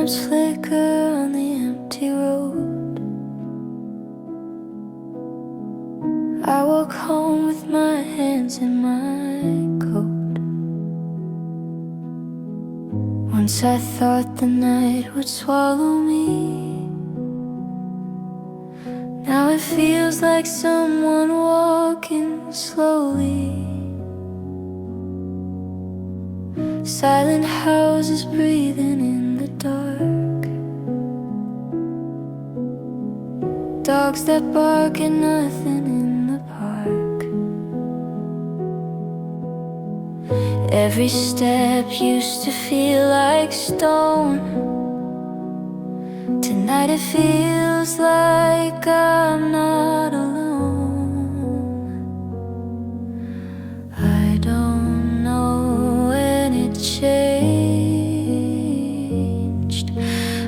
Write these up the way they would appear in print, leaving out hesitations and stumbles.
lamps flicker on the empty road. I walk home with my hands in my coat. Once I thought the night would swallow me. Now it feels like someone walking slowly. Silent houses breathing in the dark. Dogs that bark at nothing in the park. Every step used to feel like stone. Tonight it feels like I'm not alone. I don't know when it changed,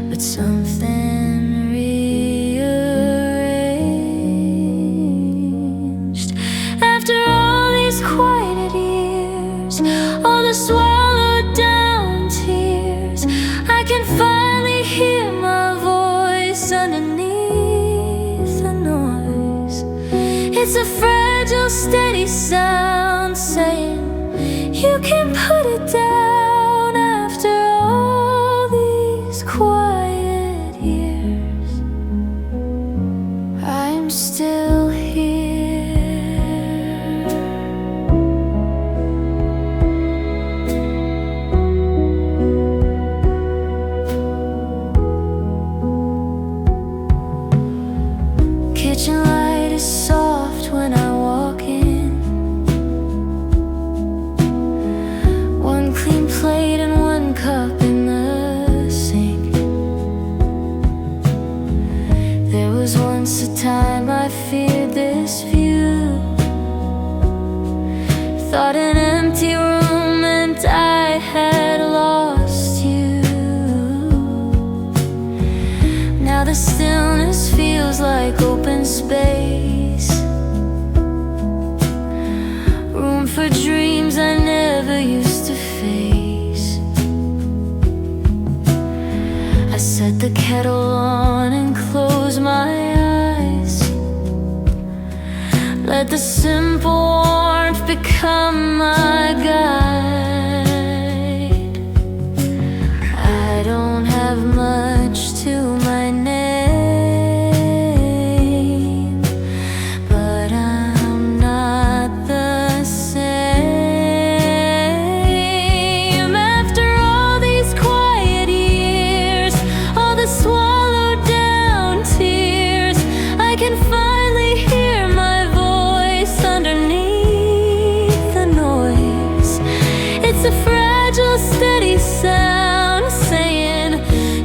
but something rearranged. After all these quiet years, all the swallowed down tears, I can finally hear my voice underneath the noise. It's a fragile, steady sound saying, you can put it down. After all these quiet years, I'm still here. Kitchen light is soft when I walk in. One clean plate and one cup in the sink. There was once a time I feared this view. Thought an empty room meant I had lost you. Now the stillness feels like open space. Room for dreams I never used to face. I set the kettle on and close my eyes. Let the simple warmth become my guide. I don't have much to my name, but I'm not the same. After all these quiet years, all the swallowed down tears, I can finally hear my voice underneath the noise. It's a fragile, steady sound saying,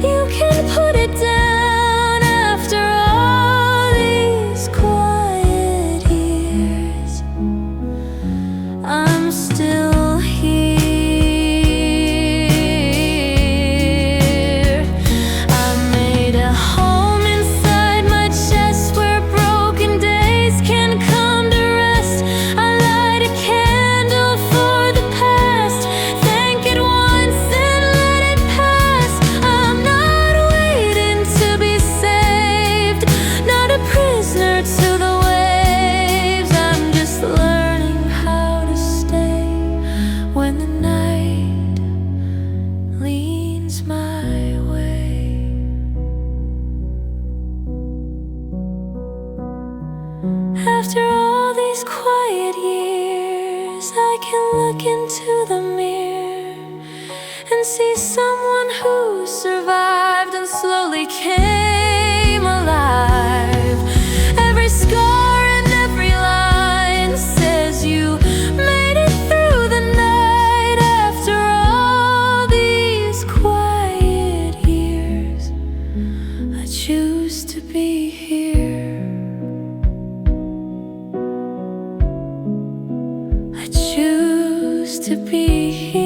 you can put it down. After all these quiet years, I'm still here. I made a home inside my chest where broken days can come to rest. I light a candle for the past, thank it once and let it pass. I'm not waiting to be saved, not a prisoner to the waves. I'm just learning how to stay when the night leans my way. After all these quiet years, I can look into the mirror and see someone who survived and slowly came alive. Every scar and every line says you made it through the night. After all these quiet years, I choose to be here. I choose to be here.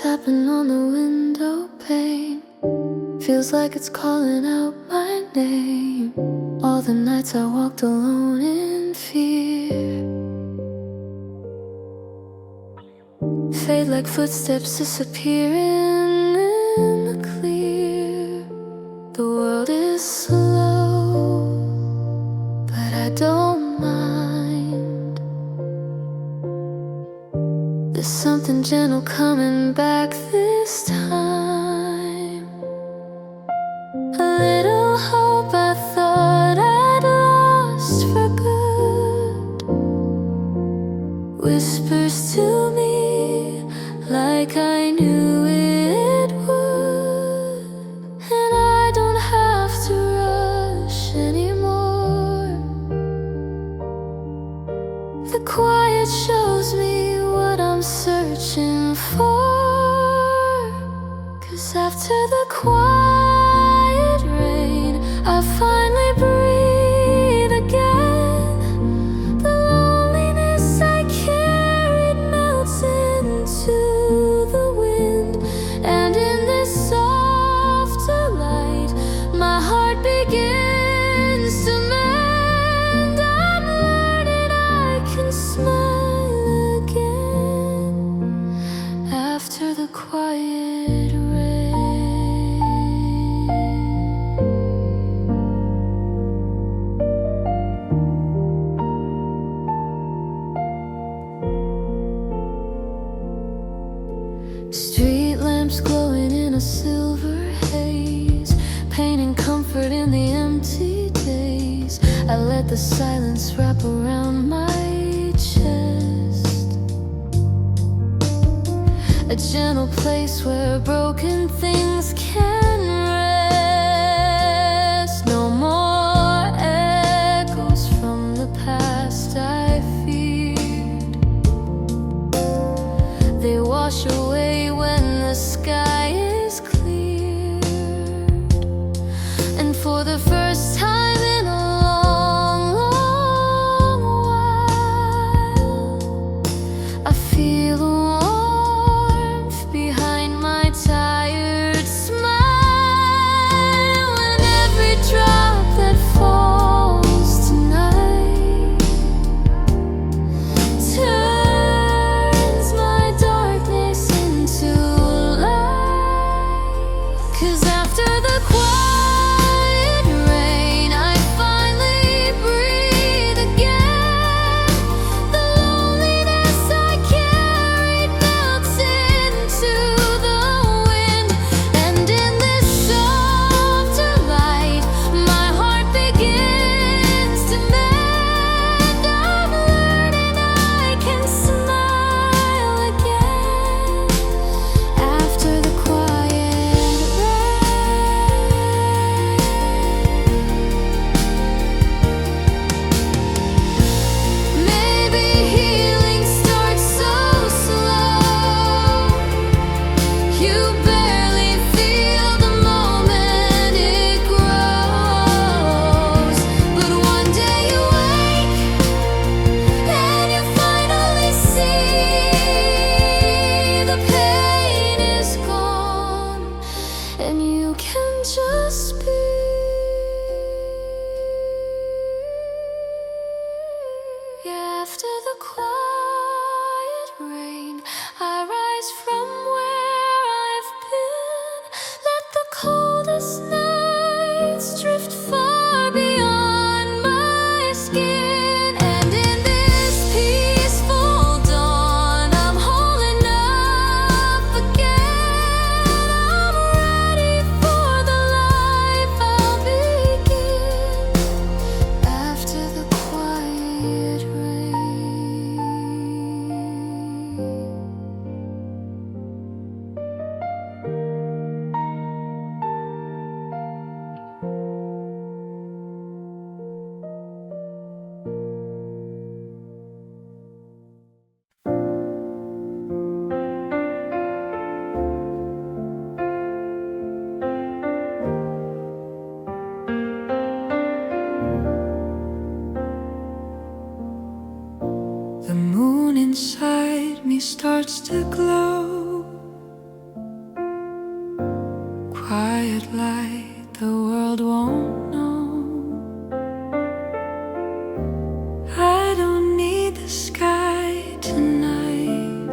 tapping on the window pane. Feels like it's calling out my name. All the nights I walked alone in fear fade like footsteps disappearing in the clear. The world is slow, but I don't mind. There's something gentle coming back this time. A little hope I thought I'd lost for good whispers to me like I knew it would. And I don't have to rush anymore. The quiet shows me what I'm searching for. 'Cause after the quiet rain, I finally breathe again. The loneliness I carried melts into the wind. And in this softer light, my heart begins to mend. I'm learning I can smile again after the quiet rain. Street lamps glowing in a silver haze, painting comfort in the empty days. I let the silence wrap around my chest, a gentle place where broken things can rest. No more echoes from the past I feared. They wash away when the sky is cleared. And for the first time in a long, long while, I feel a warmth behind my tired smile. And every drop that falls tonight turns my darkness into light. 'Cause after the quiet rain, I finally breathe again. The loneliness I carried melts into the wind. And in this softer light, my heart begins to mend. I'm learning I can smile again after the quiet rain. Maybe healing starts so slow, you barely feel the moment it grows. But one day you wake and you finally see the pain is gone, and you can just be. Yeah, after the quiet rain, I rise from where I've been. Let the coldest nights drift far beyond my skin. And in this peaceful dawn, I'm holding up again. I'm ready for the life I'll begin after the quiet rain. The moon inside me starts to glow. quiet light the world won't know. I don't need the sky tonight.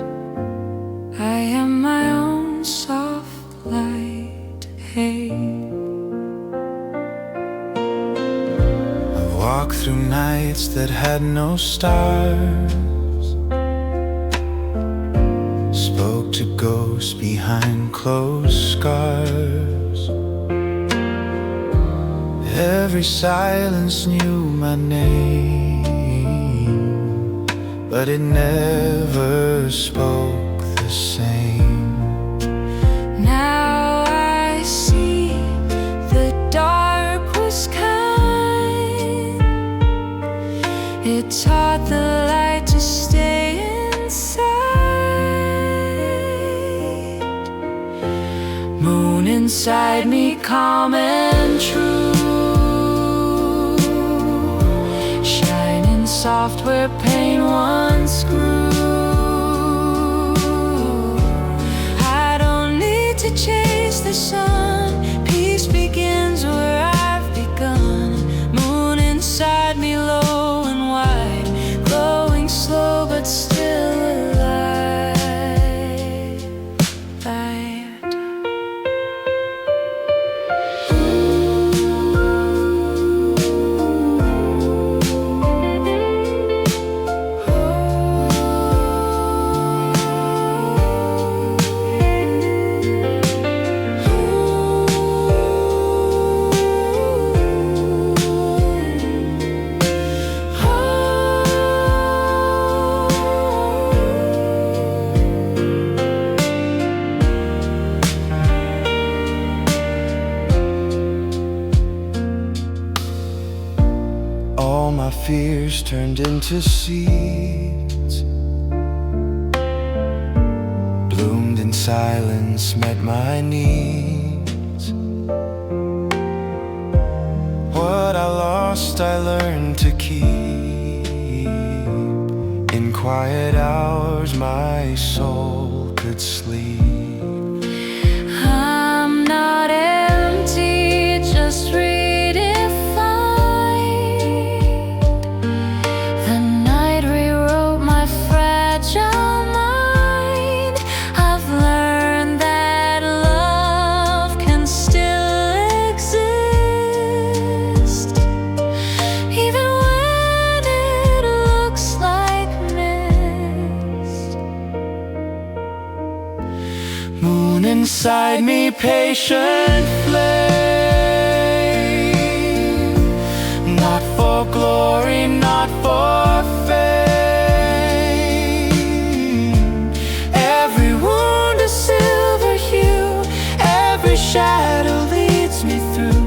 I am my own soft light. Hey, I've walked through nights that had no stars, spoke to ghosts behind closed scars. Every silence knew my name, but it never spoke the same. Now I see the dark was kind. It taught the light to stay inside. Moon inside me, calm and true, shining soft where pain once grew. I don't need to chase the sun, peace begins where I've begun. Moon inside me, low and wide, glowing slow but still alive. All my fears turned into seeds, bloomed in silence, met my needs. What I lost I learned to keep. In quiet hours my soul could sleep. I'm not empty, just inside me, patient flame, not for glory, not for fame. Every wound a silver hue, every shadow leads me through.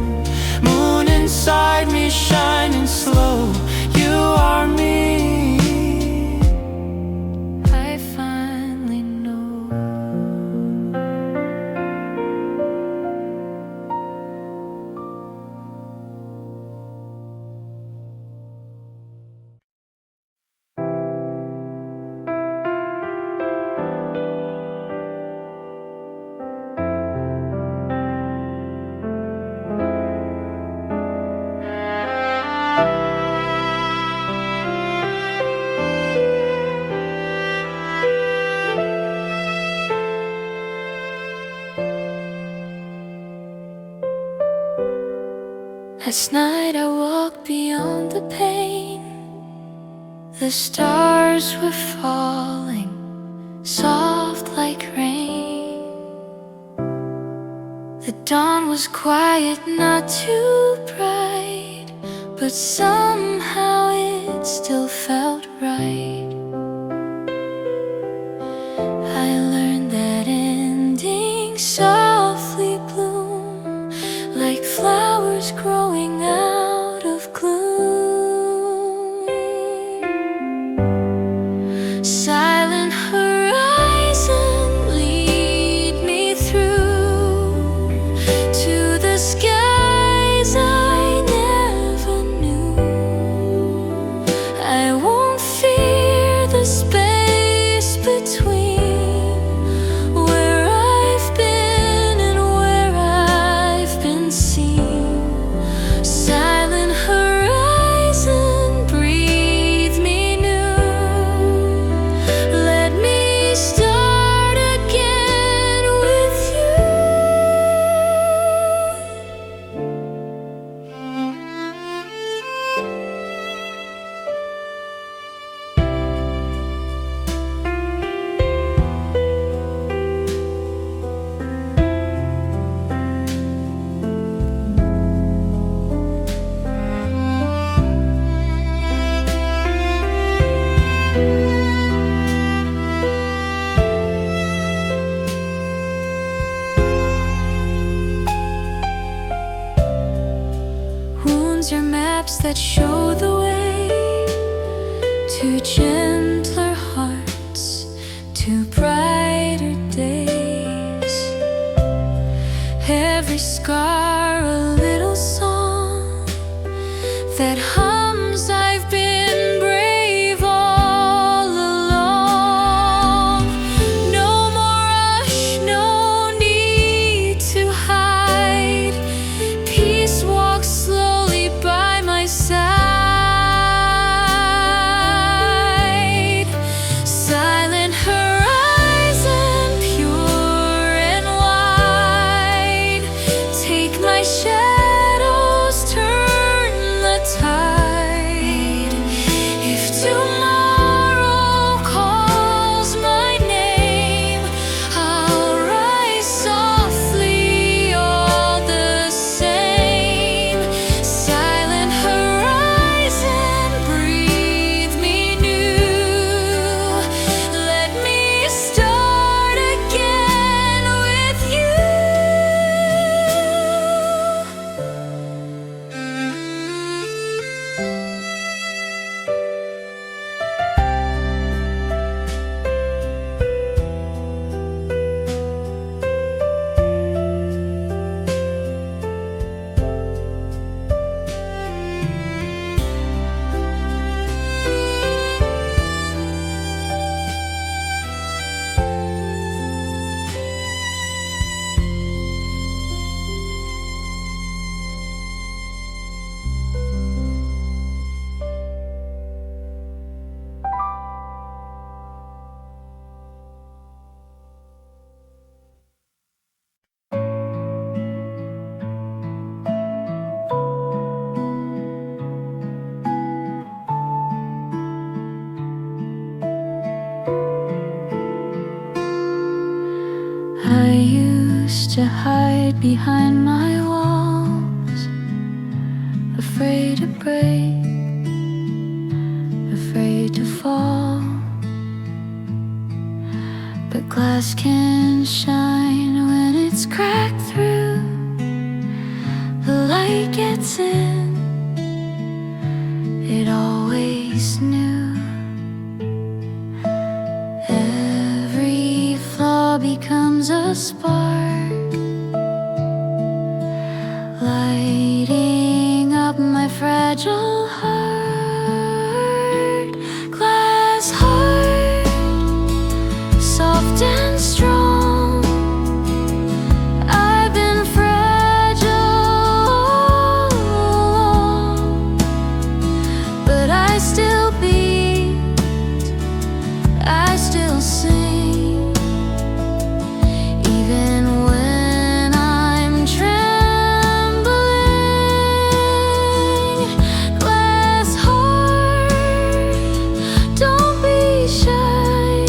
Moon inside me, shining slow, you are me. Last night I walked beyond the pain. The stars were falling, soft like rain. The dawn was quiet, not too bright, but somehow it still felt right. I learned that endings softly bloom like flowers growing out of gloom. Silent horizon, lead me through to the skies I never knew. I won't fear ones, your maps that show the way to gentler hearts, to brighter days. Every scar a little song that hums, I've been brave all along. No more rush, no need to hide. Peace walks slowly by my side. Silent horizon, pure and wide. Take my shadows, turn the tide. If tomorrow calls my name, I'll rise softly all the same. Silent horizon, breathe me new. Let me start again with you. I used to hide behind my walls, afraid to break, afraid to fall. But glass can shine when it's cracked through. The light gets in, it always knew. Every flaw becomes a spark, lighting up my fragile heart. Glass heart, soft and strong. I've been fragile all along, but I still beat, I still sing, even when I'm trembling. Glass heart, don't be shy.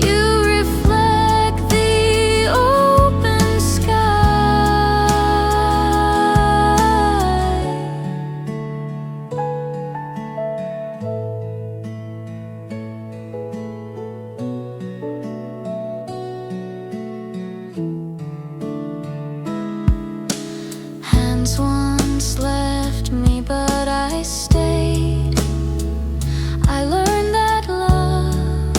You reflect the open sky. Hands once left me, but I stayed. I learned that love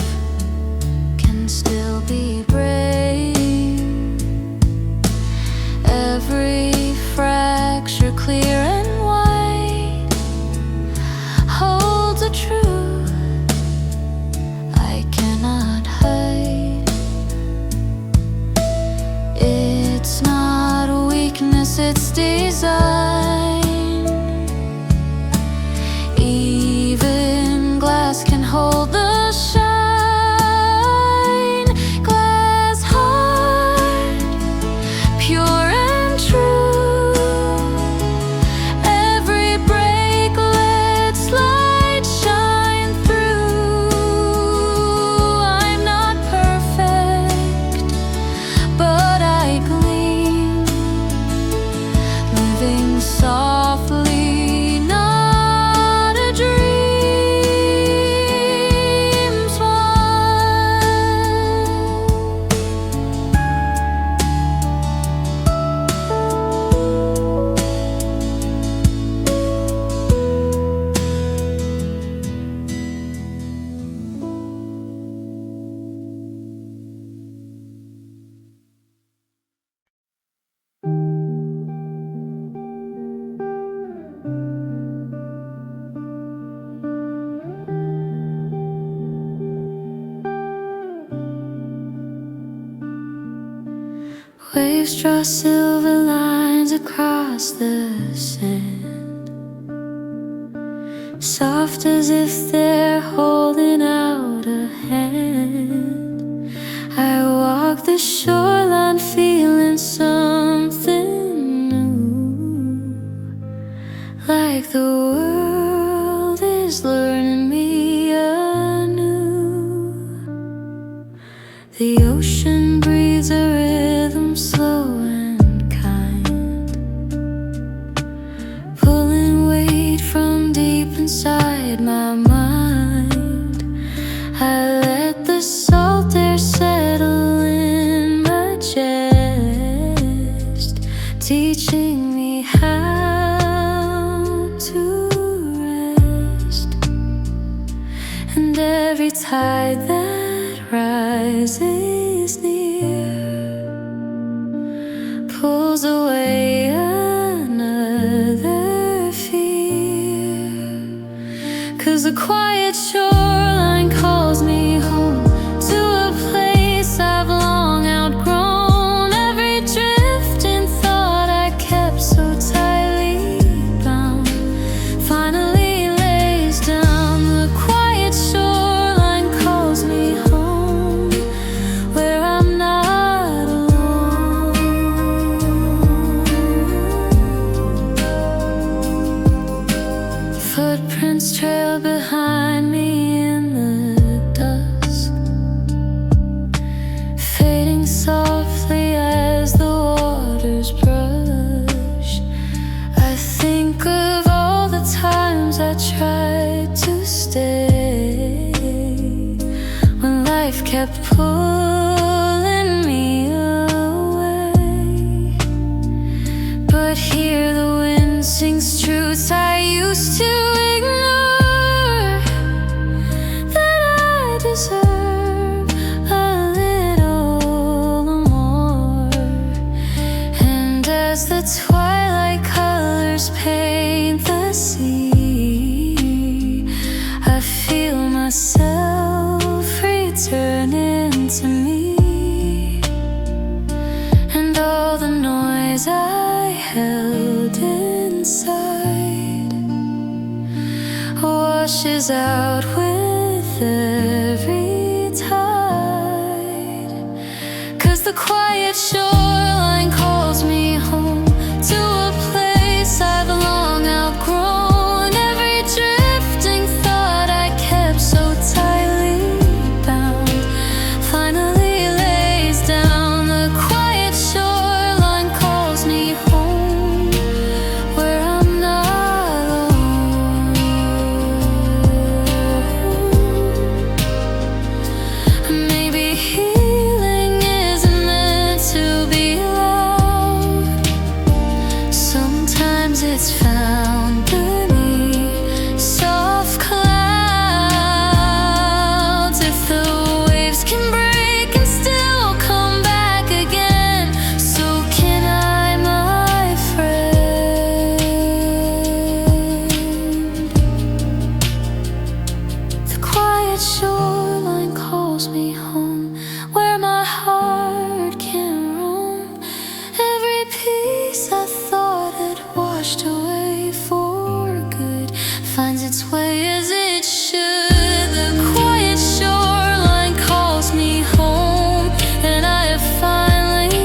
can still be brave. Every fracture clear and white holds a truth I cannot hide. It's not a weakness, it's design. Even glass can hold the shine. Glass heart, pure and true. Every break lets light shine through. I'm not perfect, but I gleam, living Waves draw silver lines across the sand, soft as if they're holding out a hand. I walk the shoreline feeling something new, like the world is learning me anew. The ocean breathes a rhythm slow and kind, pulling weight from deep inside my mind. I let the salt air settle in my chest, teaching me how to rest. And every tide that rises near pulls away another fear. 'Cause the quiet shoreline calls me home to a place I've long outgrown. Every drifting thought I kept so tightly bound finally lays down. The quiet shoreline calls me home, where I'm not alone. Footprints trail behind me in the dusk, fading softly as the waters brush. I think of all the times I tried to stay, when life kept pulling me away. But here the wind sings truths I used to ignore, that I deserve a little more. And as the twilight colors paint the sea, I feel myself returning to me, and all the noise I held inside washes out with every tide. 'Cause the quiet shoreline calls me home to a place I've long outgrown. Every drifting thought I kept so tightly bound finally lays down. The quiet shoreline calls me home, where I'm not alone. Maybe healing isn't meant to be loud. Sometimes it's found beneath soft clouds. If the waves can break and still come back again, so can I, my friend. The quiet shoreline calls me home, where my heart can roam. Every piece I thought had washed away for good finds its way as it should. The quiet shoreline calls me home, and I have finally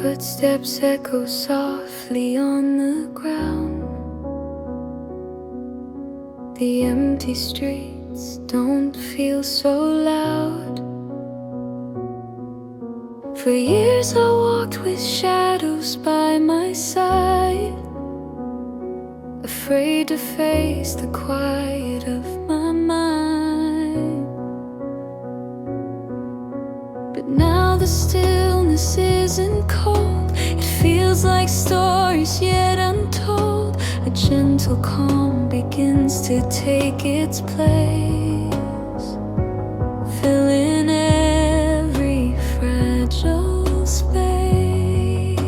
Footsteps echo softly on the ground. The empty streets don't feel so loud. For years I walked with shadows by my side, afraid to face the quiet of my mind. But now the stillness isn't cold, it feels like stories yet untold. A gentle calm begins to take its place, filling every fragile space.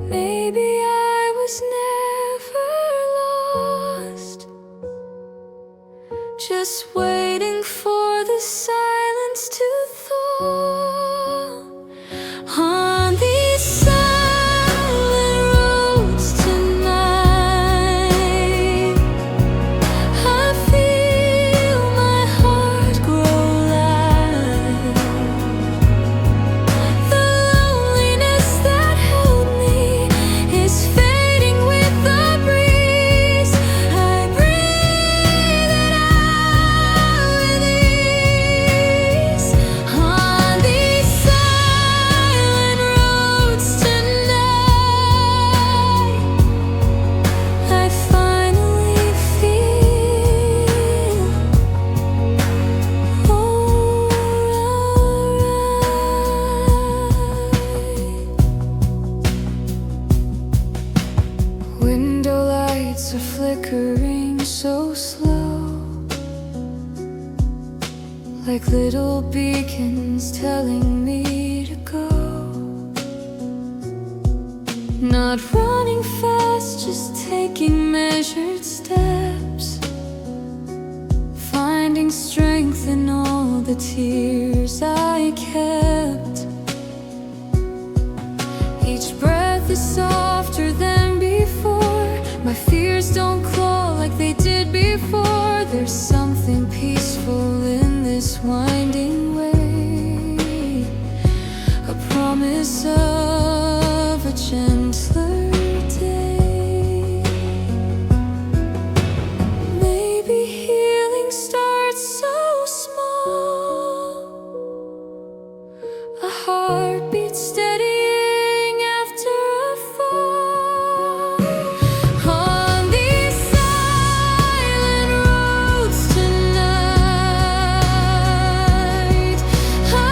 Maybe I was never lost, just waiting for the silence to thaw. On these silent roads tonight, I feel my heart grow light. The loneliness that held me is fading with the breeze. I breathe it out with ease. On these silent roads tonight, I finally feel alright. Window lights are flickering so slow, like little beacons telling me to go. Not running fast, just taking measured steps, finding strength in all the tears I kept. Each breath is softer than before. My fears don't claw like they did before. There's something peaceful in this winding way, a promise of a gentler day. Maybe healing starts so small, a heartbeat steadying after a fall. On these silent roads tonight,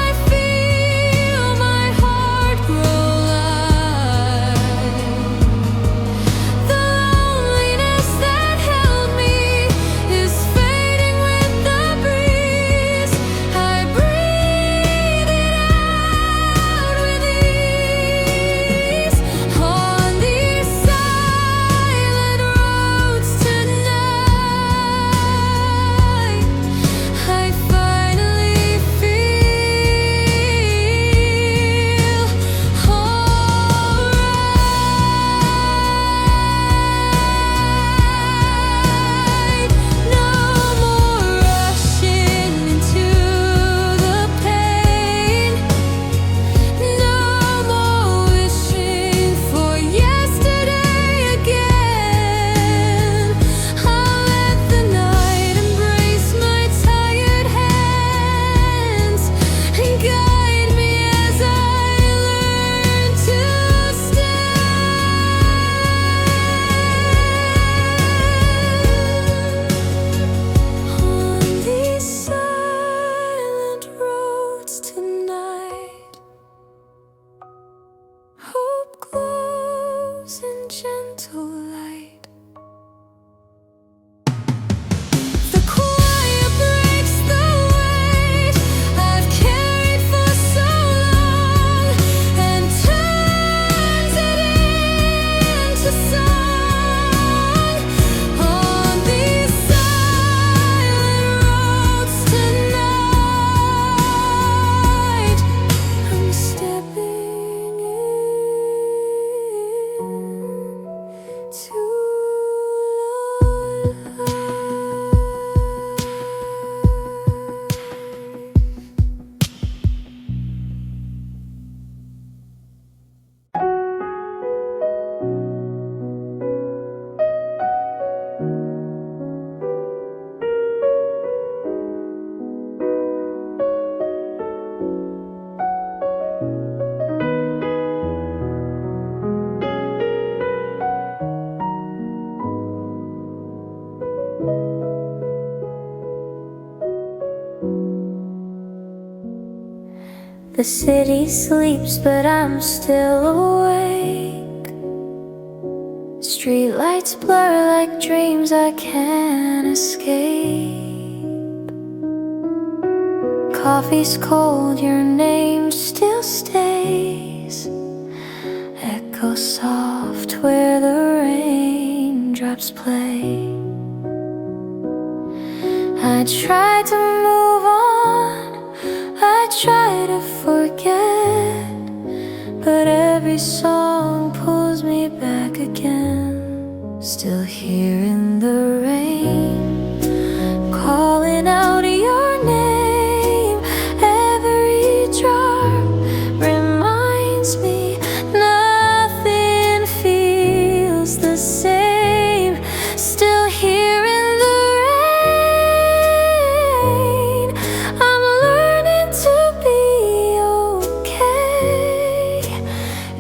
I feel my heart grow light. The city sleeps, but I'm still awake. Streetlights blur like dreams I can't escape. Coffee's cold, your name still stays. Echo soft where the raindrops play. I try to move on, I try to forget, but every song pulls me back again. Still here in the rain, calling out your name. Every drop reminds me nothing feels the same. Still here in the rain, I'm learning to be okay.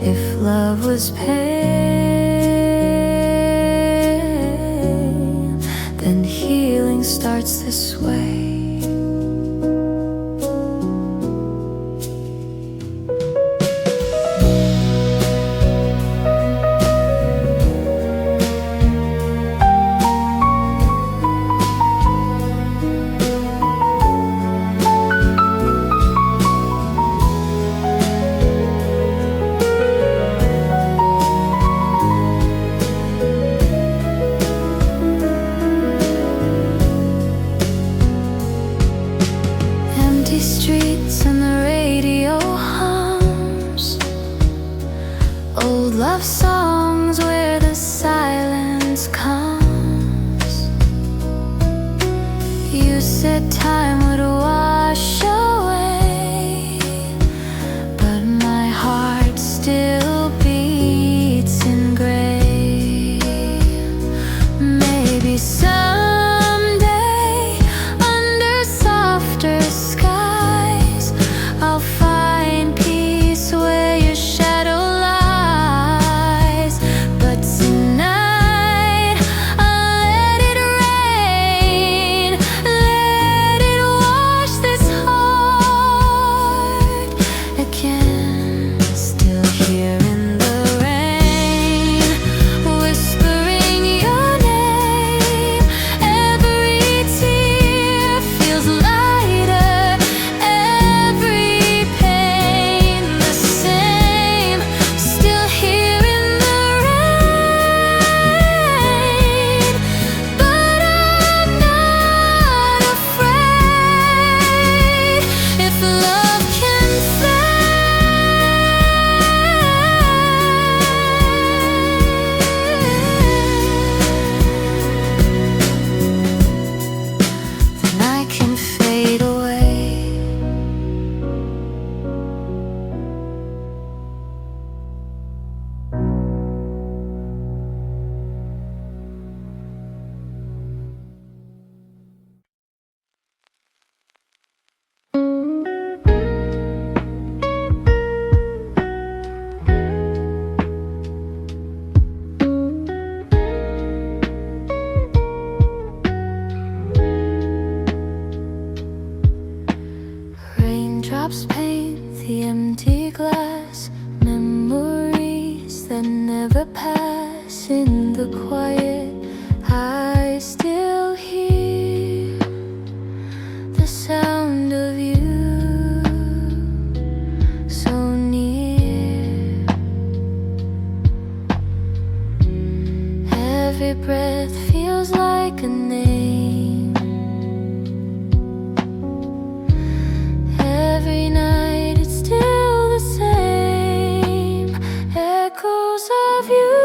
If love was pain, then healing starts this way. Empty streets and the radio hums old love songs where the silence comes. You said time would wash away, but my heart still beats in gray. Maybe someday under softer skies I'll find peace where your shadow lies. But tonight I'll let it rain, let it wash this heart again. Still here in the rain, whispering your name. Every tear feels lighter, every pain the same. Still here in the rain, but I'm not afraid. If love can fade, then I can fade away. Raindrops paint the empty glass, memories that never pass. In the quiet, I still hear the sound of you, so near. Every breath feels like a name. Every night it's still the same. Echoes of you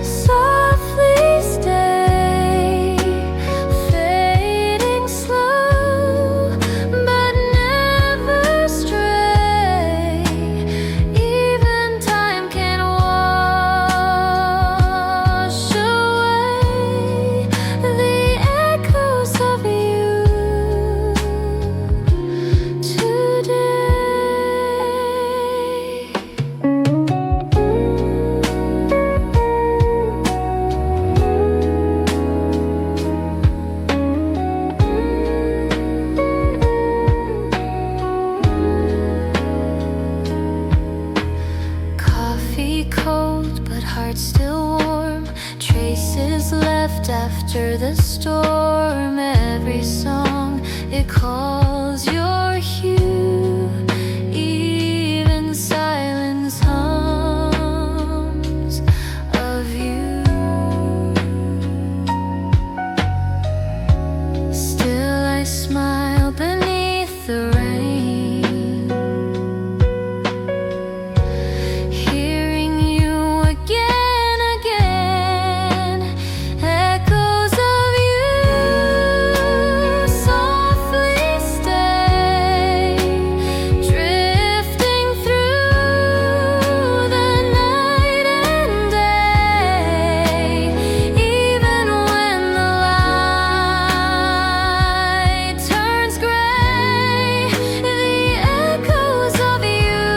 softly stay, fading slow but never stray. Even time can wash away Just after the storm, every song it calls your hue. Even silence hums of you. Still I smile beneath the rain, hearing you again, again. Echoes of you softly stay, drifting through the night and day. Even when the light turns gray, the echoes of you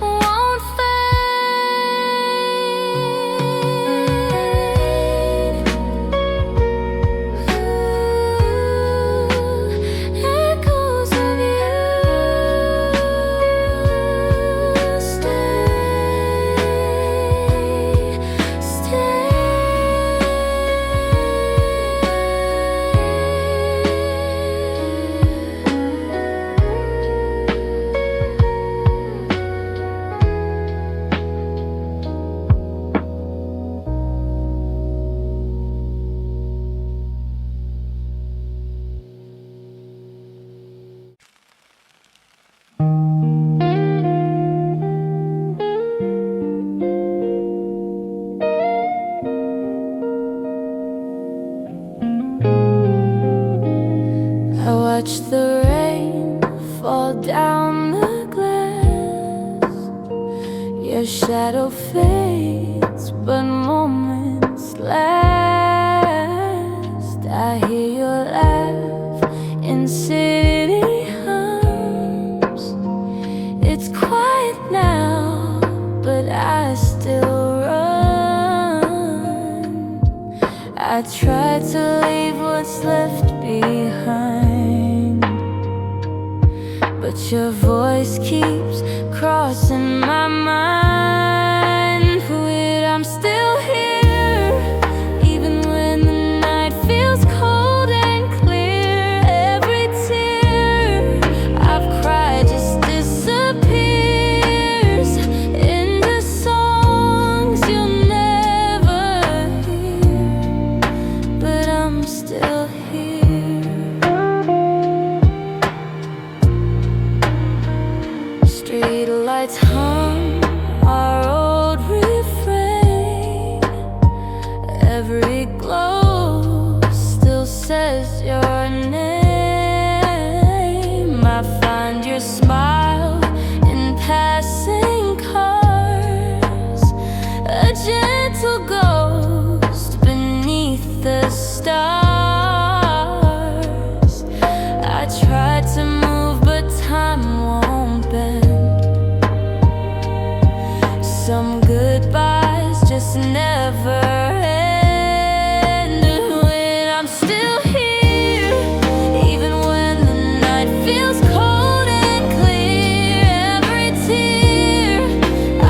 won't fade. Echoes of you I watch the rain fall down the glass. Your shadow fades, but moments last. I hear your laugh in city hums. It's quiet now, but I still run. I try to leave what's left behind, but your voice keeps crossing my mind. But I'm still here, even when the night feels cold and clear. Every tear I've cried just disappears into songs you'll never hear. But I'm still here. Street lights hum our old refrain. Every glow still says your name. I find your smile in passing cars, a gentle ghost beneath the stars. I try to move, but time won't bend. Some goodbyes just never end. When I'm still here, even when the night feels cold and clear. Every tear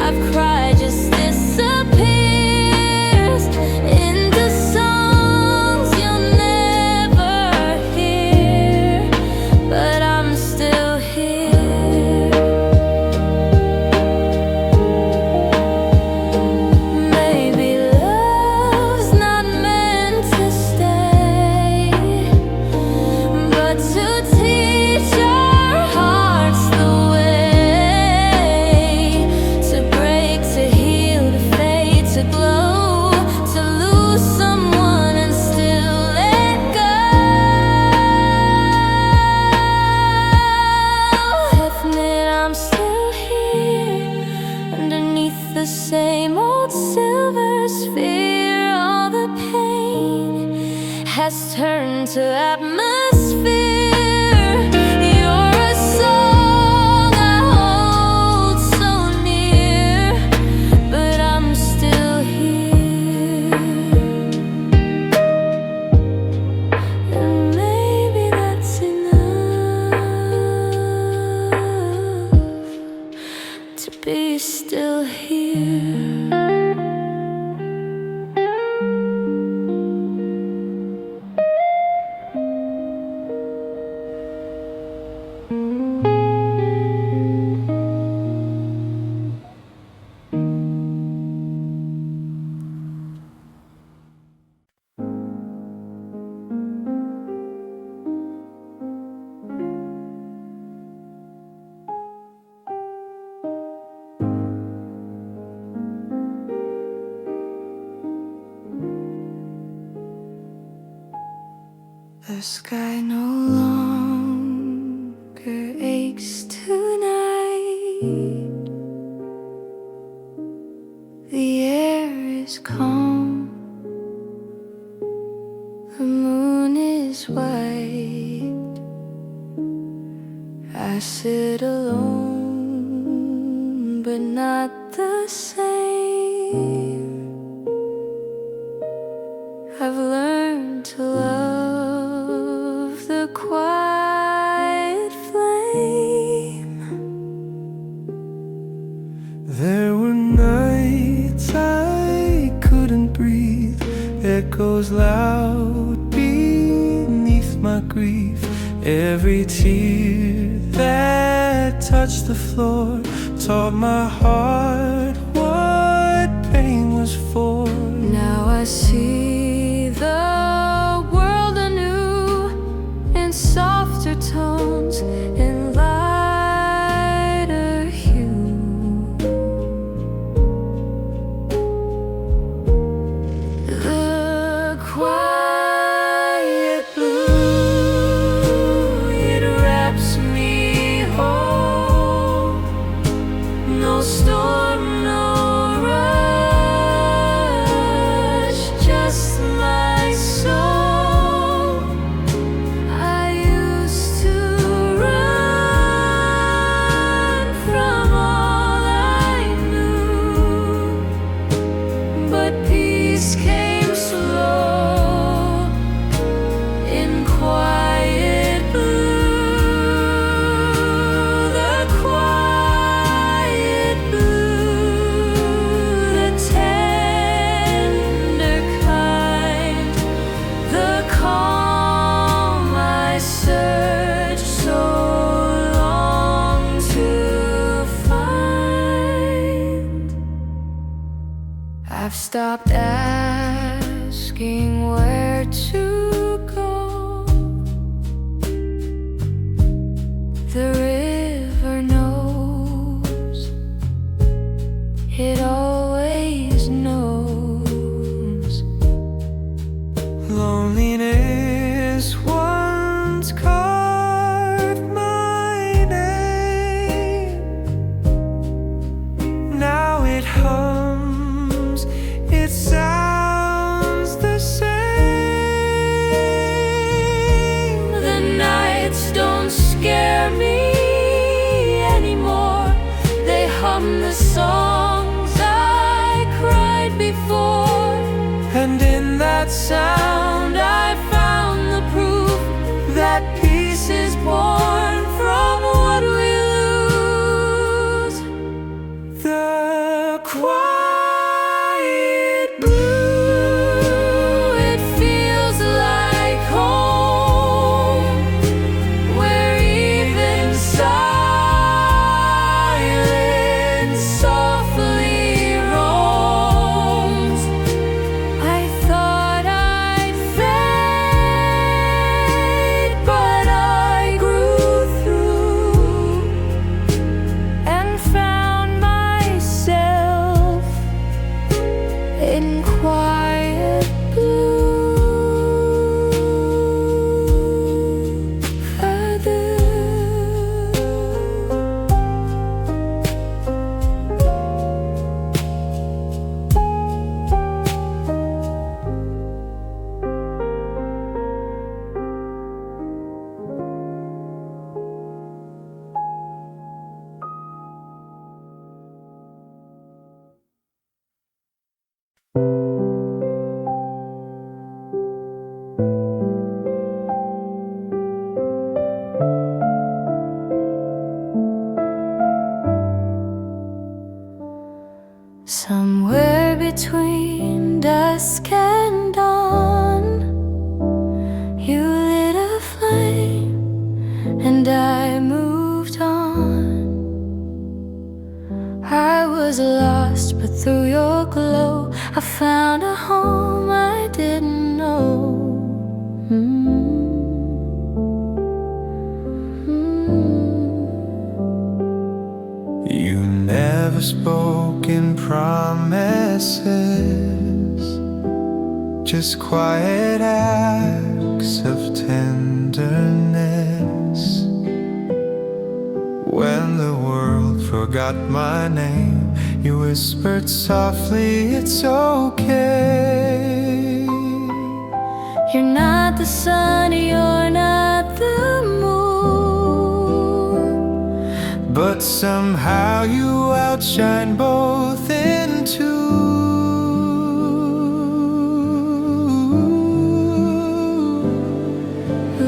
I've cried just disappears into songs you'll never hear. But I'm still here. Maybe love's not meant to stay, but to teach our hearts the way. To break, to heal, to fade, to glow, to lose someone and still let go. Definite, I'm still here, underneath the same old silver sphere. All the pain has turned to atmosphere. You're a song I hold so near, but I'm still here. And maybe that's enough to be still here. The sky no longer aches tonight. The air is calm. The moon is white. I sit alone, but not the same. I've learned to love the quiet flame. There were nights I couldn't breathe, echoes loud beneath my grief. Every tear that touched the floor taught my heart what pain was for. Now I see the world anew in softer tones and lighter hue. The quiet blue, it wraps me whole. No storm, no rush, just my soul. I used to run from all I knew, but peace came slow in quiet blue. The quiet blue, the tender kind, the calm I searched so long to find. I've stopped asking where to go. The river knows, it always knows. Loneliness once carved my name. Now it hums, it sounds the same. The nights don't scare me anymore. They hum the songs I cried before. And in that sound I found the proof that peace is born from what we lose. The quiet Blue, it feels like home, where even silence softly roams. I thought I'd fade, but I grew through and found myself in quiet blue. Father. Somewhere between dusk and dawn, you lit a flame and I moved on. I was lost, but through your glow I found a home I didn't know. You never spoke in promises, just quiet sparks of tenderness. When the world forgot my name, you whispered softly, it's okay. You're not the sun, you're not the moon, but somehow you outshine both in two.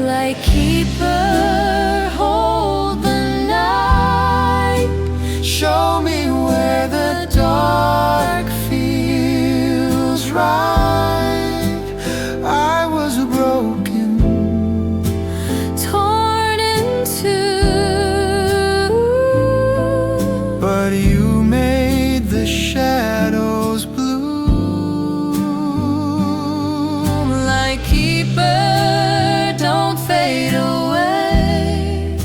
Lightkeeper, hold the night. Show me where the dark feels right. I was broken, torn in two, but you made the shadows bloom. Lightkeeper, don't fade away.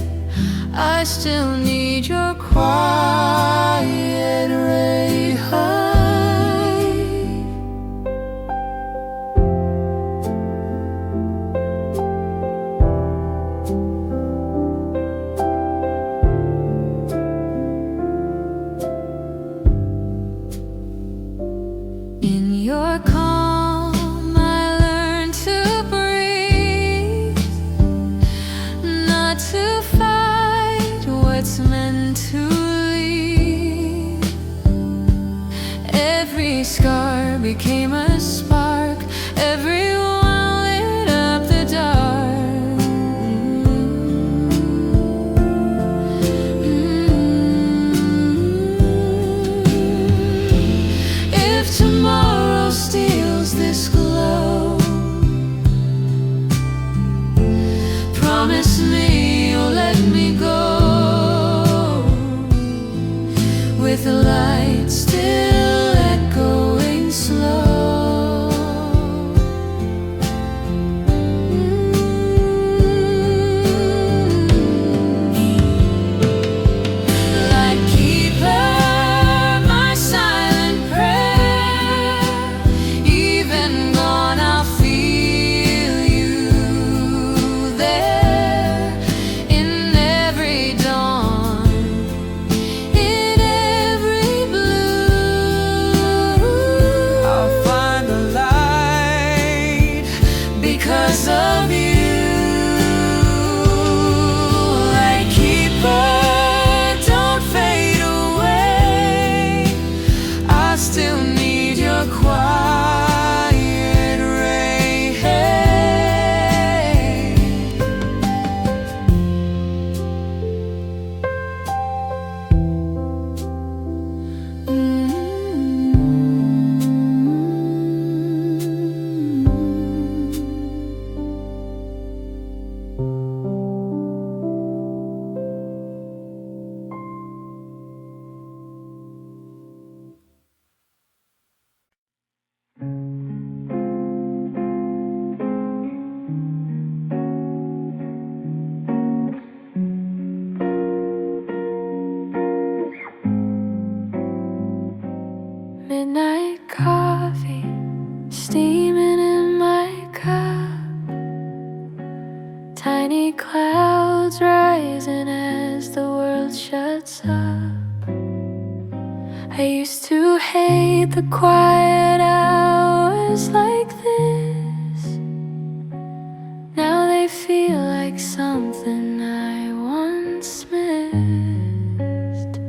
I still need your quiet ray high. In your calm, I learned to breathe, not to fight what's meant to leave. Every scar became a spark, everyone lit up the dark. If tomorrow steals this glow, promise me you'll let me go, with the light still echoing slow. Lightkeeper, my silent prayer, even gone I'll feel you there, in every dawn, in every blue. I'll find the light Because of you. Lightkeeper, don't fade away. I still need your quiet ray. Midnight coffee steaming in my cup, tiny clouds rising as the world shuts up. I used to hate the quiet hours like this. Now they feel like something I once missed.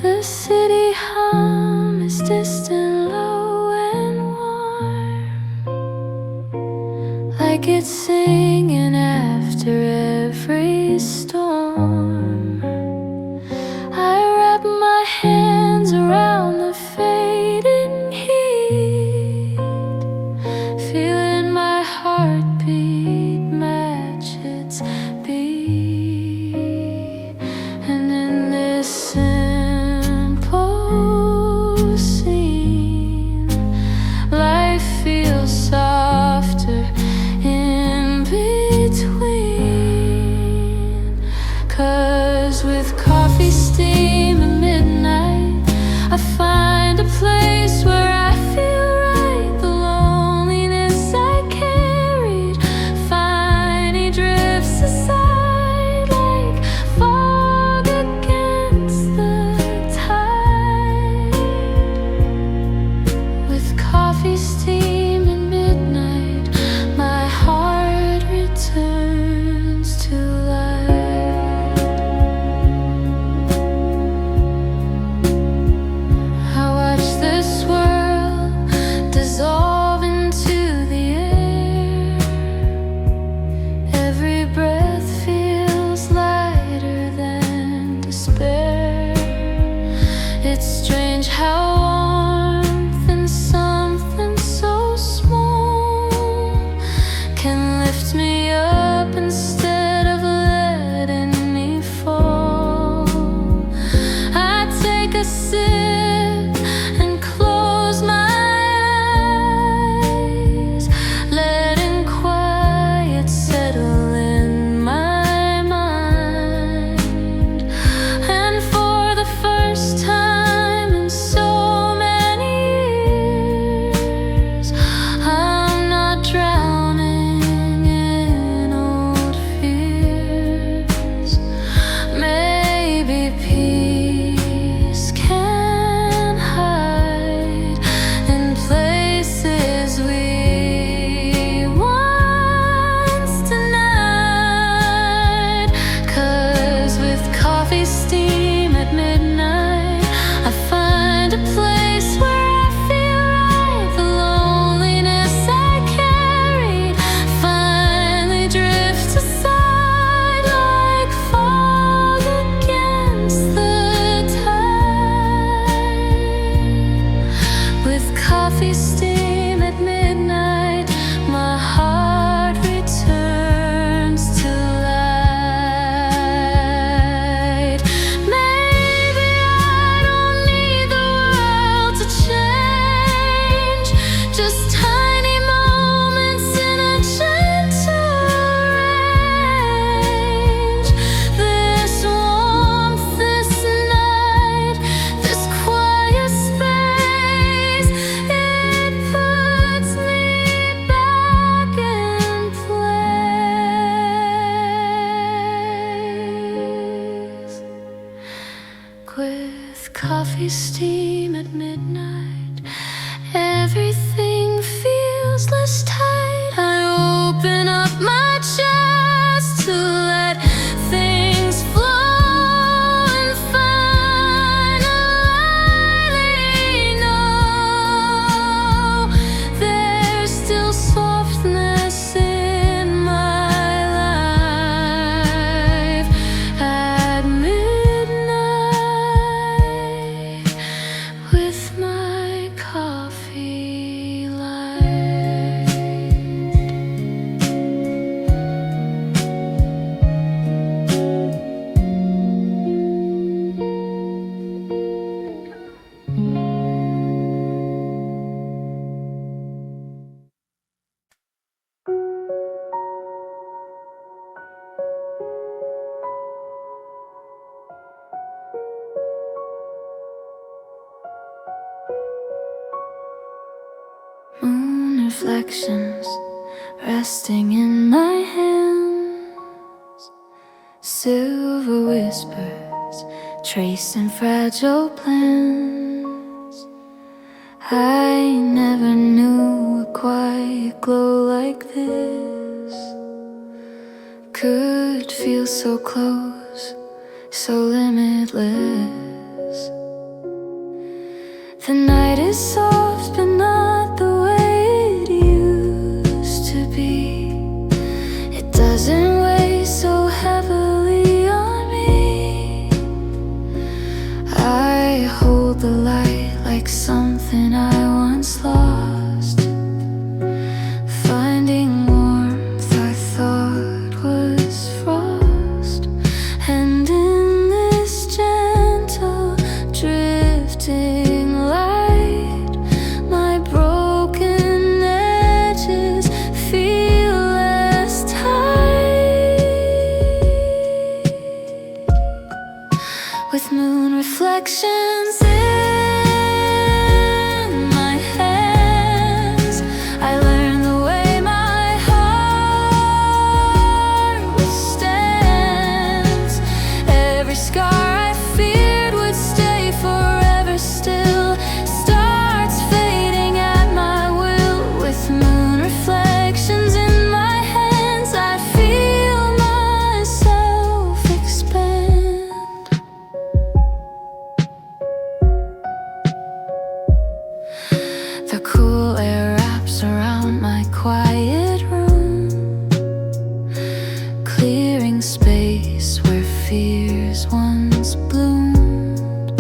The city hum is distant, low and warm, like it's singing after every storm. I wrap my hands around the fading heat, feeling my heartbeat match its beat. And in this simple scene, life feels softer in between. reflections resting in my hands, silver whispers tracing fragile plans. I never knew a quiet glow like this could feel so close, so limitless. The night is soft but not the way it used to be. It doesn't weigh so heavily on me. I hold the light like something I once lost, finding warmth I thought was frost. And in this gentle drifting light, my broken edges feel less tight. With moon reflections in my hands, I learned the way my heart withstands. Every scar I feared would stay forever still starts fading at my will. With moon reflections in my hands, I feel myself expand. The cool air wraps around my quiet room, clearing space where fears once bloomed.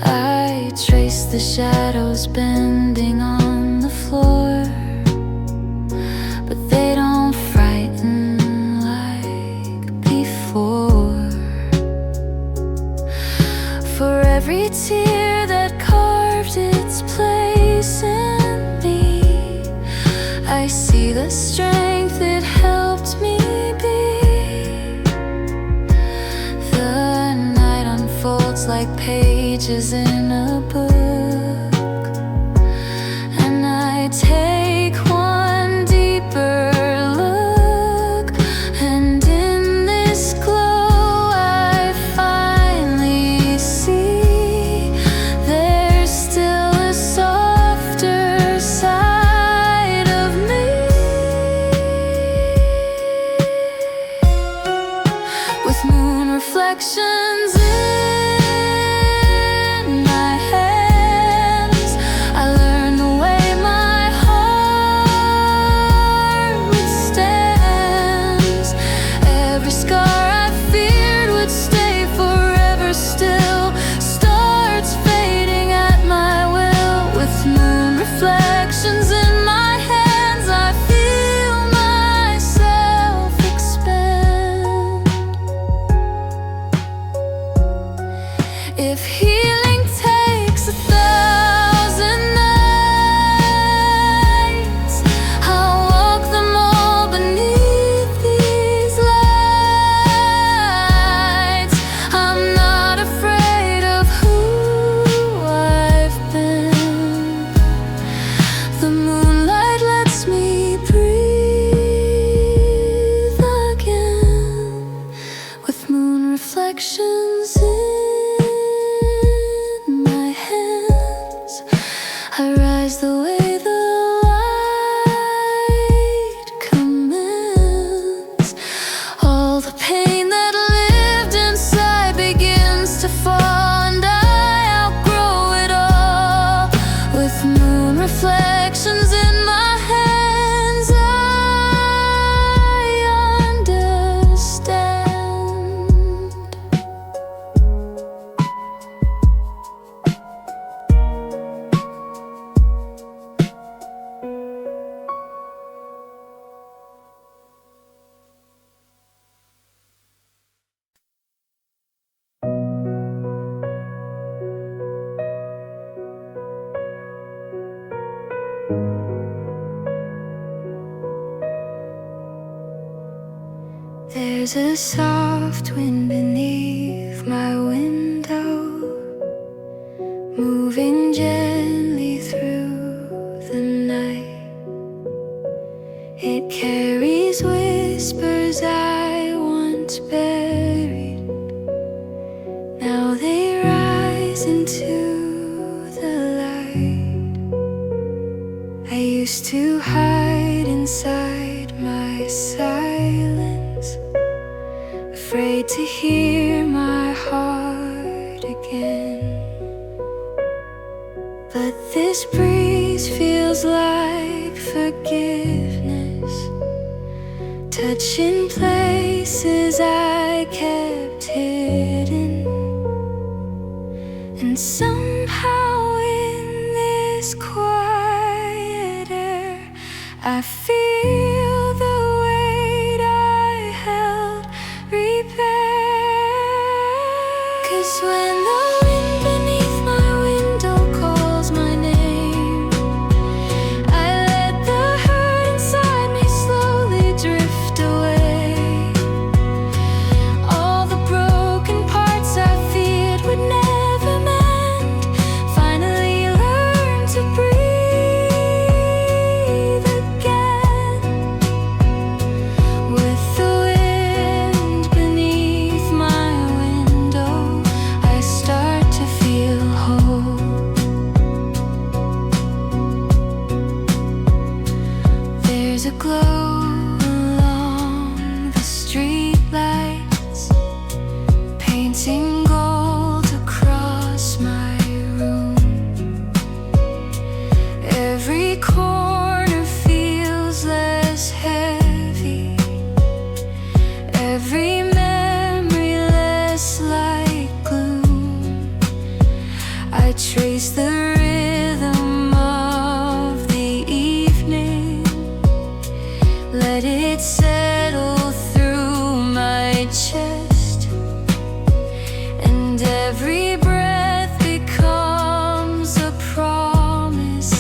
I trace the shadows bending on the floor, but they don't frighten like before. For every tear that carved its place in me, I see the strength it helped me be. The night unfolds like pages in a book, and I take one deeper look, and in this glow I finally see there's still a softer side of me. With moon reflections in my hands, I learned the way my heart withstands. Every scar I feared would stay forever still starts fading at my will. With moon reflections in my hands, I feel myself expand. If healing takes 1,000 nights, I'll walk them all beneath these lights. I'm not afraid of who I've been. The moonlight lets me breathe again. With moon reflections in my hands, I rise the way the light commands. All the pain that lived inside begins to fall, and I outgrow it all. With moon reflections in my hands, I understand. There's a soft wind beneath my window, moving gently through the night. carries whispers I once buried. Now they rise into the light. I used to hide inside my silence, afraid to hear my heart again. But this breeze feels like forgiveness, touching places I kept hidden. And somehow in this quiet air, I feel the weight I held repair. 'Cause when the wind beneath my window calls my name, I let the hurt inside me slowly drift away. All the broken parts I feared would never mend finally learn to breathe again. With the wind beneath my window, I start to feel whole. There's a glow along the streetlights, painting gold across my room. Every corner feels less heavy, every memory less like gloom. I trace the rhythm of the evening, let it settle through my chest, and every breath becomes a promise.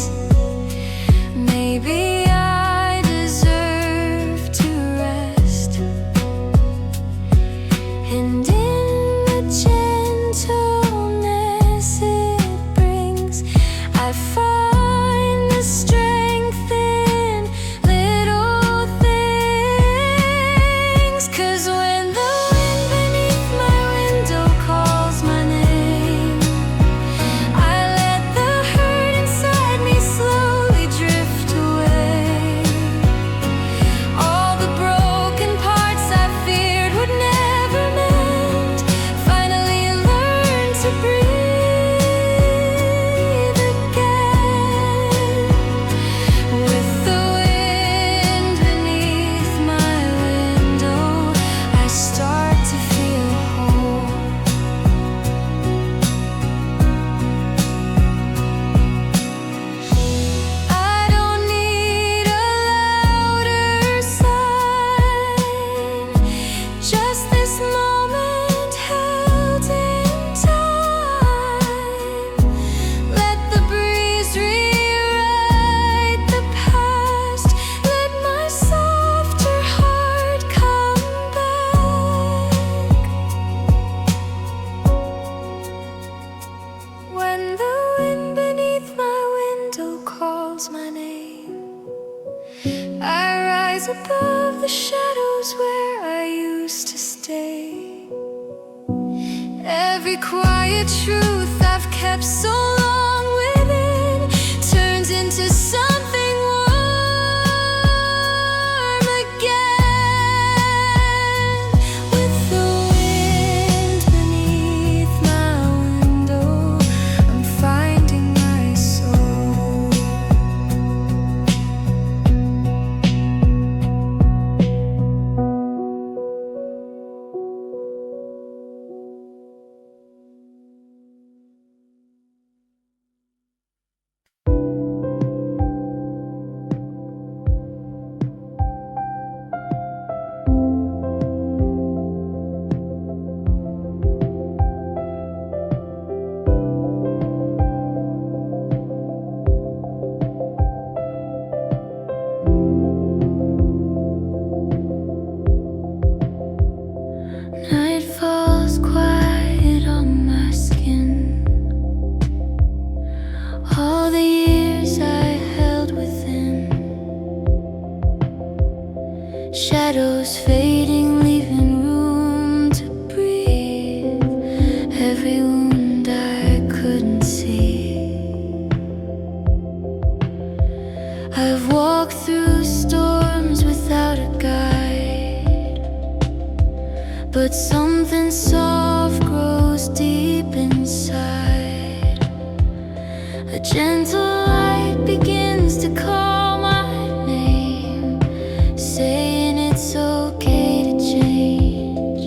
Maybe I deserve to rest. And in the gentleness it brings, I find the strength in little things. 'Cause when the wind beneath my window calls my name, I let the hurt inside me slowly drift away. All the broken parts I feared would never mend finally learn to breathe again. With the wind beneath my window, I start to feel whole. I don't need a louder sign, just this moment held in time. Let the breeze rewrite the past, let my softer heart come back. When the wind beneath my window calls my name, I rise above the shadows where I used to stay. Every quiet truth I've kept so long within turns into something warm again. With the wind beneath my window, I'm finding my soul. shadows fading, leaving room to breathe. Every wound I couldn't see. I've walked through storms without a guide, but something soft grows deep inside. A gentle light begins to call my name, saying it's okay to change.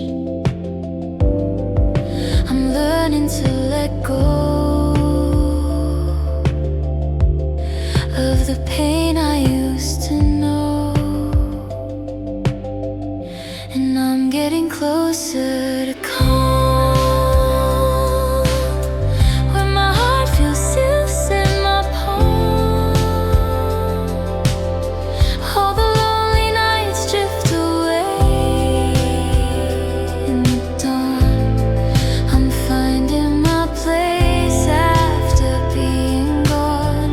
I'm learning to let go of the pain I used to know, and I'm getting closer to calm, where my heart feels safe in my palm. All the lonely nights drift away in the dawn. I'm finding my place after being gone.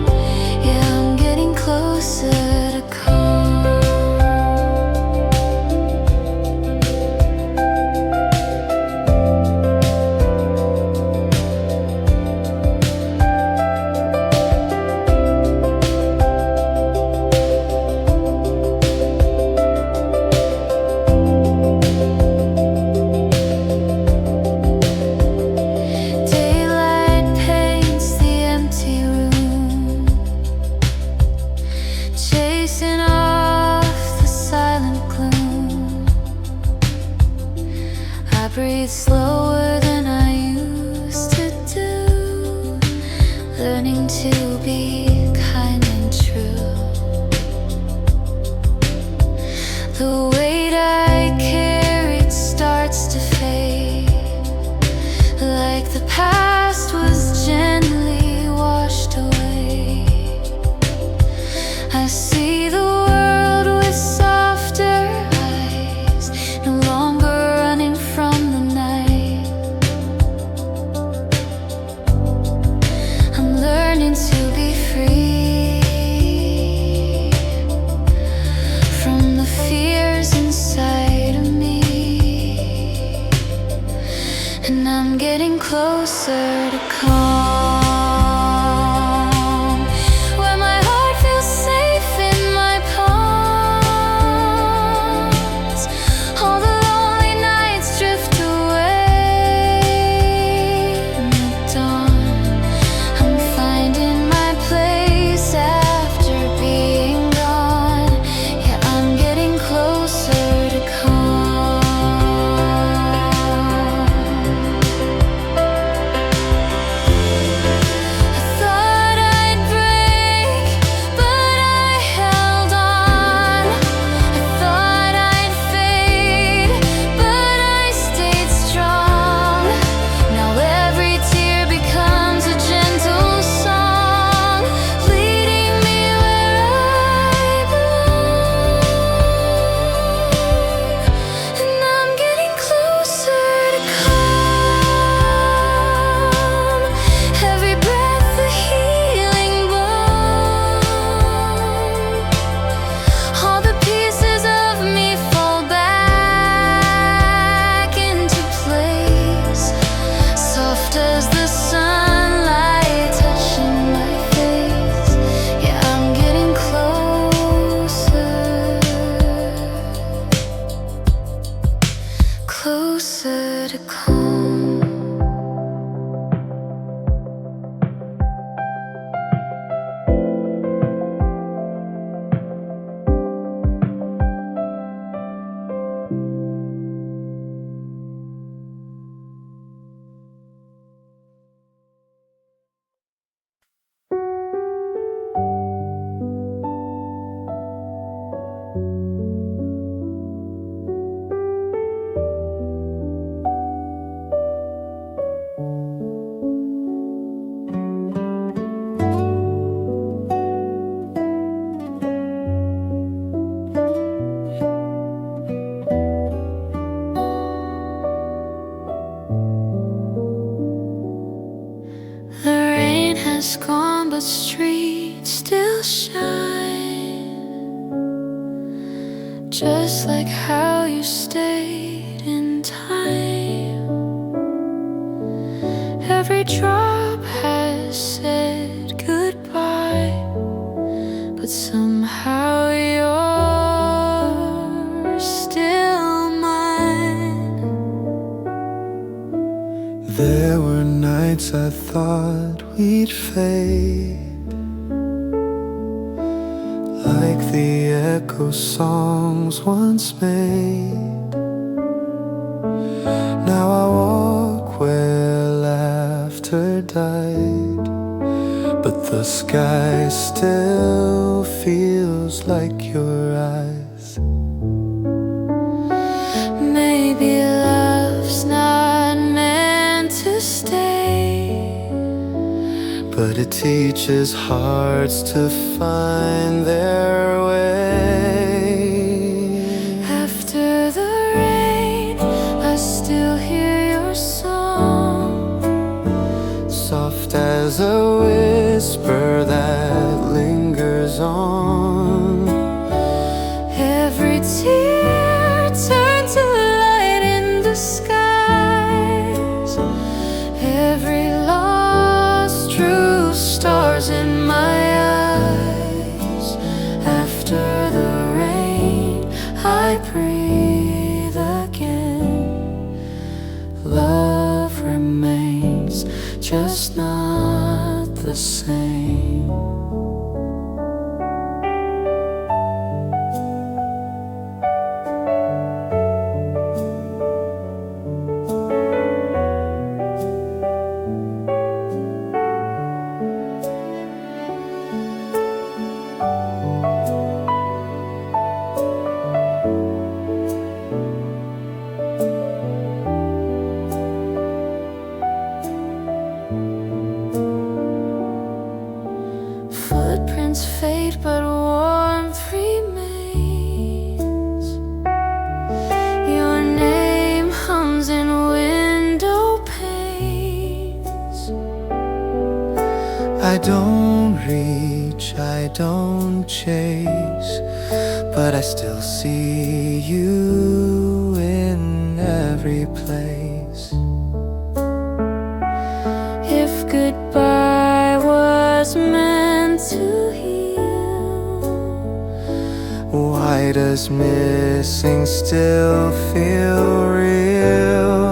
Yeah, I'm getting closer to calm. Daylight paints the empty room, chasing off the silent gloom. I breathe slower than I used to do, learning to be kind and true. The weight I carried starts to fade, like the past was gently washed away. I see the world with softer eyes, no longer running from the night. I'm learning to be free from the fears inside of me, and I'm getting closer to calm, where my heart feels safe in my palms. All the lonely nights drift away in the dawn. I'm finding my place after being gone. Yeah, I'm getting closer to calm. just like how you stayed in time. Every drop has said goodbye, but somehow you're still mine. There were nights I thought we'd fade, like the echo songs once made. Now I walk where laughter died, but the sky still feels like your eyes. Maybe love's not meant to stay, but it teaches hearts to find their way. after the rain, I still hear your song, Soft as a whisper that lingers on. every tear turns to light in the skies, every lost true stars in my eyes. After the rain, I breathe again. Love remains, just not the same. Footprints fade, but warmth remains. Your name hums in window panes. I don't reach, I don't chase, but I still see you in every place. If goodbye was meant to heal, Why does missing still feel real?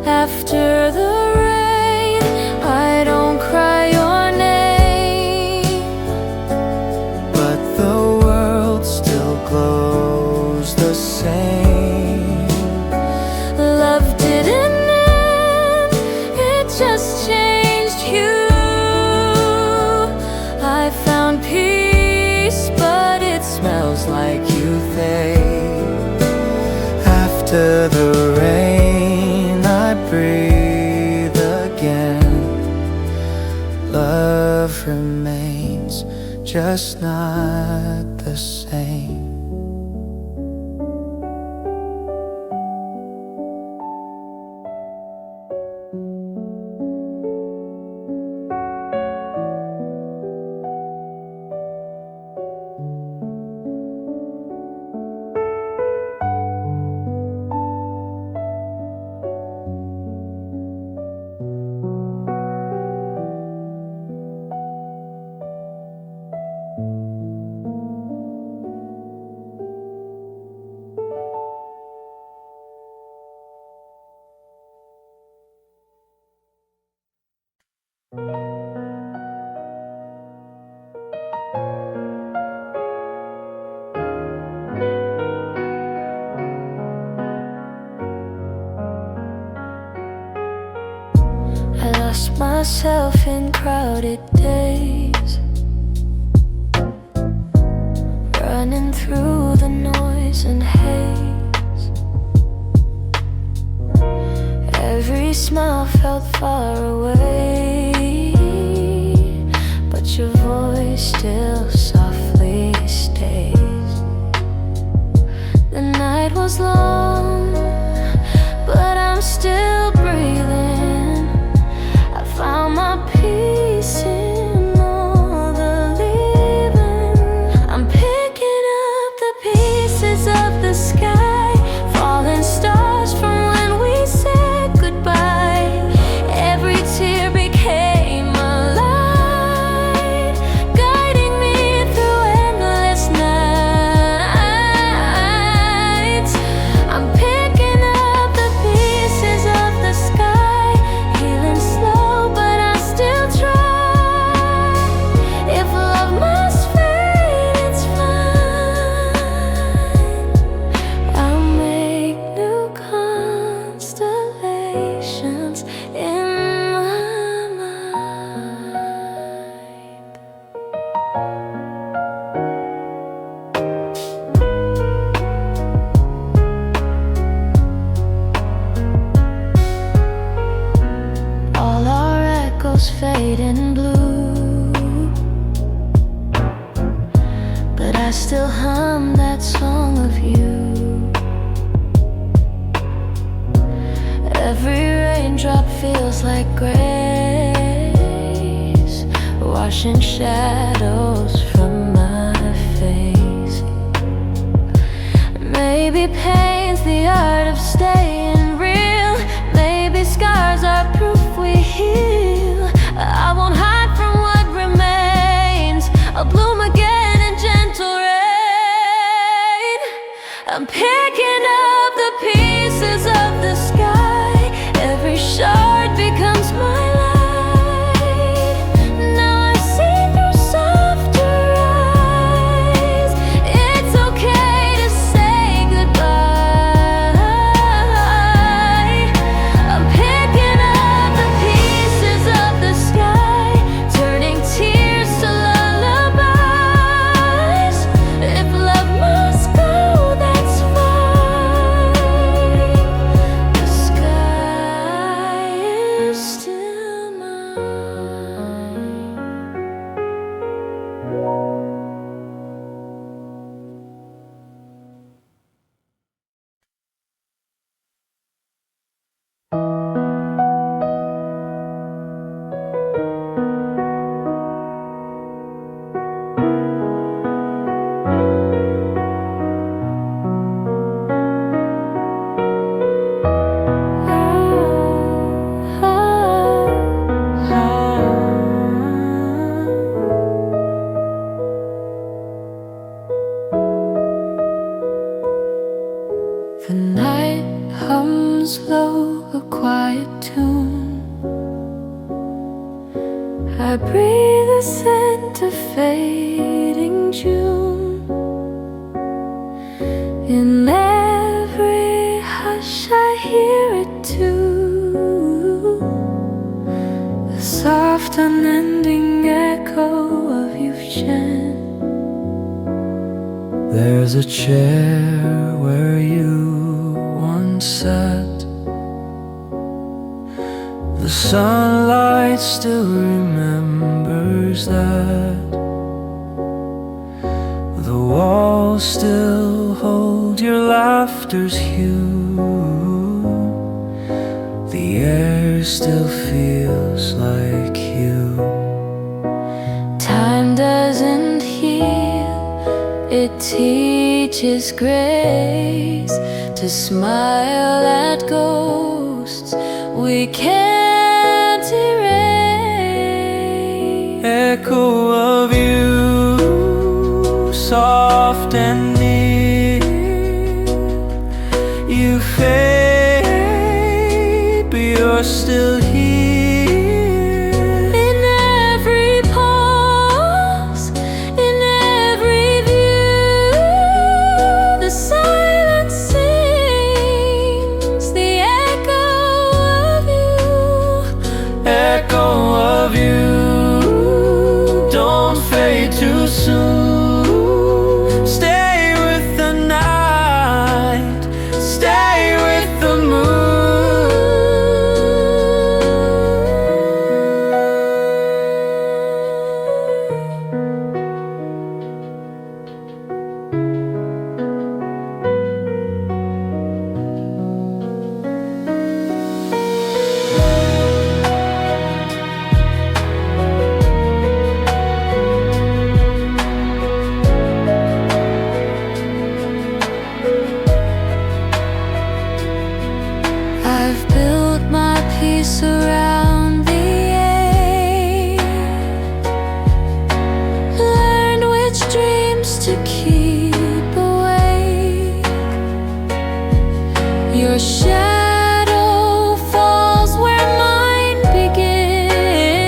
after the rain, I don't cry your name, But the world still glows the same. love didn't end, it just changed you. I found peace, but it smells like you fade. After the rain, I breathe again. Love remains, just not the same. I lost myself in crowded days, running through the noise and haze. Every smile felt far away, but your voice still softly stays. The night was long, but I'm still breathing. I found my peace in all the leaving. I'm picking up the pieces still hum that song of you. Every raindrop feels like grace, washing shadows from my face. Maybe pain's the art of staying real. Maybe scars are proof we heal. I won't hide from what remains. I'll bloom again in gentle rain. I'm picking up the pieces of the sky. Every shard becomes my light. Now I see through softer eyes. It's okay to say goodbye. I'm picking up the pieces of the sky, turning tears to lullabies. If love must go, that's fine. The sky is still mine. The night hums low, a quiet tune. I breathe the scent of fading June. In every hush I hear it too, the soft unending echo of you've shed. There's a chair where you once sat. The sunlight still remembers that. The walls still hold your laughter's hue. The air still feels like you. Time doesn't heal, it teaches grace to smile at ghosts we can't erase. Echo of you, soft and near. You fade, but you're still here. In every pause, in every view, the silence sings the echo of you. Echo of you, don't fade too soon. Stay with the night, stay with the I've built my peace around the air, learned which dreams to keep away. Your shadow falls where mine begins,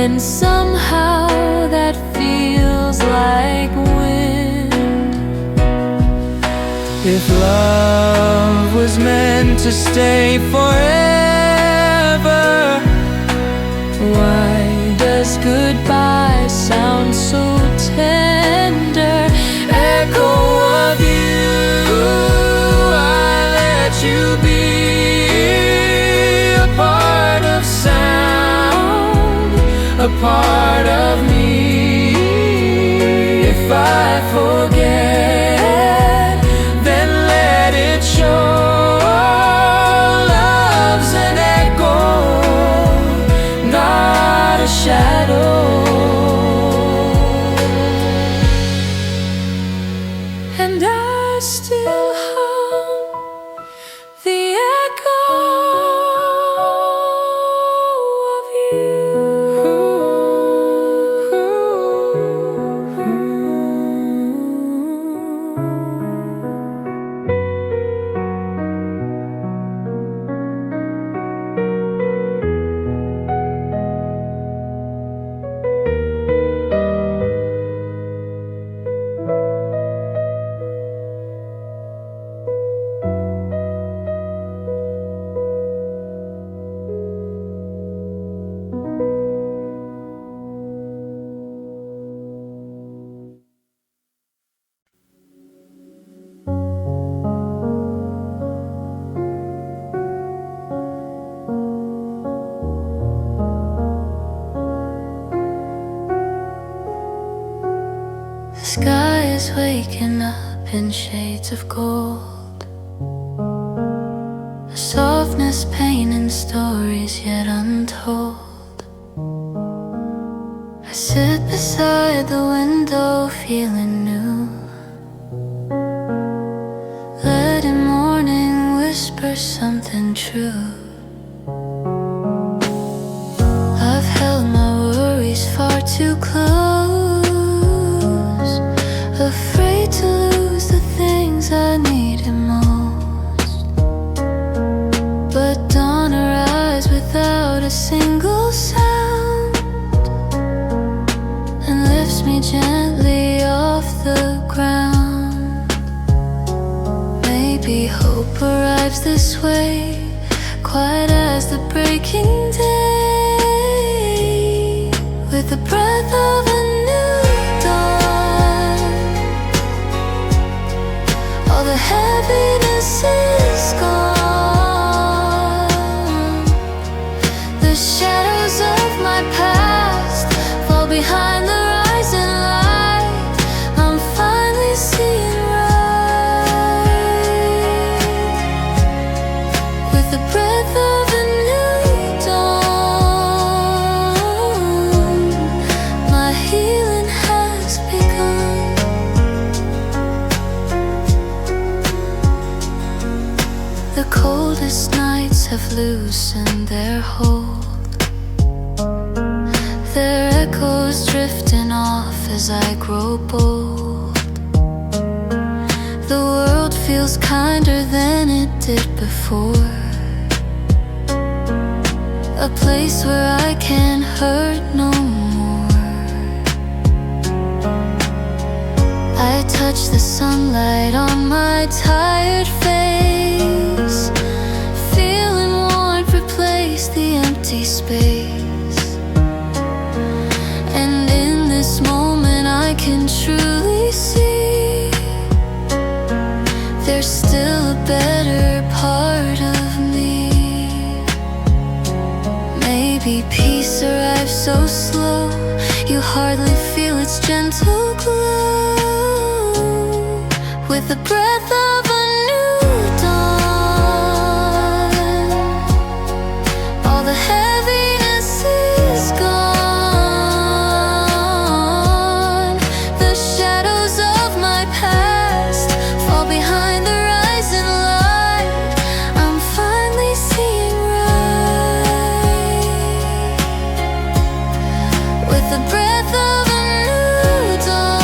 and somehow that feels like wind. If love was meant to stay forever, Why does goodbye sound so tender? echo of you, I let you be a part of sound, a part of me. If if I forget, then let it show. Love's an echo, not a shadow. And I still hum the echo of you. The sky is waking up in shades of gold, a softness painting stories yet untold. I sit beside the window feeling new, letting morning whisper something true. I've held my worries far too close, afraid to lose the things I needed most. But dawn arrives without a single sound and lifts me gently off the ground. Maybe hope arrives this way, quiet as the breaking day, with the breath of a new dawn. All the heaviness is gone. The shadows of my past fall behind the rising light. I'm finally seeing right, with the breath of a new dawn. My healing has begun. The coldest nights have loosened their hold, their echoes drifting off as I grow bold. The world feels kinder than it did before, a place where I can hurt no more. I touch the sunlight on my tired face, feeling warmth replace the empty space. And in this moment I can truly see there's still a better part of me. Maybe peace arrives so slow you hardly feel its gentle glow, with the breath of a new dawn. All the heaviness is gone. The shadows of my past fall behind the rising light. I'm finally seeing right, with the breath of a new dawn.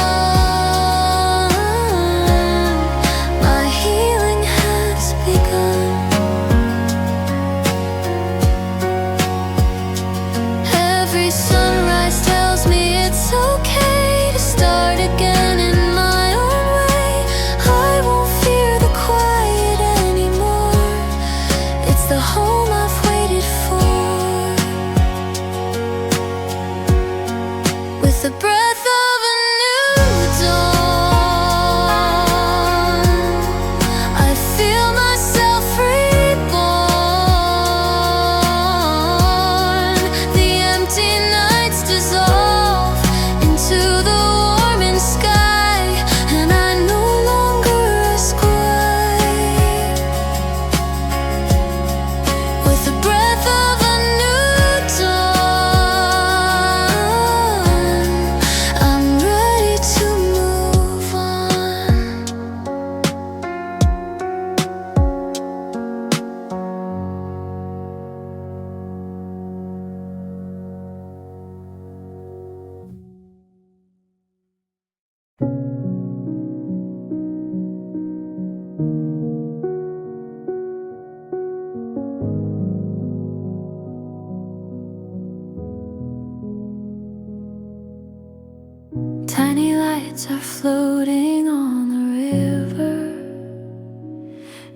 floating on the river,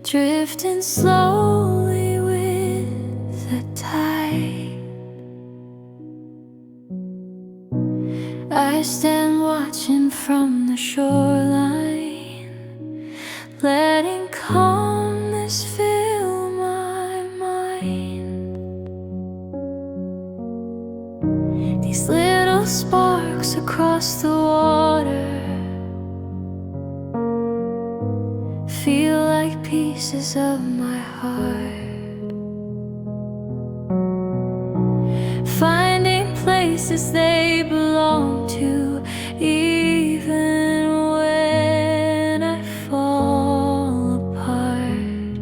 drifting slowly with the tide. I stand watching from the shoreline, letting calmness fill my mind. These little sparks across the water feel like pieces of my heart, finding places they belong to, even when I fall apart.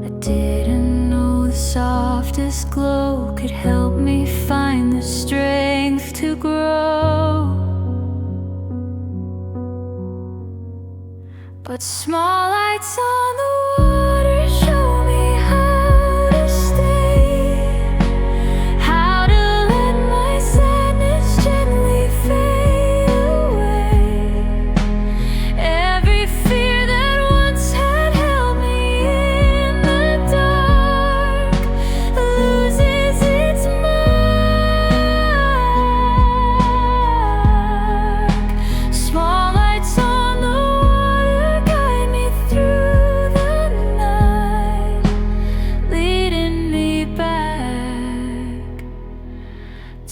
I didn't know the softest glow could help me find the strength to grow. But small lights on the water show me how to stay, how to let my sadness gently fade away. Every fear that once had held me in the dark loses its mark. Small lights on the water guide me through the night, leading me back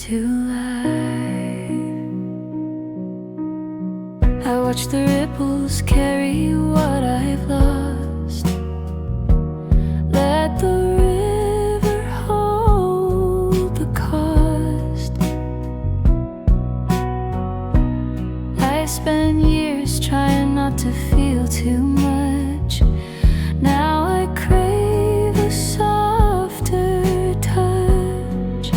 to life. I watch the ripples carry what I've lost. Let the river hold the cost. I spent years trying not to feel too much. Now I crave a softer touch.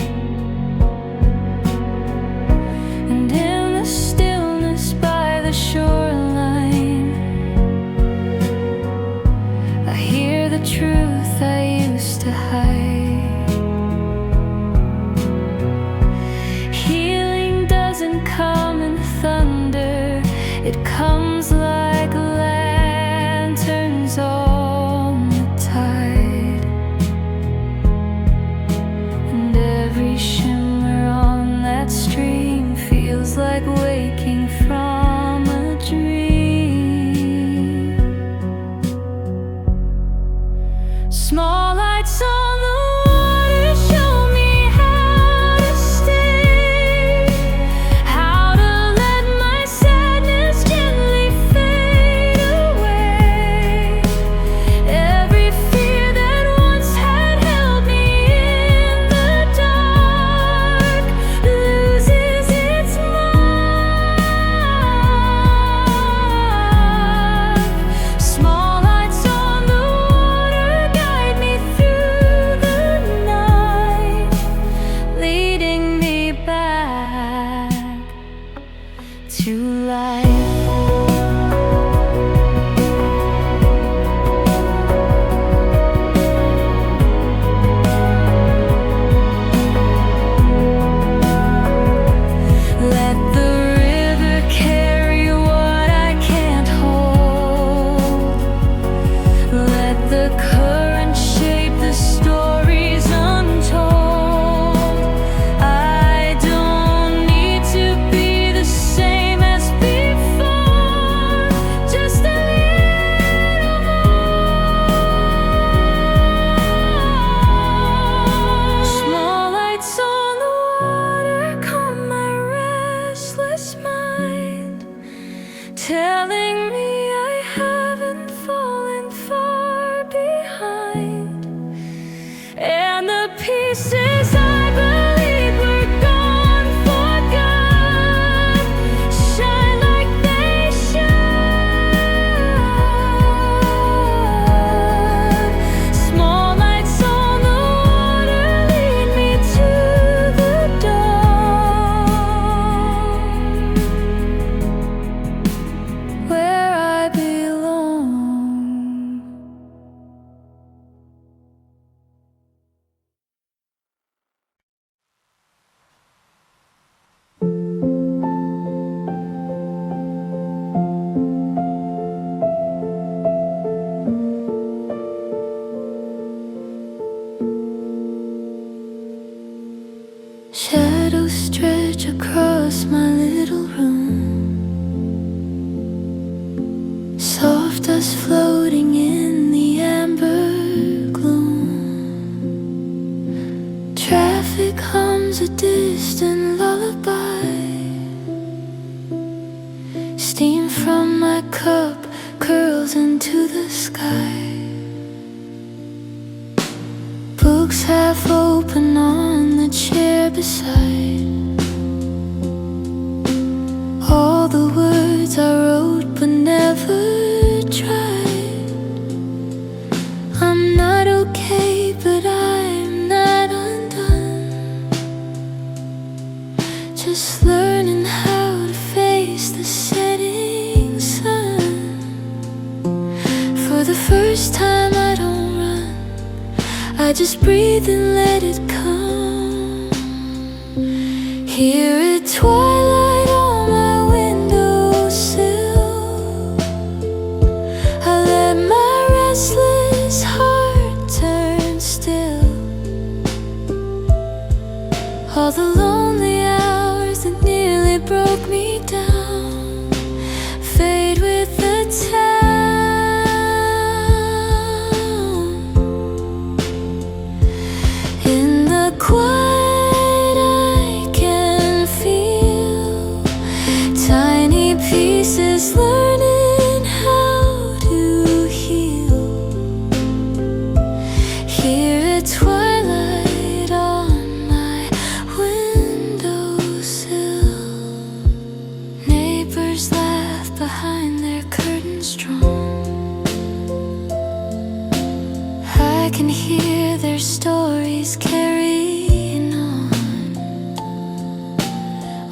And in the stillness by the shoreline, I hear the truth I used to hide. Healing doesn't come in thunder, it comes like lanterns on the tide. And every shimmer on that stream feels like waking from a dream. Small lights on the water show me how to stay, how to let my sadness gently fade away. Every fear that once had held me in the dark loses its mark. Small lights on the water guide me through the night, leading me back to life. Let the river carry what I can't hold. Let the current shape the stories untold. I don't need to be the same as before. my cup curls into the sky. Books half open on the chair beside. All the words I wrote but never tried. I'm not okay, but I'm not undone. Just learning how to face the setting sun. For the first time I don't run, I just breathe and let it come. Here at twilight on my windowsill, I let my restless heart turn still. All the lonely hours that nearly broke me down fade with the town. In the quiet I can feel tiny pieces learning how to heal. Here at twilight on my windowsill, neighbors laugh behind their curtains drawn. I can hear their stories carrying on.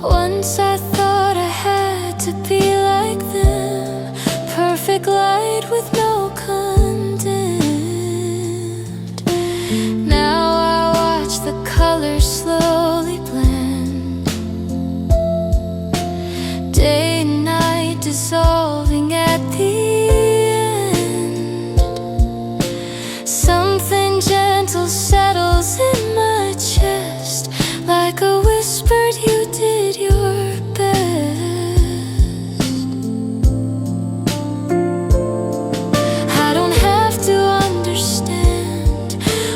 Once I thought I had to be like them, perfect light with no condemned. Now I watch the colors slowly blend, day and night dissolving at the end. Something gentle settles in my chest, like a whispered you did your best. I don't have to understand,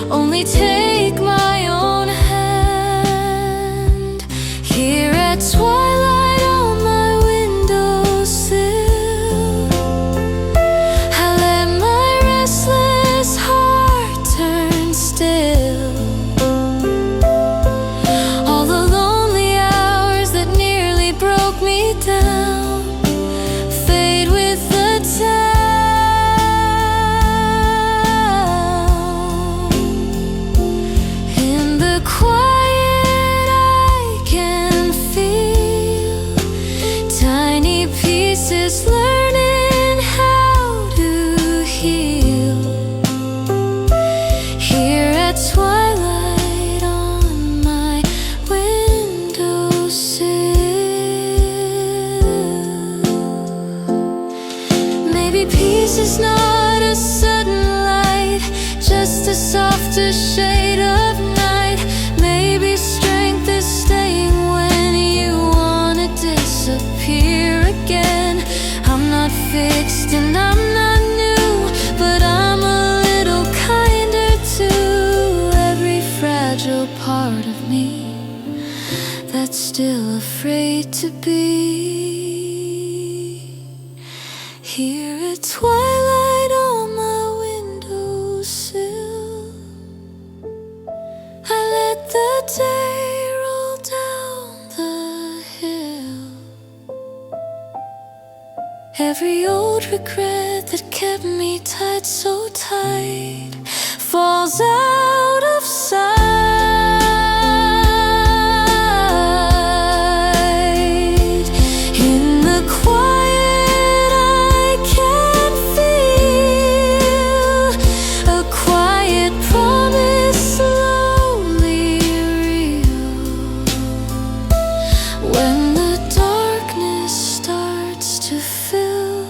only take my own hand. Here at twilight on my windowsill, I let my restless heart turn still. All the lonely hours that nearly broke me down fade with the town. In the quiet I can feel tiny pieces learning how to heal. Here at twilight on my windowsill. Maybe peace is not a sudden light, just a softer shade of night. Maybe strength is staying when you wanna disappear again. I'm not fixed and I'm not new, but I'm a little kinder to every fragile part of me that's still afraid to be. Here at twilight on my windowsill, I let the day roll down the hill. Every old regret that kept me tied so tight falls out of sight. In the quiet I can feel a quiet promise slowly real. When the darkness starts to fill,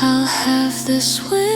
I'll have this windowsill.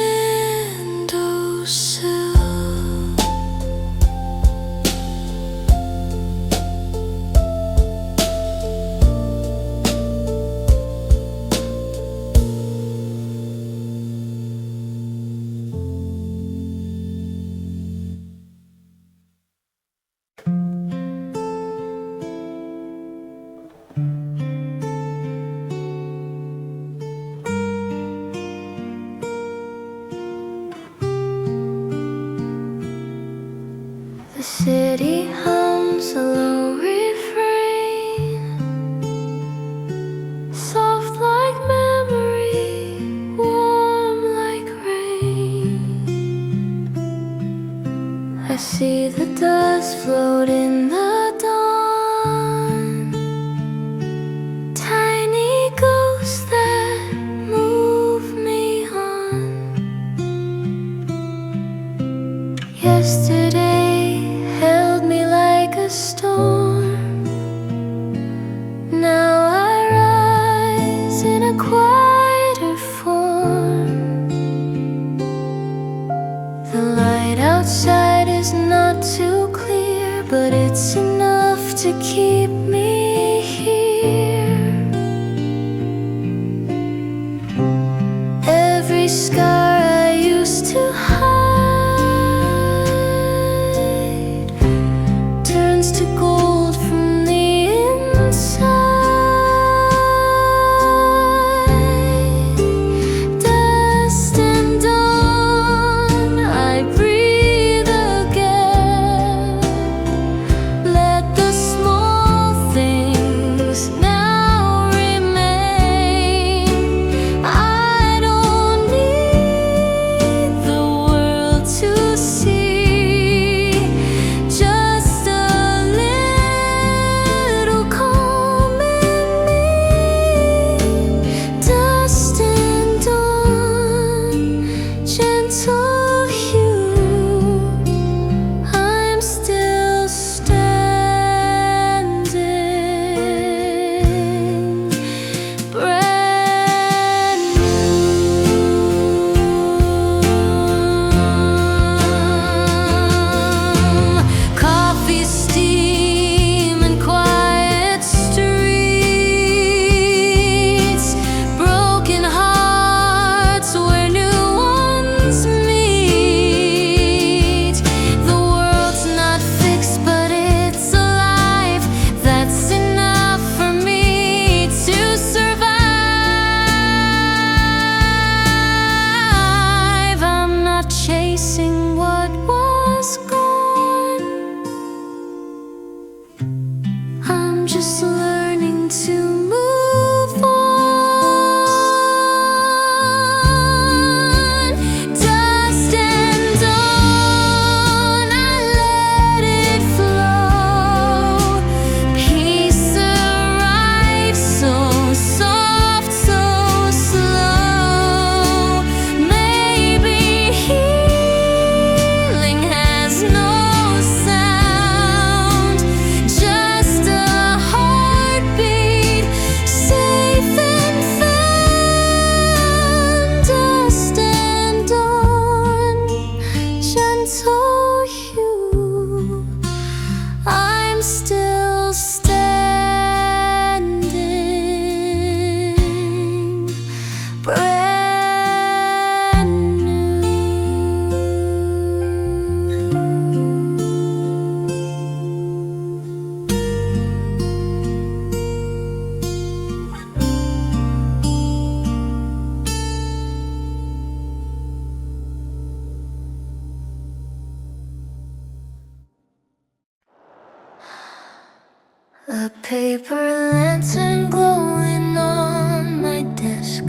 paper lantern glowing on my desk,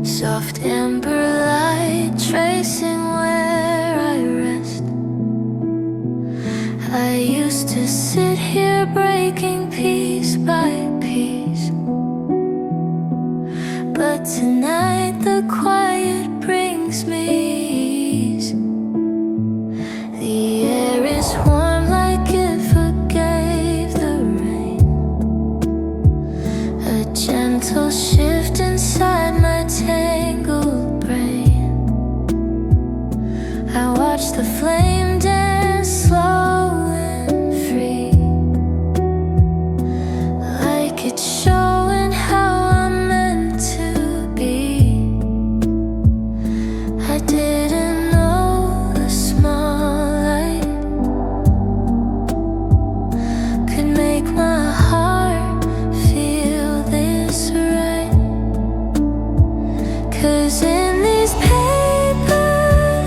soft amber light tracing where I rest. I used to sit here breaking piece by piece, but tonight the quiet brings me ease. The air is warm like it forgave the rain, a gentle shift inside my tangled brain. I watch the flame dance slow and free, like it's showing how I'm meant to be. I didn't know the small light could make my heart feel this right. 'Cause in these paper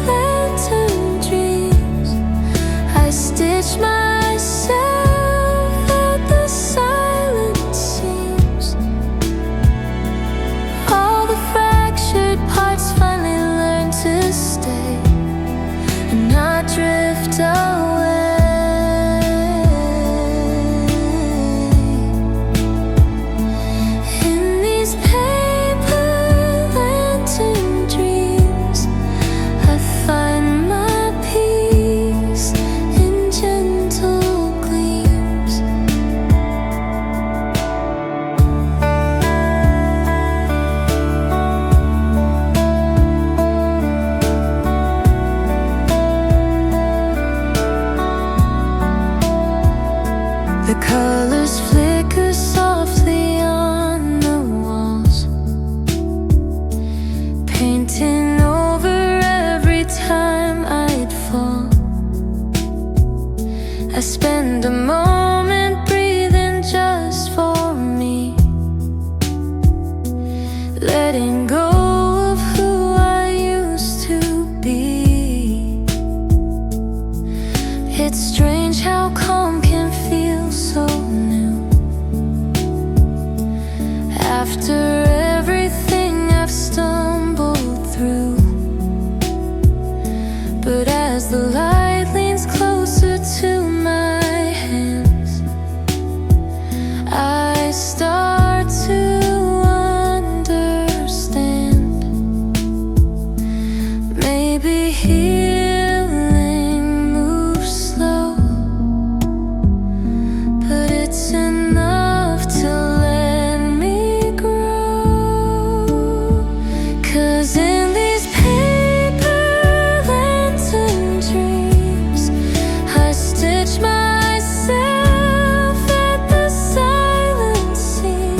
lantern dreams, I stitch myself at the silent seams. All the fractured parts finally learn to stay and not drift away. In these paper lantern dreams, I find my peace in gentle gleams. The colors flicker softly on the walls, painting over every time I'd fall. I spend a moment breathing just for me, letting go of who I used to be. It's strange how calm can feel so new after everything I've stumbled through. But as the light leans closer to my hands, I start to understand. Maybe healing moves slow, but it's enough to let me grow. 'Cause in these paper lantern dreams, I stitch myself at the silent seams.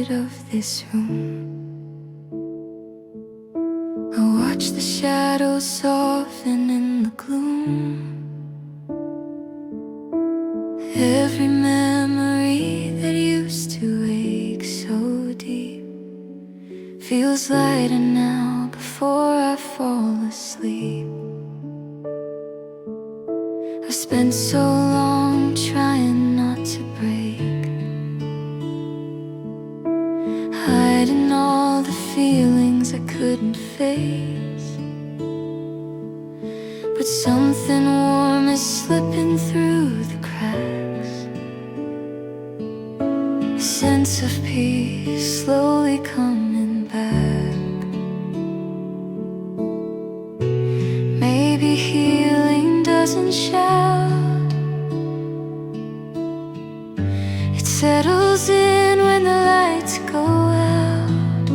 quiet of this room. I watch the shadows soften in the gloom. Every memory that used to ache so deep feels lighter now before I fall asleep. I've spent so long trying not to break, hiding all the feelings I couldn't face. But something warm is slipping through the cracks. A sense of peace slowly coming back. Maybe healing doesn't shout. It settles in when the lights go out,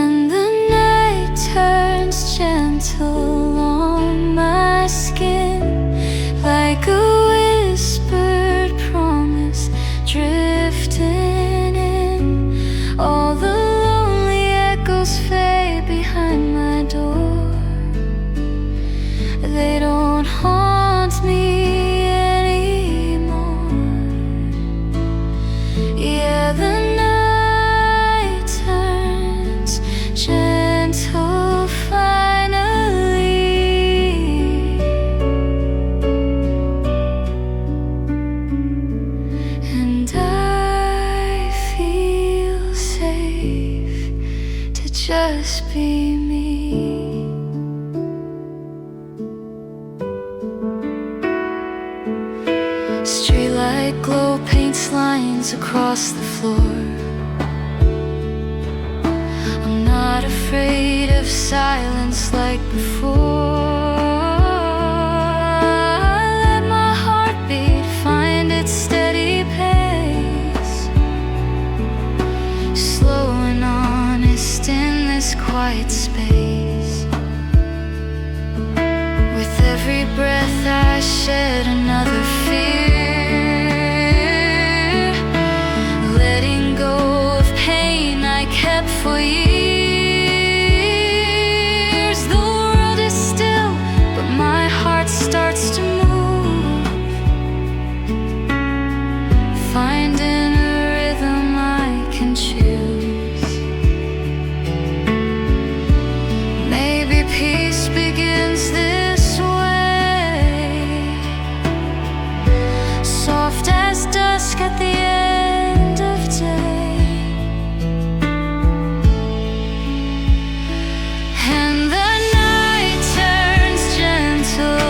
and the night turns gentle on my skin, like a whispered promise drifting in. All the lonely echoes fade behind my door. They don't haunt me anymore. Yeah, the night turns gentle finally, and I feel safe to just be me. Streetlight glow paints lines across the floor. I'm not afraid of silence like before. I let my heartbeat find its steady pace, slow and honest in this quiet space. With every breath I shed another fear, letting go of pain I kept for years. The world is still, but my heart starts to move, finding a rhythm I can choose. Maybe peace begins this way, soft as dusk at the end of day, and the night turns gentle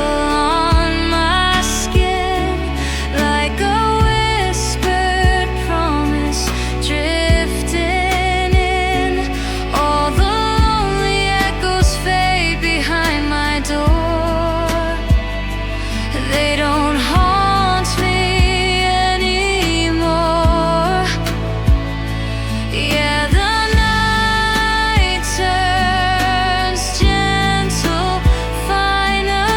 on my skin, like a whispered promise drifting in. All the lonely echoes fade behind my door. They don't haunt me anymore. Yeah, the night turns gentle finally,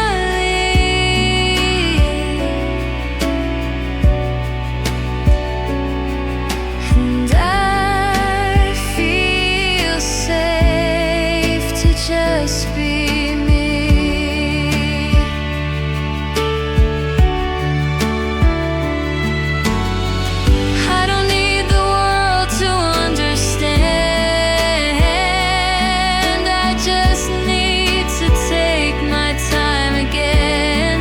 and I feel safe to just be me. I don't need the world to understand. I just need to take my time again.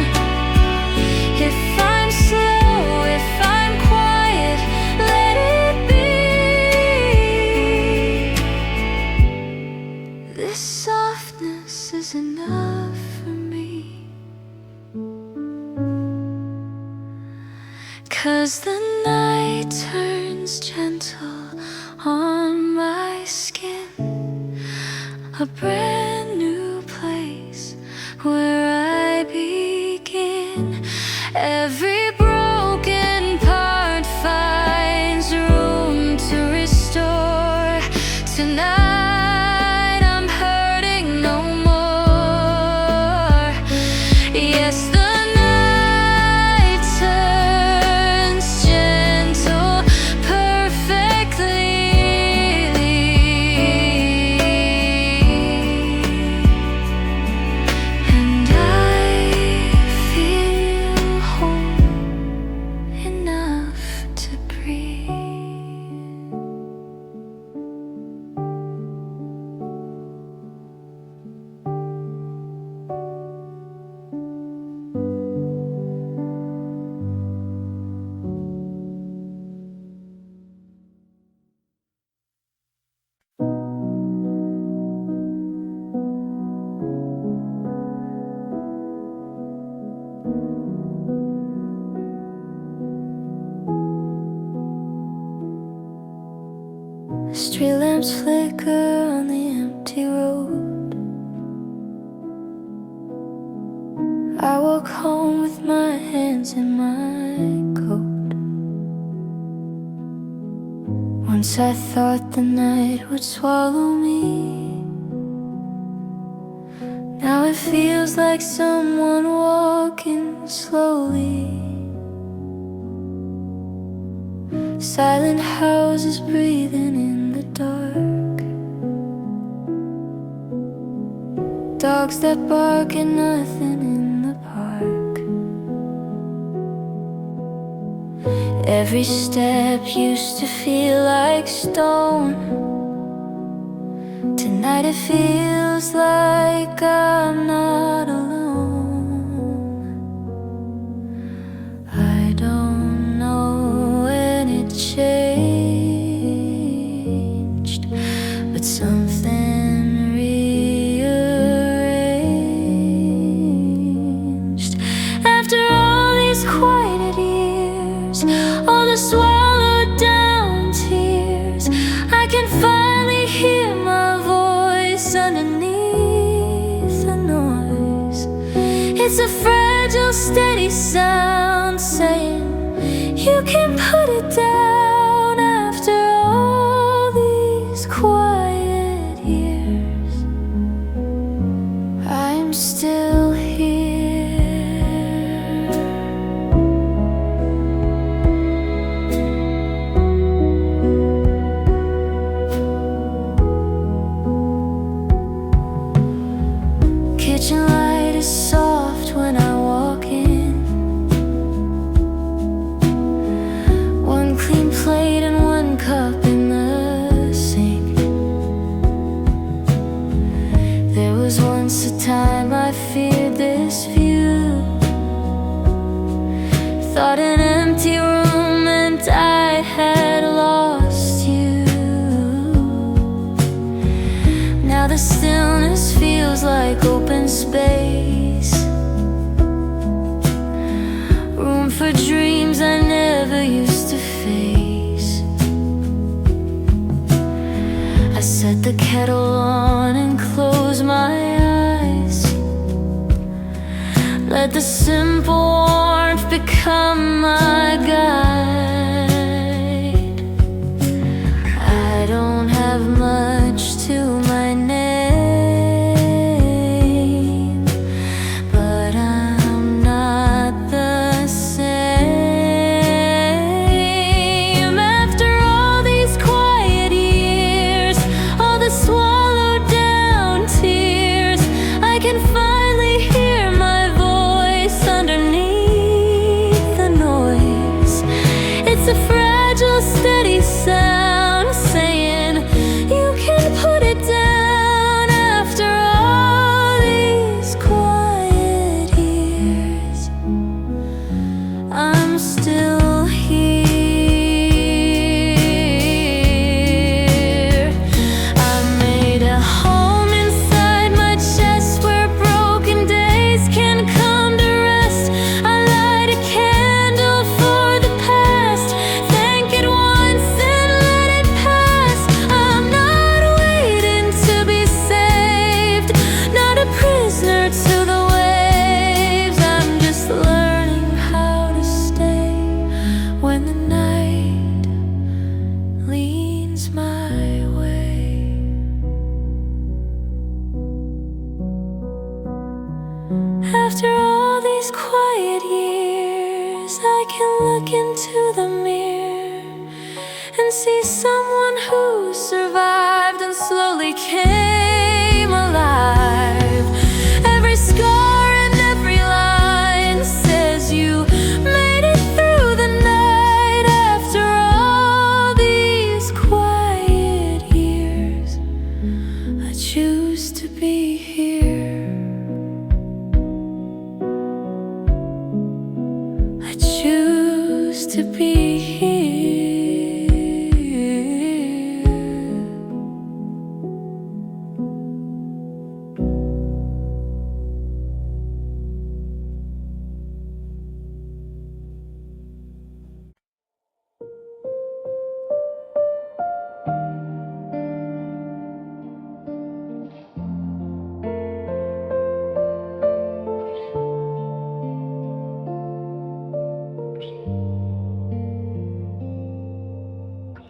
If I'm slow, if I'm quiet, let it be. This softness is enough for me, 'cause the night turns gentle on my skin, a brand new place where I begin. Every broken part finds room to restore. Tonight I'm hurting no more. Yes, the night turns Street lamps flicker on the empty road. I walk home with my hands in my coat. Once I thought the night would swallow me. Now it feels like someone walking slowly. Silent houses breathing in the dark. Dogs that bark at nothing in the park. Every step used to feel like stone. Tonight it feels like I'm not alone. I don't know when it changed, but something rearranged. After all these quiet years, all the swallowed down tears, I can finally hear my voice underneath the noise. It's a fragile, steady sound saying, you can put it down. After all these quiet years, I'm still here. Kitchen light is soft when I walk in. One clean plate and one cup in the sink. There was once a time I feared this view. Thought an empty room meant I had lost you. Now the stillness feels like open space. Room for dreams I never used to face. I set the kettle on and close my eyes. Let the simple warmth become my guide. I don't have much to my name, but I'm not the same. After all these quiet years, all the swallowed down tears, I can finally hear my voice underneath the noise. It's a fragile, steady sound saying, you can put it down. After all these quiet years, I'm still here. I made a home inside my chest where broken days can come to rest. I light a candle for the past, thank it once and let it pass. I'm not waiting to be saved, not a prisoner to the waves. I'm just learning how to stay when the night leans my way. After all these quiet years, I can look into the mirror and see someone who survived and slowly came alive. Every scar and every line says you made it through the night. After all these quiet years, I choose to be here. I choose to be here.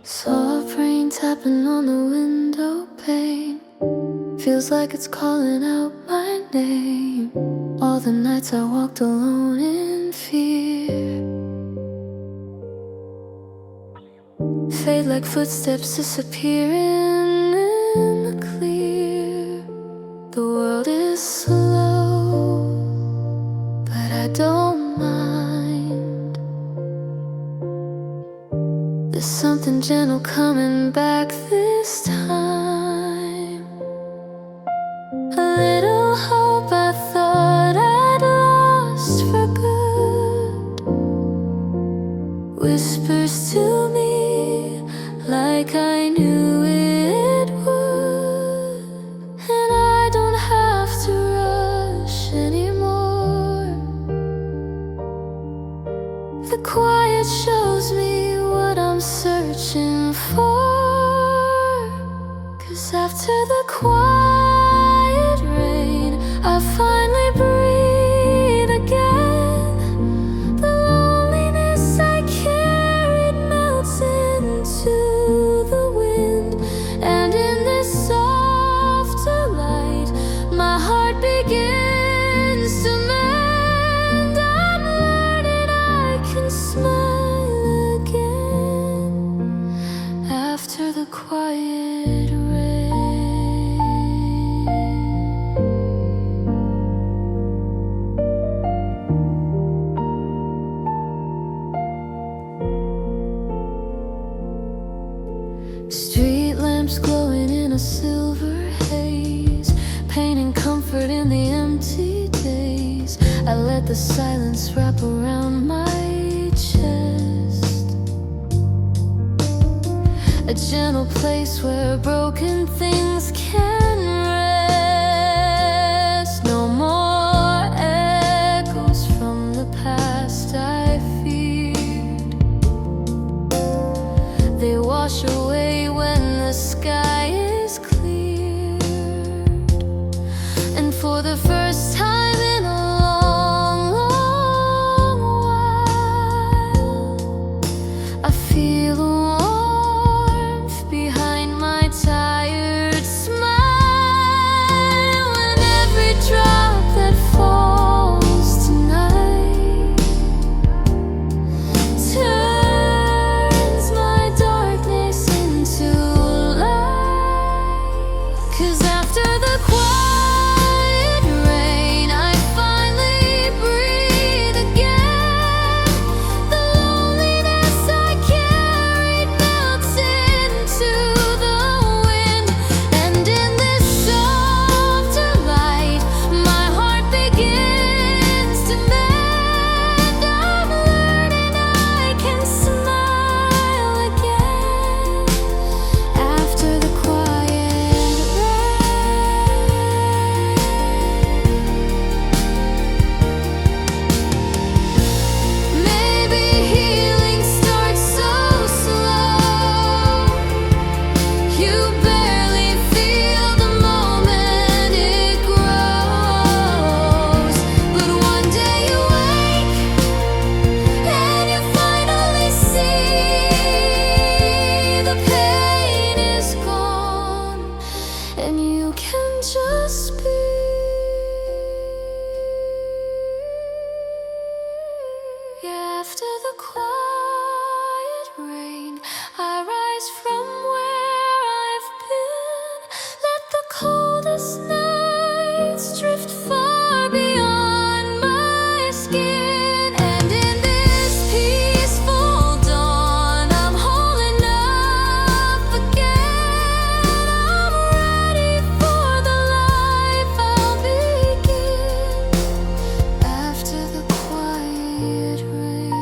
Soft rain tapping on the window pane feels like it's calling out my name. All the nights I walked alone in fear fade like footsteps disappearing in the clear. The world is slow, but I don't mind. There's something gentle coming back this time. A little hope I thought I'd lost for good whispers to me like I knew it would. And I don't have to rush anymore. The quiet shows me what I'm searching for. 'Cause after the quiet rain, I finally breathe again. The loneliness I carried melts into the wind. And in this softer light, my heart begins to mend. I'm learning I can smile again after the quiet rain. Street lamps glowing in a silver haze, painting comfort in the empty days. I let the silence wrap around my chest, a gentle place where broken things can rest. No more echoes from the past I feared. They wash away when the sky is cleared. And for the first time in a long, long while, I feel a warmth behind my tired smile. And every drop that falls tonight turns my darkness into light. 'Cause after the quiet rain, I finally breathe again. The loneliness I carried melts into the wind. And in this softer light, my heart begins to mend. I'm learning I can smile again after the quiet rain. Maybe healing starts so slow, you barely feel the moment it grows. But one day you wake and you finally see the pain is gone, and you can just be. Yeah, after the quiet rain, I rise from where I've been. Let the coldest nights drift far beyond my skin. And in this peaceful dawn, I'm holding up again. I'm ready for the life I'll begin after the quiet rain.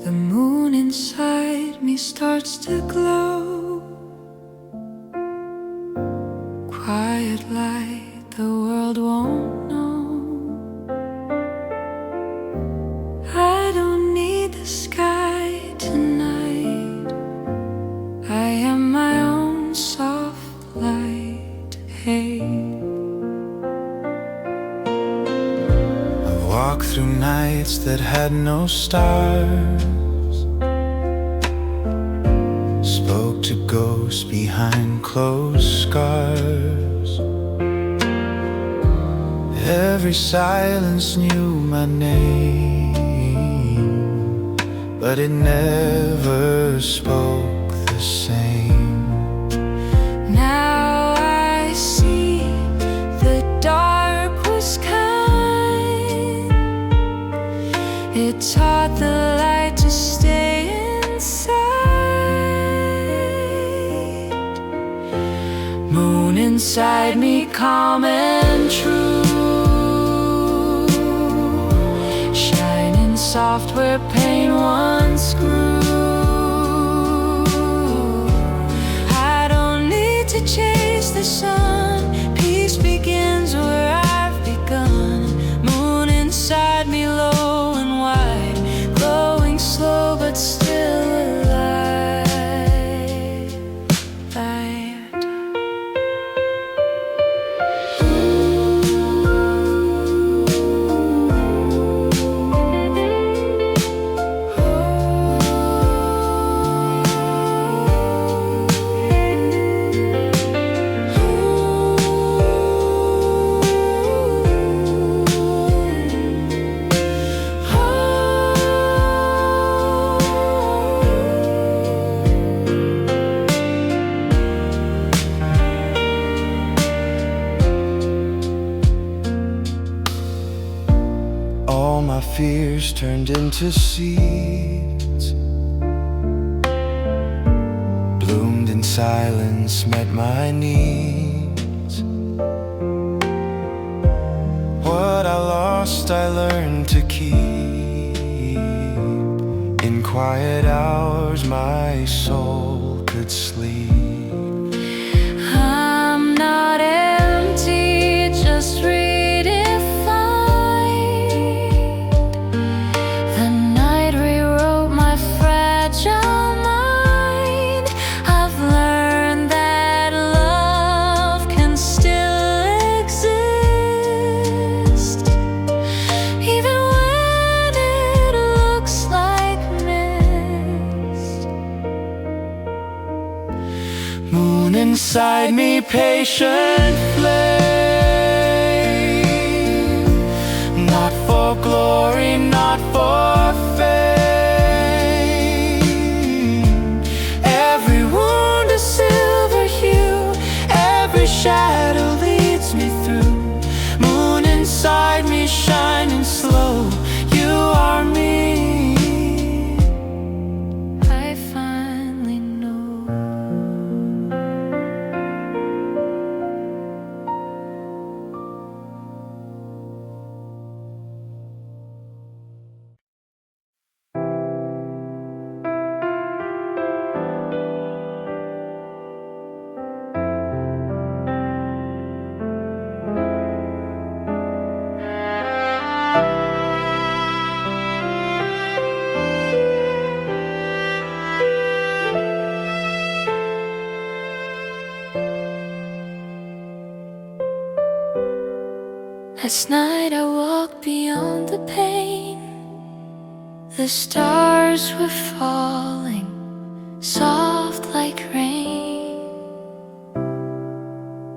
The moon inside inside me starts to glow. Quiet light the world won't know. I don't need the sky tonight. I am my own soft light. Hey, I walked through nights that had no stars, spoke to ghosts behind closed scars. Every silence knew my name, but it never spoke the same. now I see the dark was kind. It taught the light to stay inside. Moon inside me, calm and true, shining soft where pain once grew. I don't need to chase the sun. Peace begins where I've begun. Moon inside me, low and wide, glowing slow but still alive. All my fears turned into seeds, bloomed in silence, met my needs. What I lost I learned to keep. In quiet hours my soul could sleep. I'm not empty, just redefined. The night rewrote my fragile mind. I've learned that love can still exist, even when it looks like mist. Moon inside me, patient flame, not for glory, not for fame. Every wound a silver hue, every shadow leads me through. Moon inside me, shining slow, you are me. I finally know. Last night I walked beyond the pain. The stars were falling, soft like rain.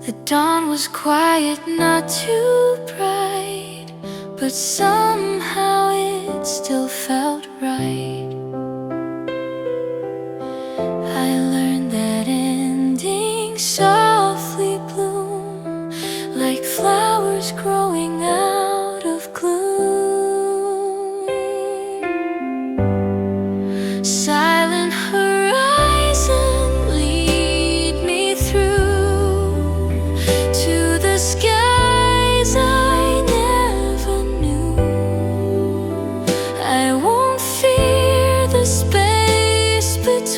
The dawn was quiet, not too bright, but somehow it still felt right. I learned that endings softly bloom like flowers growing out of gloom. Silent horizon, lead me through to the skies I never knew. I won't fear the space between.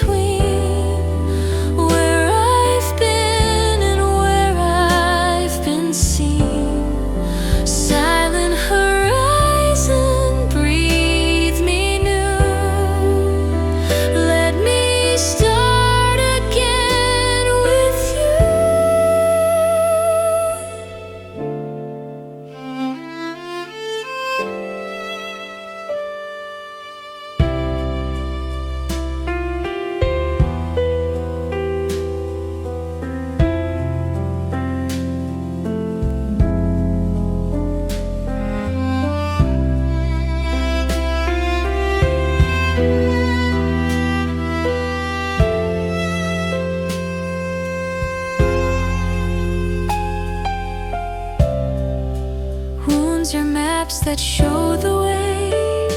steps that show the way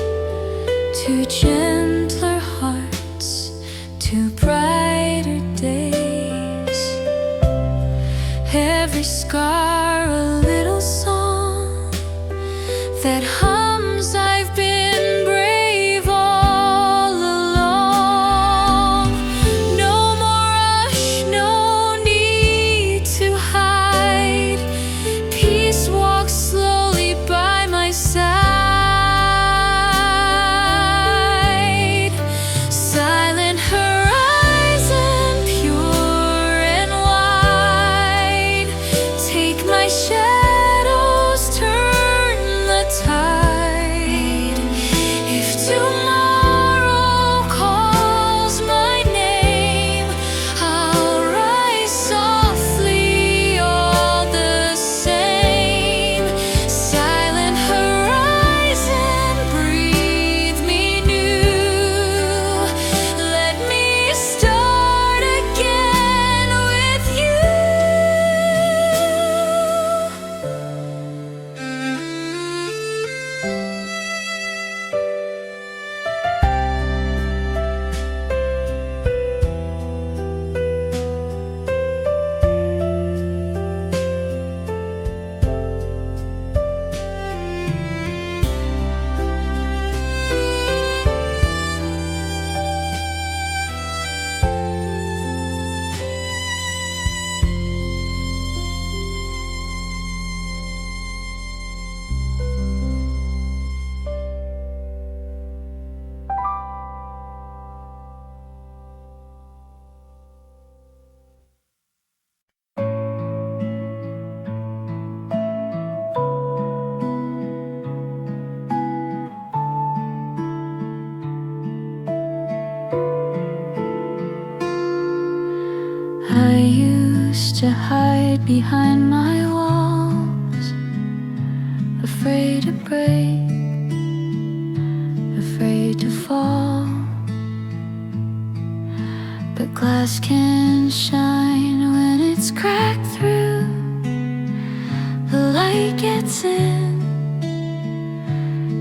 to gentler hearts, to brighter days. Every scar a little song that hums. I've been brave all along. No more rush, no need to hide. Peace walks slowly by my side. Silent horizon, pure and wide. Take my shadows, turn the tide. If tomorrow calls my name, I'll rise softly all the same. Silent horizon, breathe me new. Let me start again with you. I used to hide behind my walls, afraid to break, afraid to fall. But glass can shine when it's cracked through. The light gets in,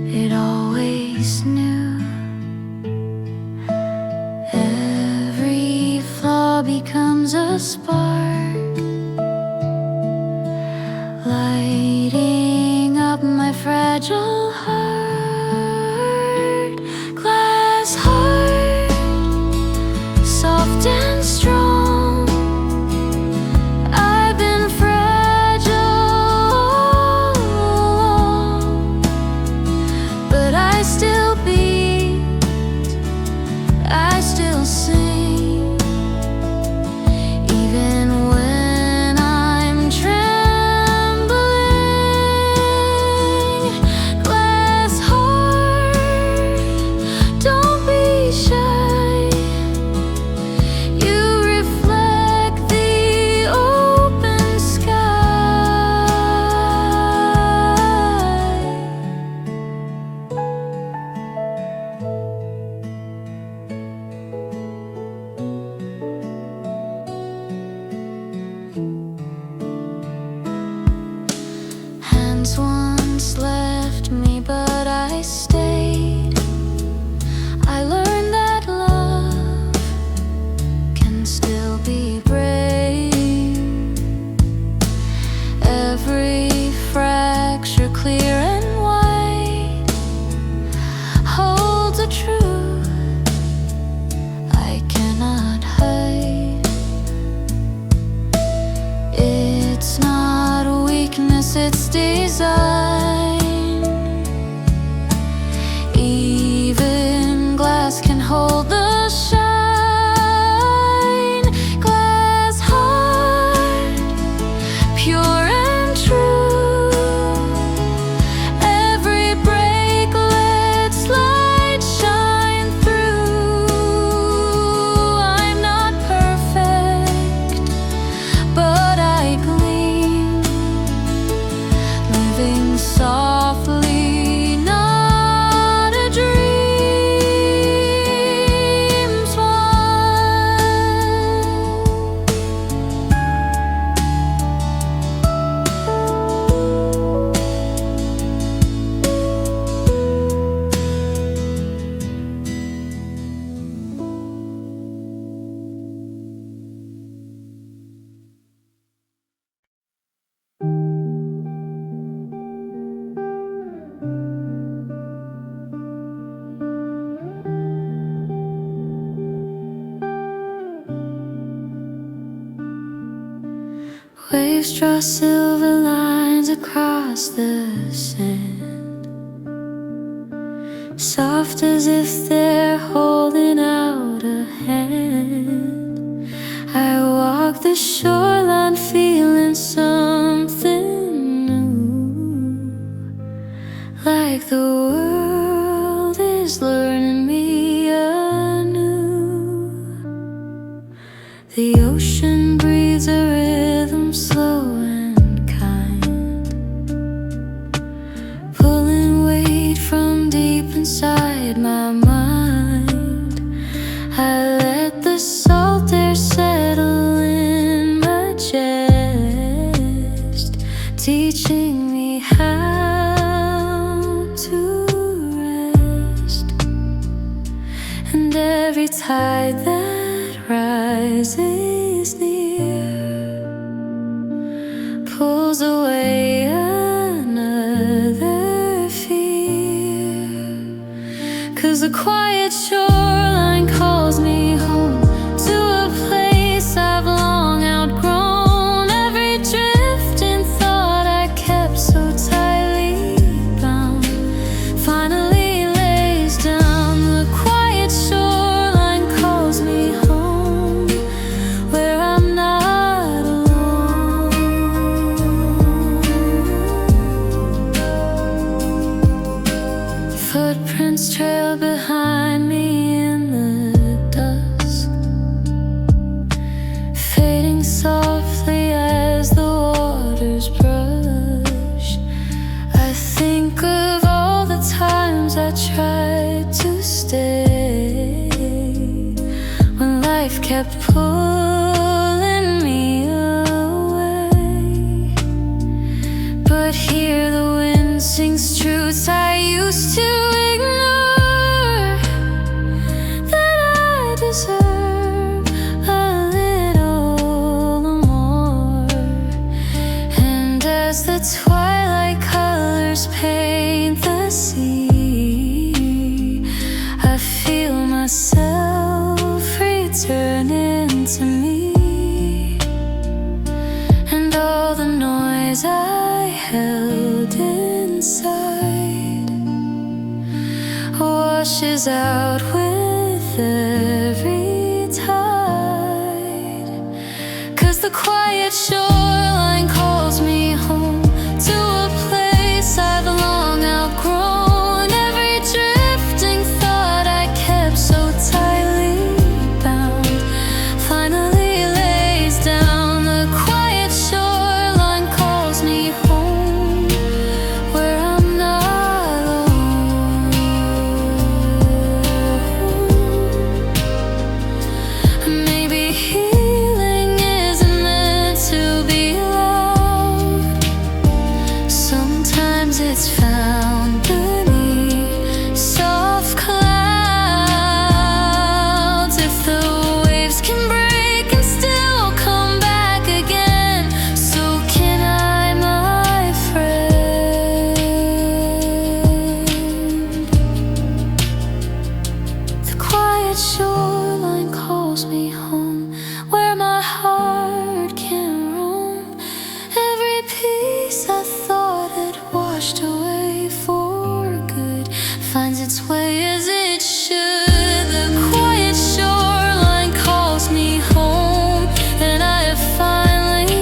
it always knew. Every flaw becomes a spark, lighting up my fragile heart. Glass heart, soft and strong. I've been fragile all along, but I still beat, I still sing, even when I'm trembling. Glass heart, don't be shy. You reflect the open sky. Hands once left me, but I stayed. I learned that love can still be brave. Every fracture clear and white holds a truth I cannot hide. It's not weakness, it's design. Even glass can hold the shine. Glass heart, pure and true. Every break lets light shine through. I'm not perfect, but I gleam, living Waves draw silver lines across the sand, soft as if they're holding out a hand. I walk the shoreline feeling something new, like the world is learning me anew. The ocean breathes a rhythm slow and kind, pulling weight from deep inside my mind. I let the salt air settle in my chest, teaching me how to rest. And every tide that rises near pulls away another fear. 'Cause the quiet shoreline calls me home to a place I've long outgrown. Every drifting thought I kept so tightly bound finally lays down. The quiet shoreline calls me home, where I'm not alone. Footprints trail behind me in the dusk, fading softly as the waters brush. I think of all the times I tried to stay, when life kept pulling me away. But here the wind sings truths I used to ignore, that I deserve a little more. And as the twilight colors paint the sea, I feel myself returning to me, and all the noise I held inside washes out with every tide. 'Cause the quiet shoreline calls me home to a place I've long outgrown. Every drifting thought I kept so tightly bound finally lays down. The quiet shoreline calls me home, where I'm not alone. Maybe healing isn't meant to be loud. Sometimes it's found beneath soft clouds. If the waves can break and still come back again, so can I, my friend. The quiet shoreline calls me home, where my heart can roam. Every piece I thought had washed away for good finds its way as it should. The quiet shoreline calls me home, and I have finally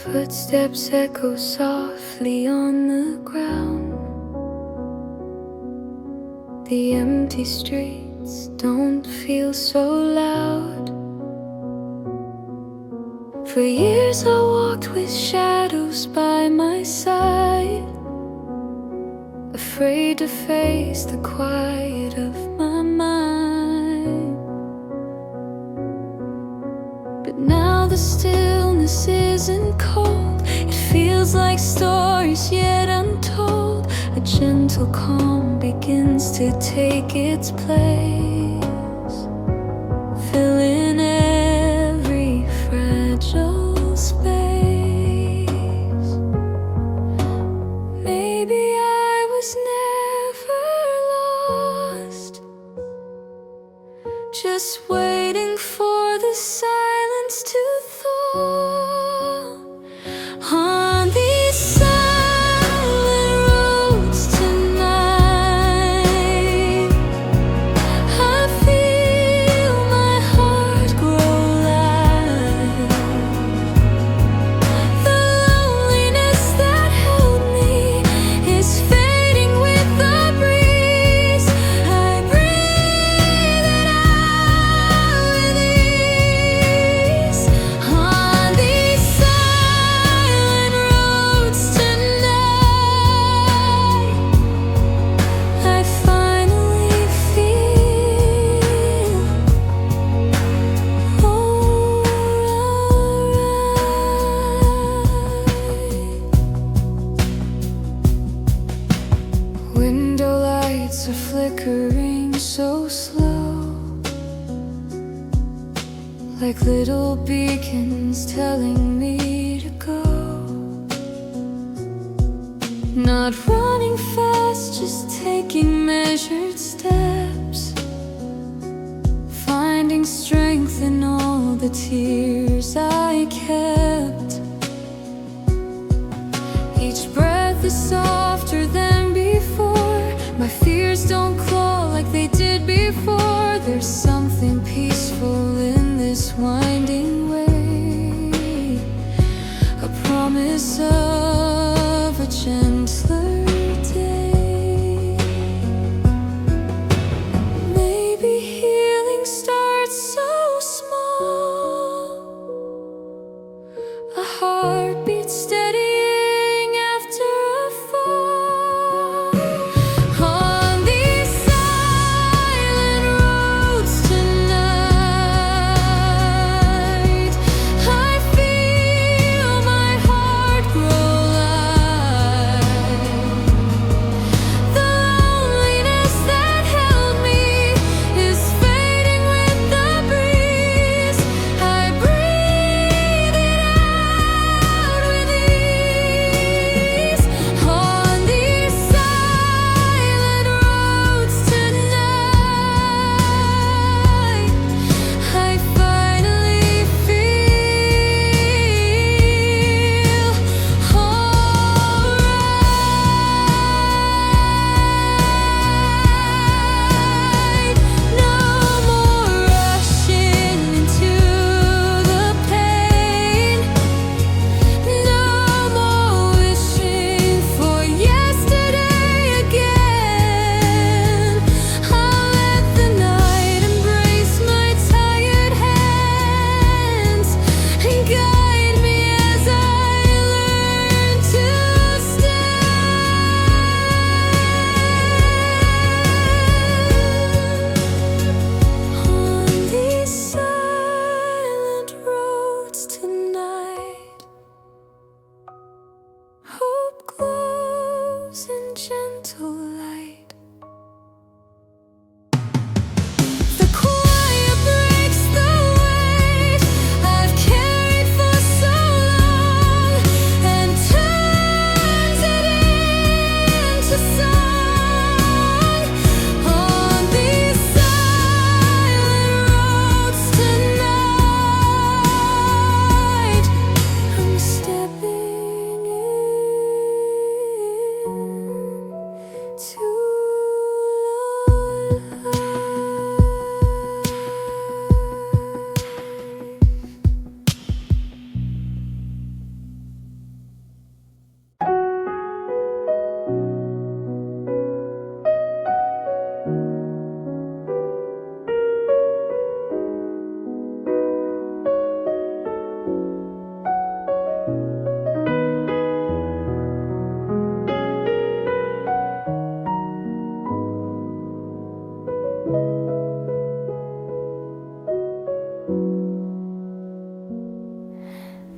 Footsteps echo softly on the ground. The empty streets don't feel so loud. For years I walked with shadows by my side, afraid to face the quiet of my mind. But now the stillness isn't cold. It feels like stories yet untold. A gentle calm begins to take its place, filling every fragile space. Maybe I was never lost, just waiting for the silence to thaw. On these silent roads tonight, I feel my heart grow light. The loneliness that held me is fading with the breeze. I breathe it out with ease. On these silent roads tonight, I finally feel alright. Window lights are flickering so slow, like little beacons telling me to go. Not running fast, just taking measured steps, finding strength in all the tears I kept. Each breath is softer than before. My fears don't claw like they did before. There's something peaceful in this winding way, a promise of a gentler day. Maybe healing starts so small, a heartbeat steadying after a fall. On these silent roads tonight, I feel my heart grow light. The loneliness that held me is fading with the breeze. I breathe it out with ease. On these silent roads tonight, I finally feel alright. No more rushing into the pain, no more wishing for yesterday again. I'll let the night embrace my tired hands and guide me as I learn to stand. On these silent roads tonight, hope glows in gentle light. The quiet breaks the weight I've carried for so long and turns it into song. On these silent roads tonight, I'm stepping in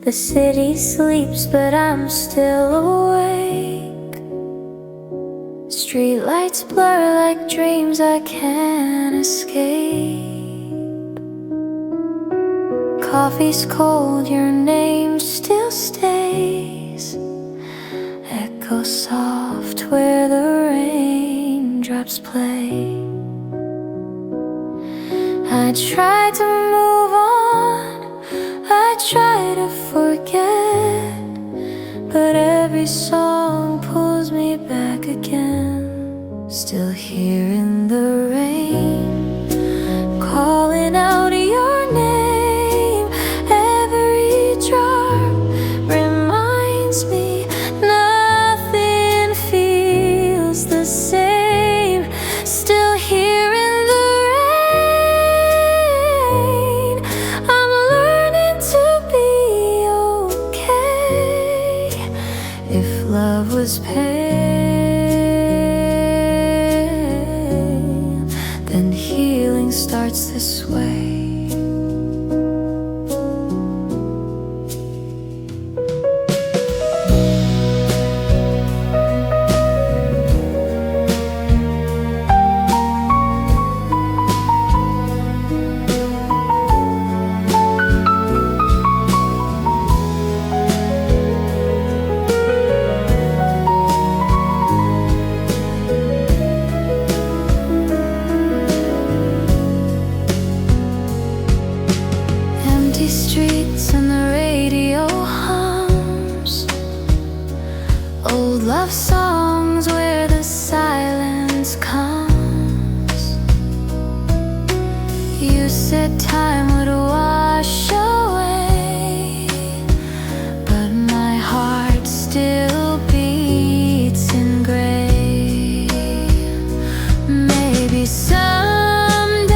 The city sleeps, but I'm still awake. Streetlights blur like dreams I can't escape. Coffee's cold, your name still stays. Echo soft where the raindrops play. I try to move on, I try to forget, but every song pulls me back again. Still here in the rain, calling out your name. Every drop reminds me nothing feels the same. Still here in the rain, I'm learning to be okay. If love was pain, then healing starts this way. Empty streets and the radio hums old love songs where the silence comes. You said time would wash away, but my heart still beats in gray. Maybe someday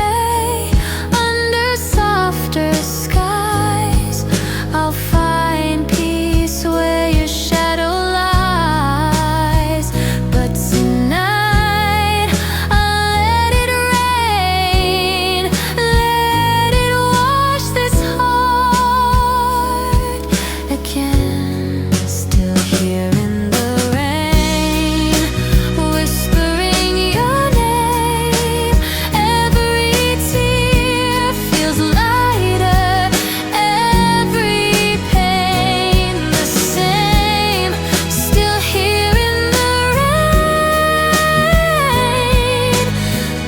under softer skies I'll find peace where your shadow lies. But tonight I'll let it rain, let it wash this heart again. Still here in the rain, whispering your name. Every tear feels lighter, every pain the same. Still here in the rain,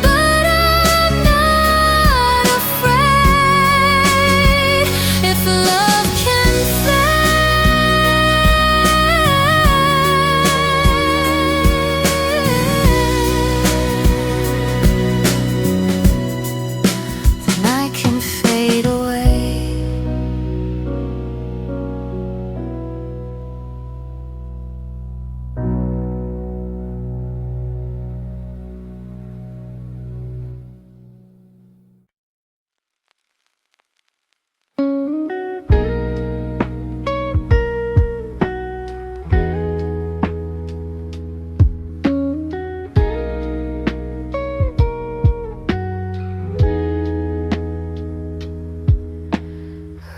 but I'm not afraid. If love can then I can fade away.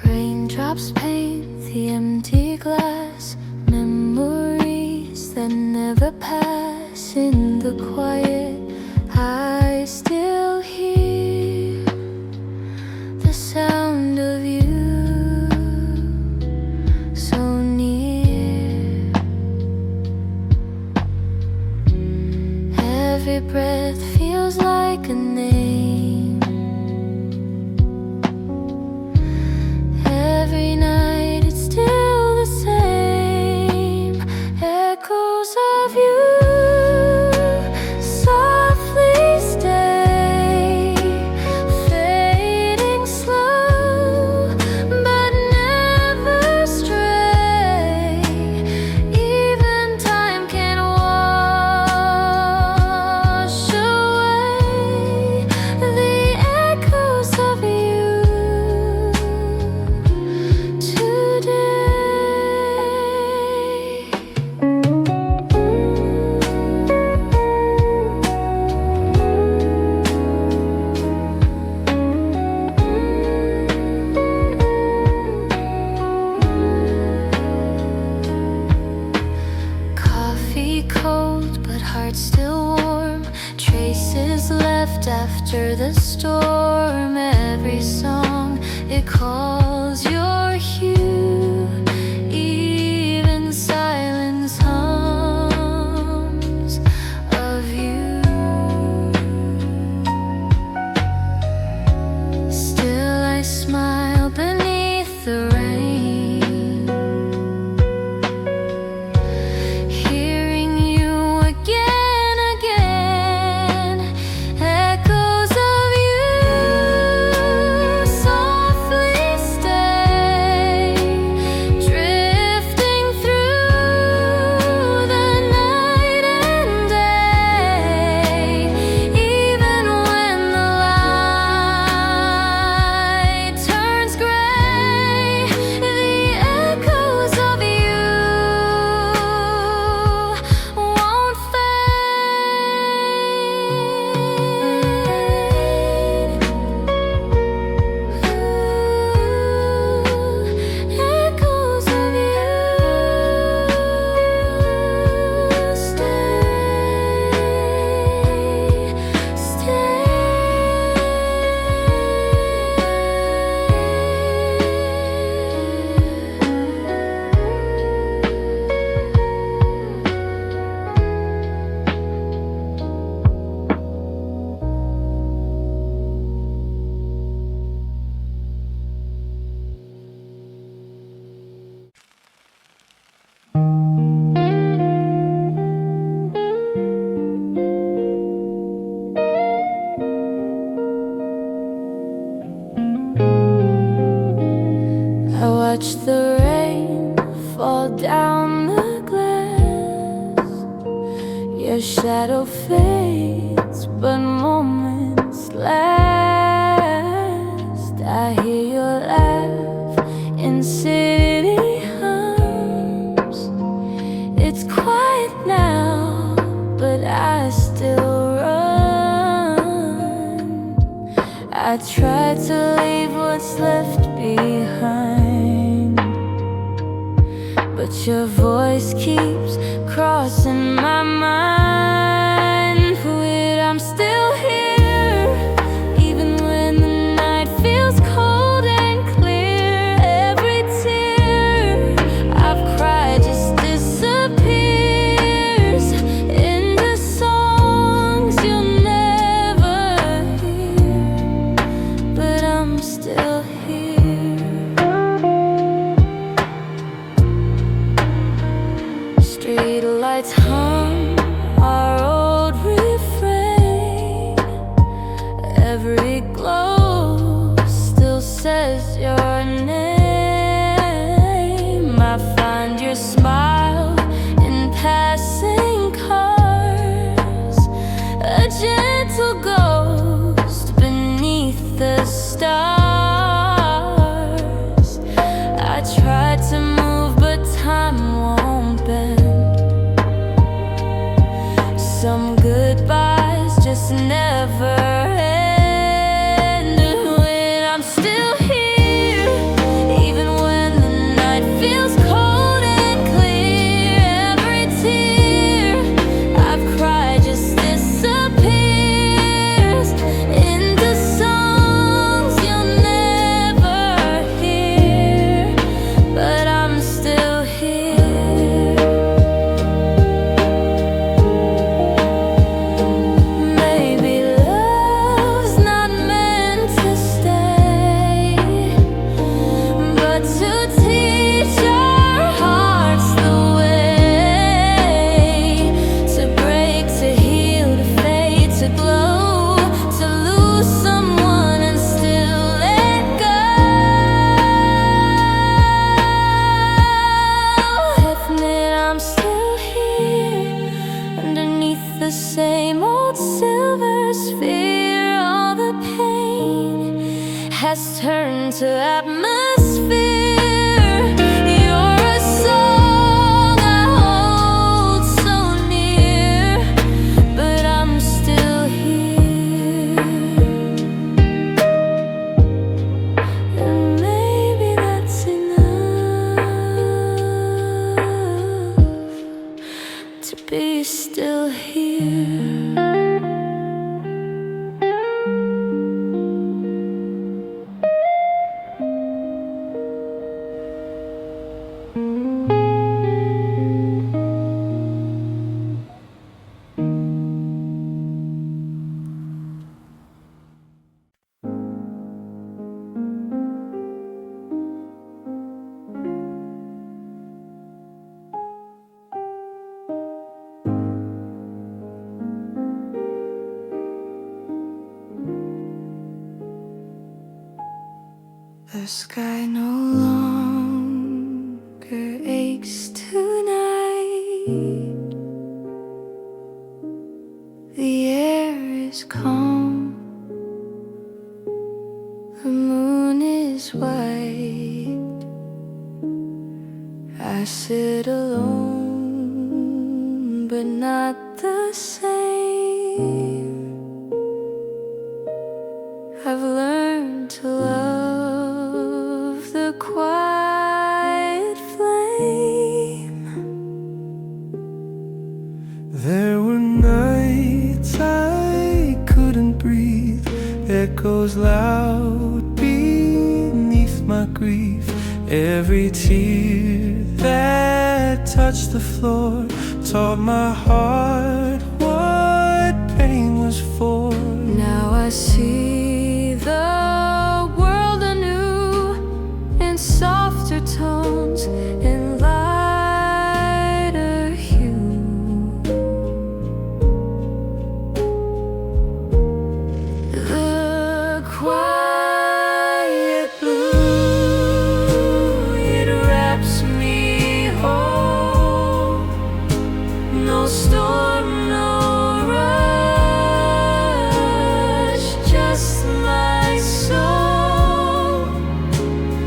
Raindrops paint the empty glass, memories that never pass. In the quiet, I still hear the sound of you, so near. Every breath feels like a name. Every night it's still the same. Echoes of you softly stay, fading slow but never stray. Even time can wash away after the storm, every song it calls your hue. Even silence hums of you. Still I smile beneath the rain, hearing you again, again. Echoes of you softly stay, drifting through the night and day. Even when the light turns gray, the echoes of you won't fade. Echoes of you I watch the rain fall down the glass. Your shadow fades, but moments last. I hear your laugh in city hums. It's quiet now, but I still run. I try to leave what's left behind, but your voice keeps crossing my mind. But I'm still here, even when the night feels cold and clear. Every tear I've cried just disappears into songs you'll never hear. But I'm still here. Street lights hum our old refrain. Every glow still says your name. I find your smile in passing cars, a gentle ghost beneath the stars. I try to move, but time won't bend. Some goodbyes just never end. When I'm still here, even when the night feels cold and clear. Every tear I've cried just disappears into songs you'll never hear. But I'm still here. Maybe love's not meant to stay, but to teach our hearts the way. To break, to heal, to fade, to glow, to lose someone and still let go. Admit I'm still here, underneath the same old silver sphere. All the pain has turned to atmosphere. You're a song I hold so near, but I'm still here. And maybe that's enough to be still here. sky no longer aches tonight. The air is calm, the moon is white. I sit alone, but not the same. I've learned to love the quiet flame. There were nights I couldn't breathe, echoes loud beneath my grief. Every tear that touched the floor taught my heart what pain was for. Now I see the world anew in softer tones, in lighter hue. The quiet blue, it wraps me whole. No storm, no rush, just my soul.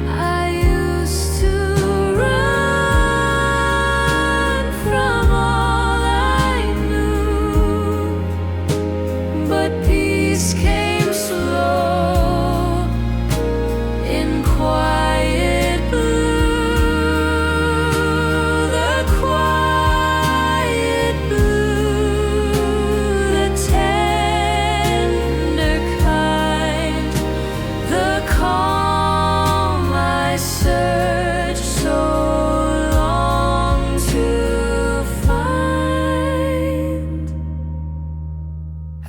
I used to run from all I knew, but peace came slow in quiet blue. The quiet blue, the tender kind, the calm I searched so long to find.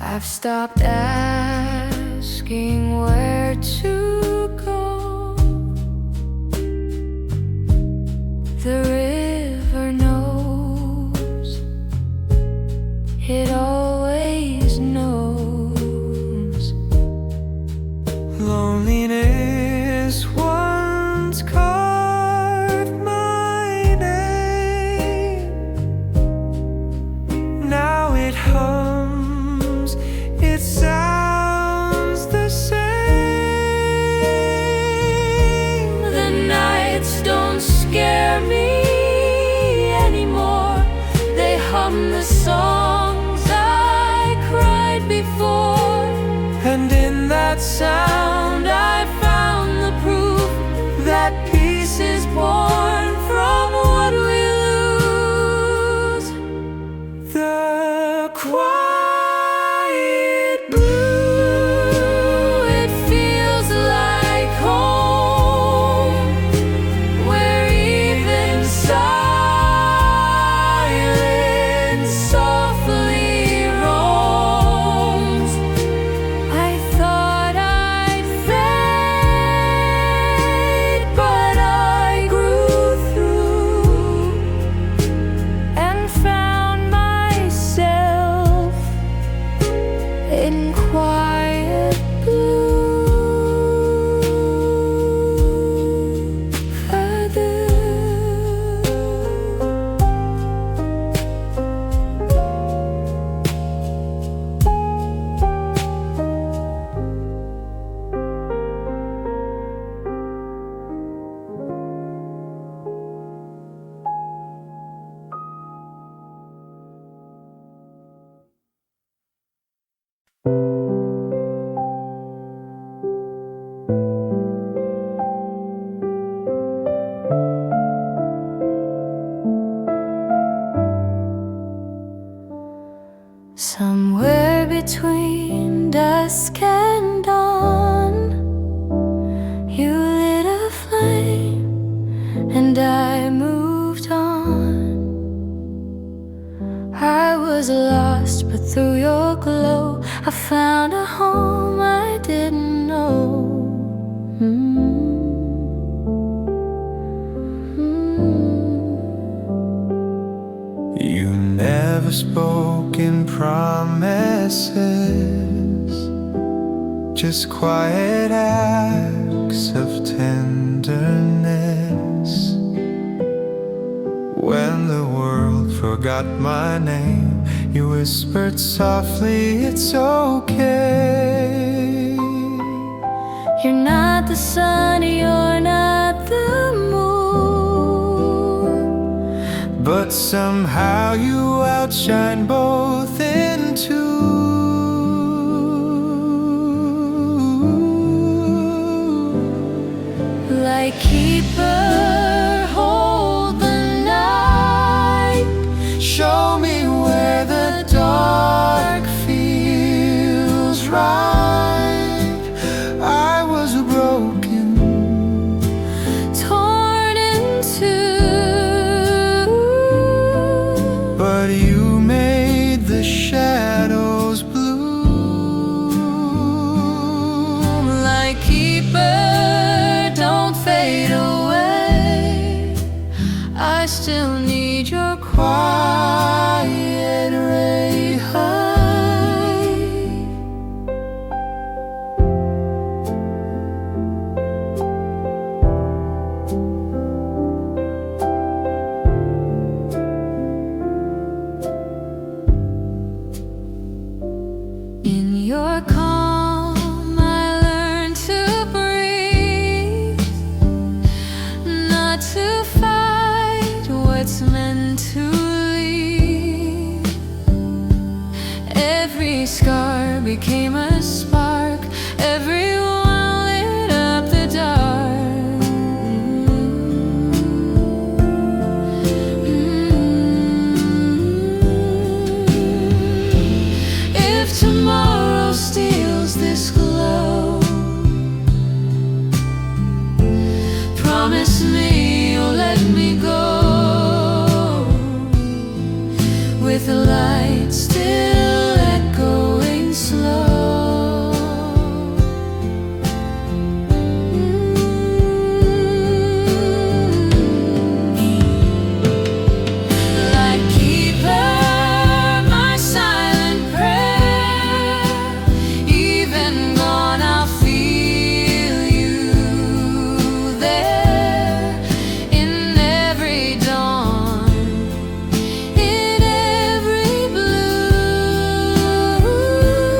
I've stopped asking where to go. The river knows, it always knows. Loneliness once carved my name. Now it hums, it sounds the same. The nights don't scare me anymore. They hum the songs I cried before. And in that sound I found the proof that peace is born from what we lose. The quiet blue, it feels like home, where even silence softly roams. I thought I'd fade, but I grew through and found myself in quiet blue. Father. Somewhere between dusk and dawn, you lit a flame and I moved on. I was lost, but through your glow I found a home I didn't know. You never spoke in promises, just quiet acts sparks of tenderness. When the world forgot my name, you whispered softly, it's okay. You're not the sun, you're not the moon, but somehow you outshine both in two. Lightkeeper, hold the night. Show me where the dark feels right. I was broken, torn in two, but you made the shadows bloom. Lightkeeper, don't fade away. I still need your quiet ray. In your calm, I learned to breathe, not to fight what's meant to leave. Every scar became a spark, everyone lit up the dark. If tomorrow steals this glow, promise me you'll let me go, with the light still echoing slow. Lightkeeper, my silent prayer, even gone I'll feel you there. In every dawn, in every blue,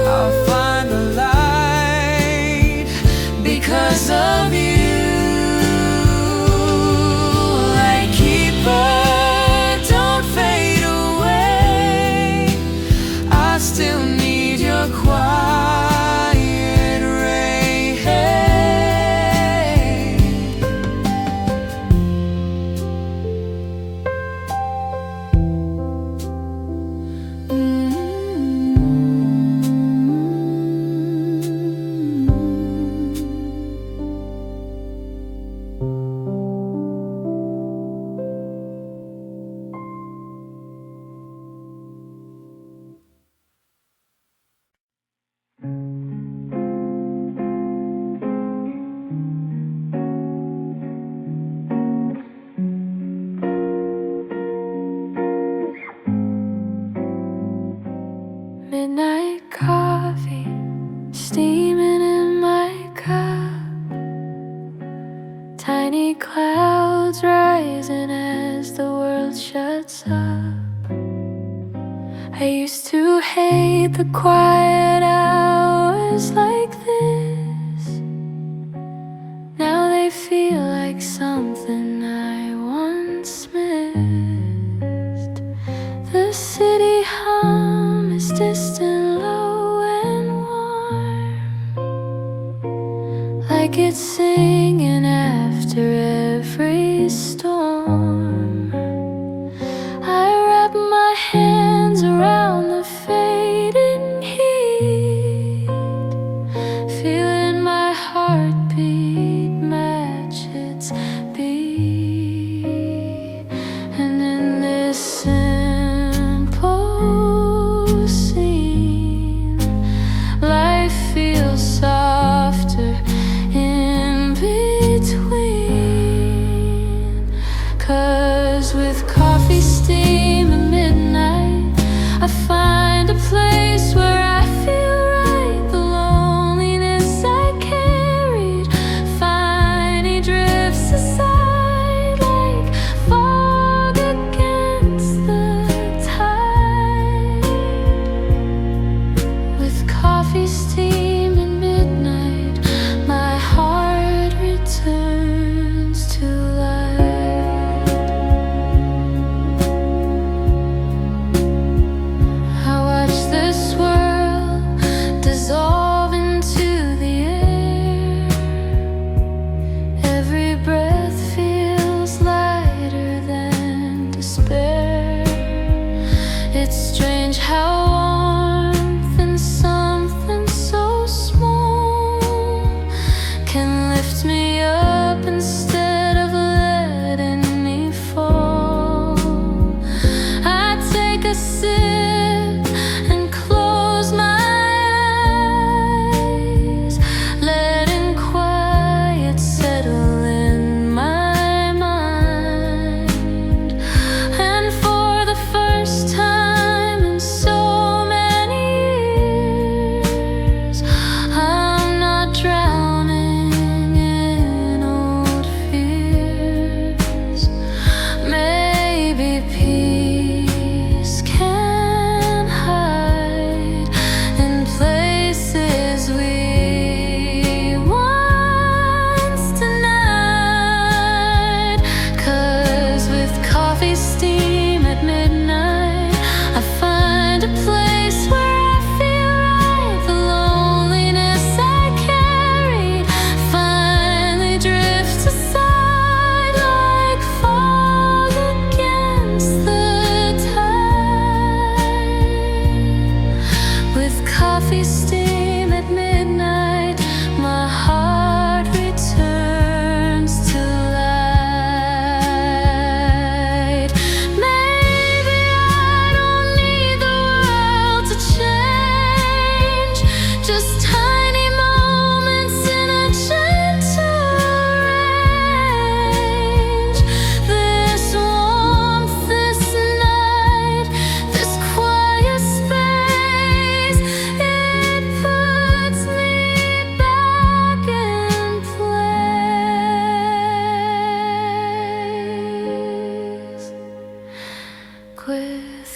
I'll find the light because of you. Lightkeeper, don't fade away. I still need your quiet ray. Midnight coffee steaming in my cup, tiny clouds rising as the world shuts up. I used to hate the quiet hours like this. Now they feel like something I once missed. The city hum is distant, low and warm, like it's singing after every storm. I wrap my hands around the fading heat, feeling my heartbeat match its beat. And in this simple scene, life feels softer in between.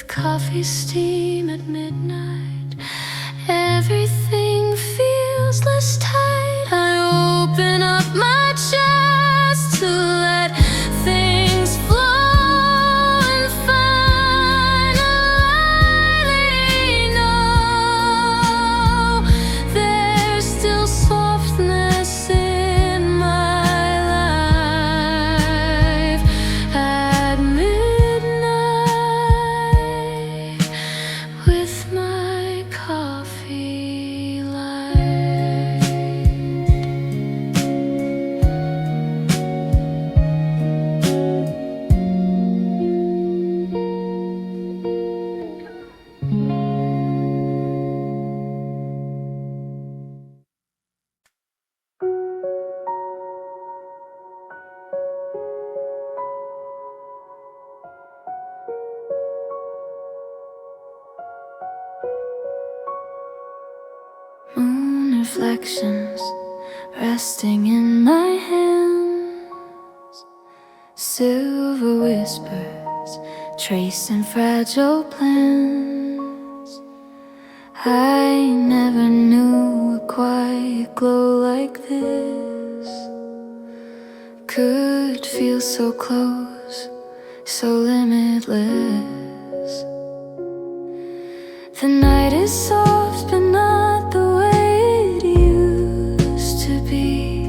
coffee steam at midnight. Everything feels less tight. I open up my chest to let things flow and finally know there's still softness in my life at midnight with my coffee light. Moon reflections resting in my hands, silver whispers tracing fragile plans. I never knew a quiet glow like this could feel so close, so limitless. The night is soft but not the way it used to be.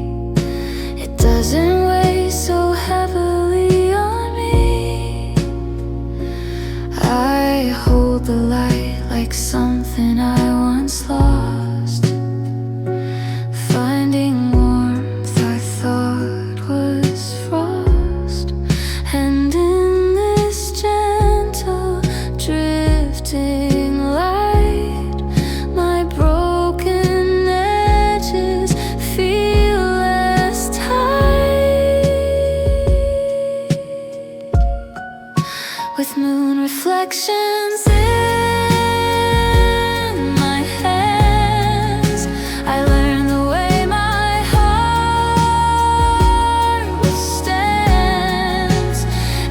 It doesn't weigh so heavily on me. I hold the light like something I once lost, finding warmth I thought was frost. And in this gentle drifting light, my broken edges feel less tight. With moon reflections in my hands, I learned the way my heart withstands.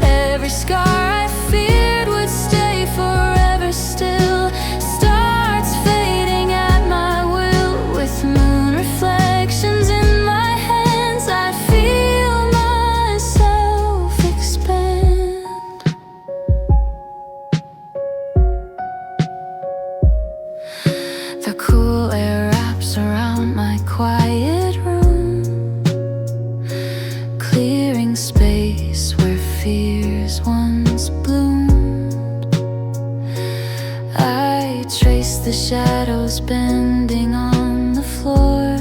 Every scar I feared would stay forever still starts fading at my will. With moon reflections in my hands, I feel myself expand. The cool air wraps around my quiet room, clearing space where fears once bloomed. I trace the shadows bending on the floor,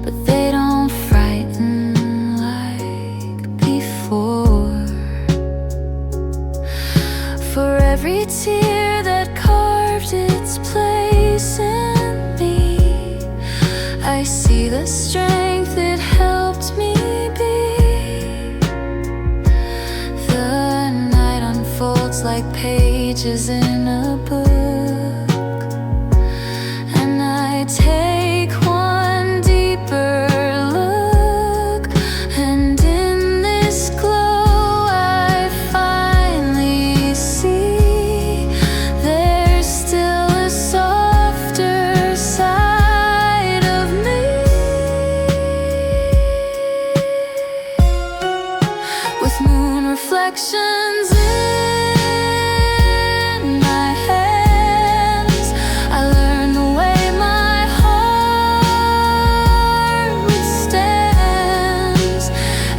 but they don't frighten like before. For every tear that carved its place in me, I see the strength it helped me be. The night unfolds like pages in a book, and I take one deeper look, and in this glow I finally see there's still a softer side of me. With moon reflections in my hands, I learned the way my heart withstands.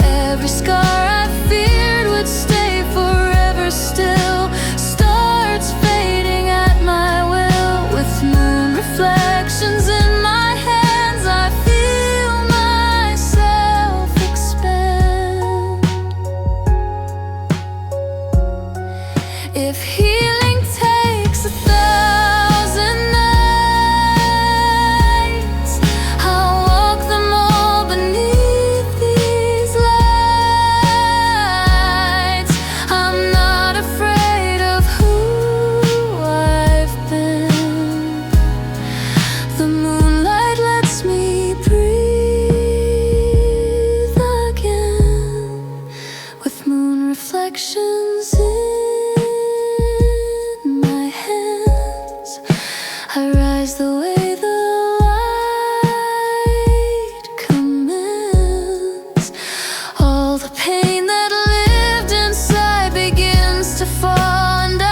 Every scar I feared would stay forever still starts fading at my will. With moon reflections in my hands, I feel myself expand. If healing takes 1,000 nights, I'll walk them all beneath these lights. I'm not afraid of who I've been. The moonlight lets me breathe again. With moon reflections in my hands, I rise the way the light commands. All the pain that lived inside begins to fall, and I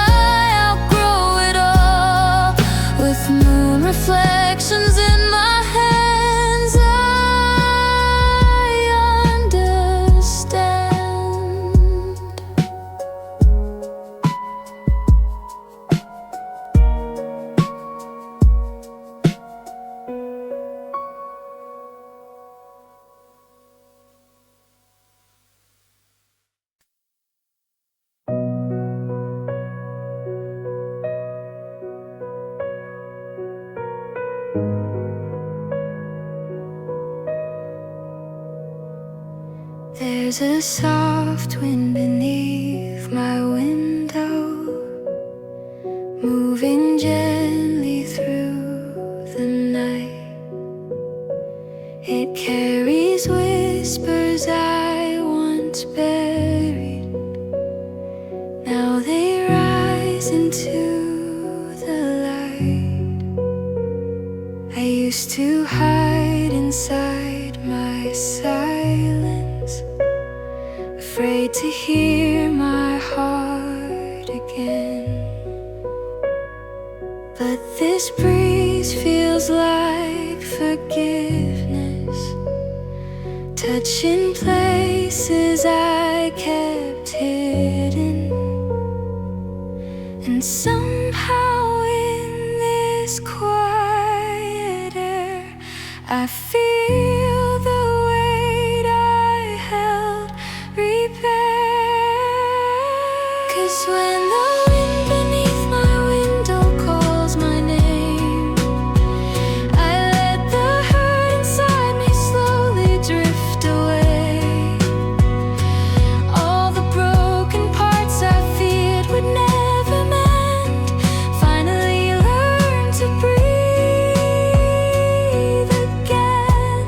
outgrow it all. With moon reflections in my hands, I understand. There's a soft wind beneath my window, moving gently through the night. It carries whispers I once buried. Now they rise into the light. I used to hide inside my silence, afraid to hear my heart again. But this breeze feels like forgiveness, touching places I kept hidden. And somehow in this quiet air, I feel the weight I held repair. 'Cause when the wind beneath my window calls my name, I let the hurt inside me slowly drift away. All the broken parts I feared would never mend finally learn to breathe again.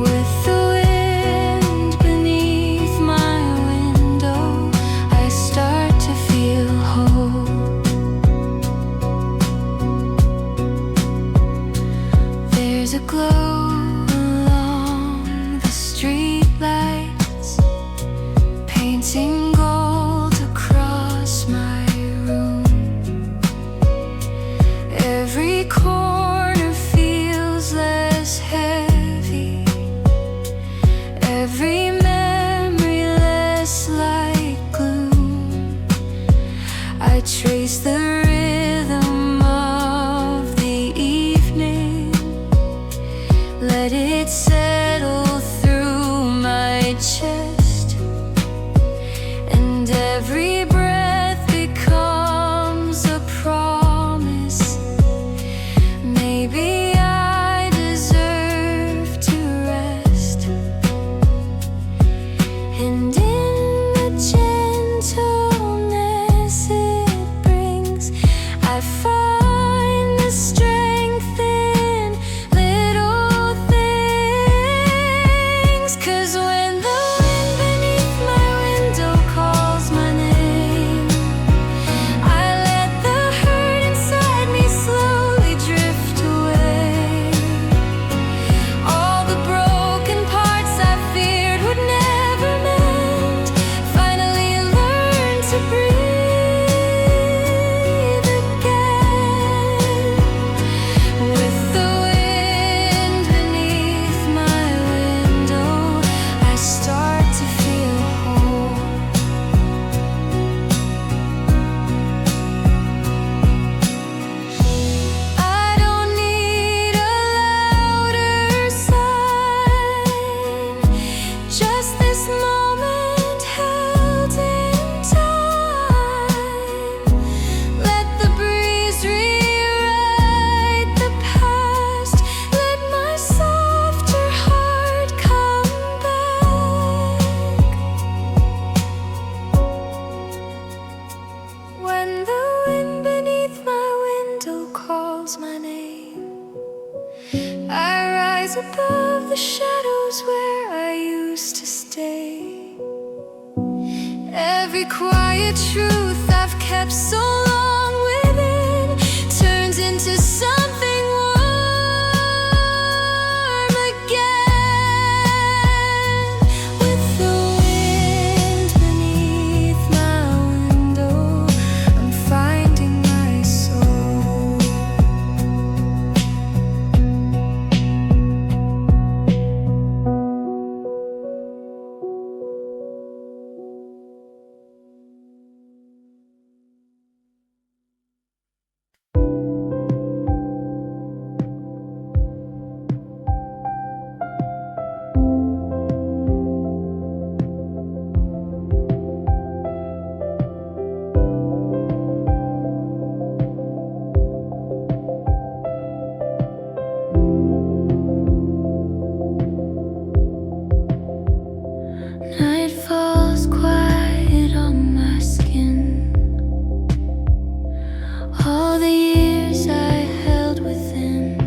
With the wind beneath my window, I start to feel whole. There's a glow along the street lights, painting gold across my room. Every corner feels less heavy, every memory less like gloom. I trace the rhythm of the evening, let it settle through my chest, and every breath above the shadows where I used to stay. Every quiet truth I've kept so long within turns into something warm again. With the wind beneath my window, I'm finding my soul. Night falls quiet on my skin. All the years I held within,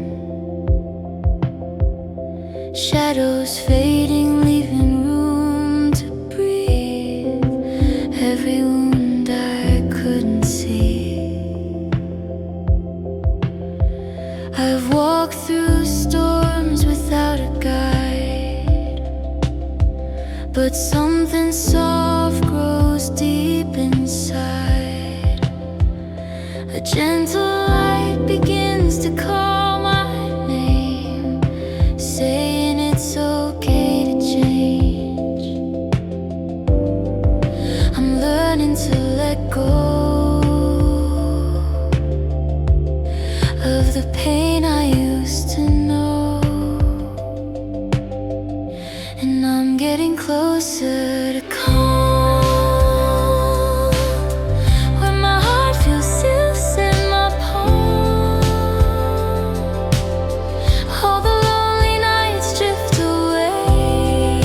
shadows fading, leaving room to breathe. Every wound I couldn't see. I've walked through storms without a guide, but something soft grows deep inside. A gentle light begins to call my name, saying it's okay to change. I'm learning to let go of the pain I used to know, and I'm getting closer to calm, where my heart feels safe in my palm. All the lonely nights drift away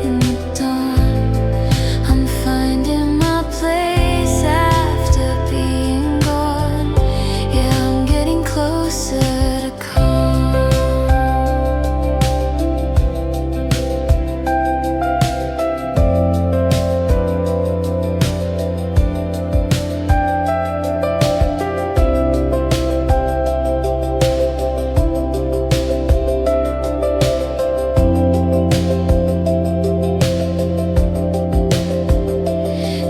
in the dawn. I'm finding my place after being gone. Yeah, I'm getting closer to calm.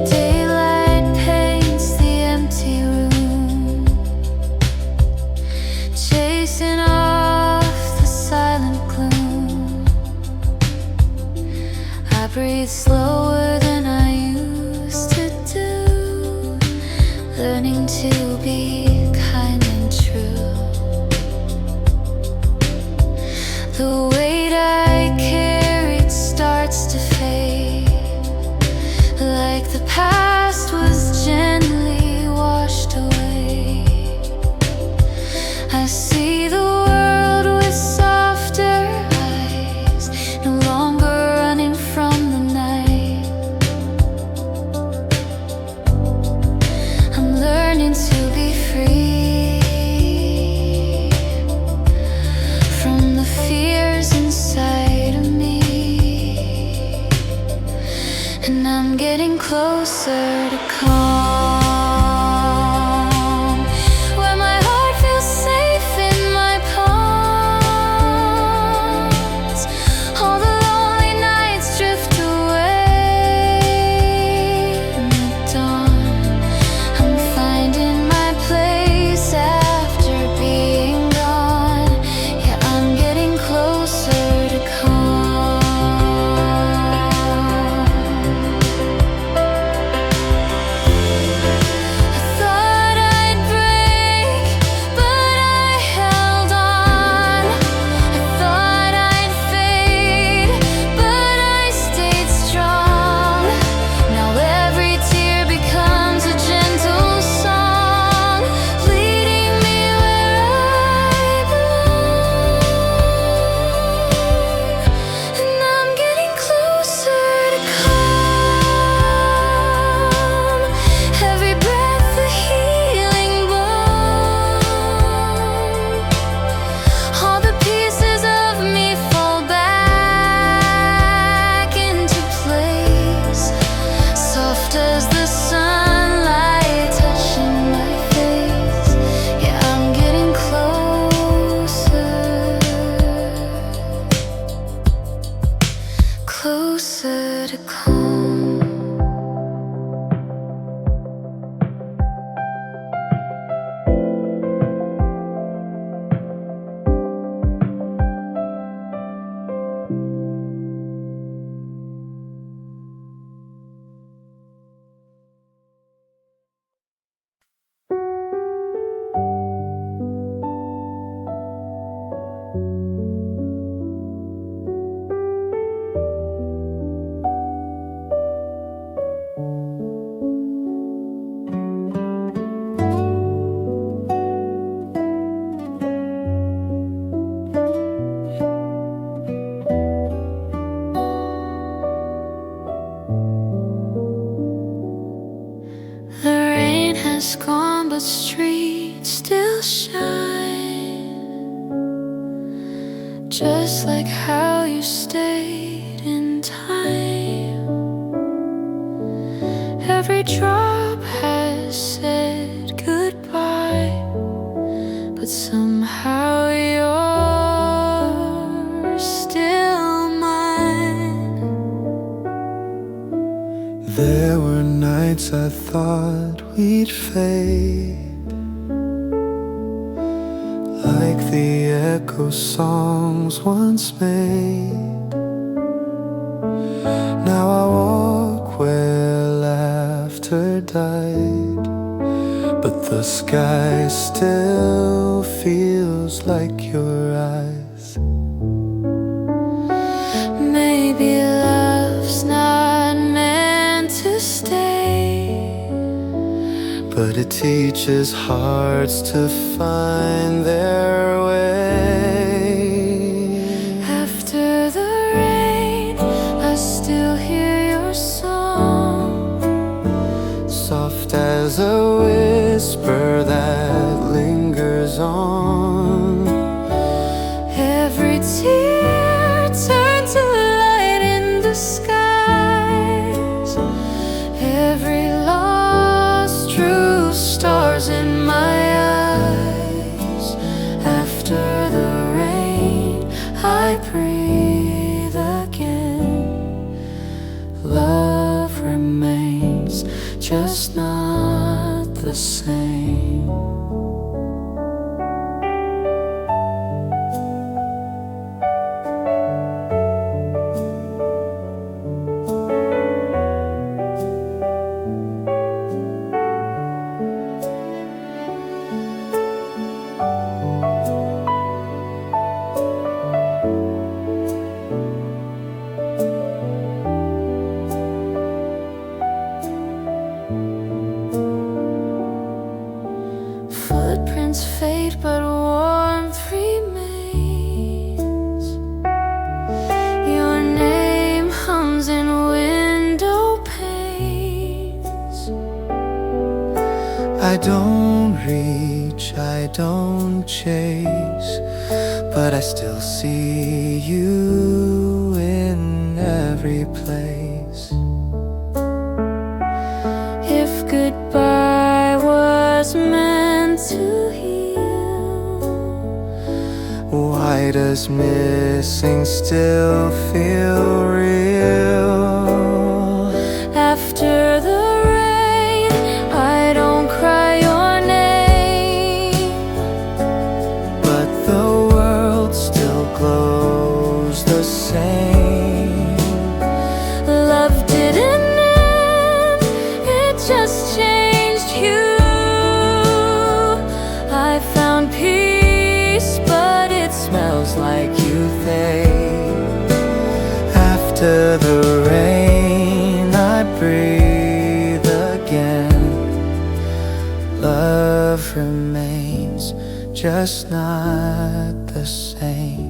Daylight paints the empty room, chasing off the silent gloom. I breathe slower than I used to do, learning to be kind and true. The weight I carried starts to fade, like the past was gently washed away. I see the world with softer eyes, no longer running from the night. I'm learning to be free from the fears inside of me, and I'm getting closer to calm, where my heart feels safe in my palms. All the lonely nights drift away in the dawn. I'm finding my place after being gone. Yeah, I'm getting closer to calm. is gone, but streets still shine, just like how you stayed in time. Every drop has said goodbye, but somehow you're still mine. There were nights I thought we'd fade, like the echo songs once made. Now I walk where laughter died, but the sky still feels like your eyes. Maybe love's not meant to stay, but it teaches hearts to find their way. after the rain, I still hear your song, Soft as a whisper that lingers on. every tear turns to light in the skies, every lost true stars in my eyes. After the rain, I breathe again. Love remains, just not the same. Footprints fade, but warmth remains. Your name hums in window panes. I don't reach, I don't chase, but I still see you in every place. If goodbye was meant to heal, Why does missing still feel real? after the rain, I don't cry your name, But the world still glows the same. love didn't end, it just changed you. I found peace, but it smells like you fade. After the rain, I breathe again. Love remains, just not the same.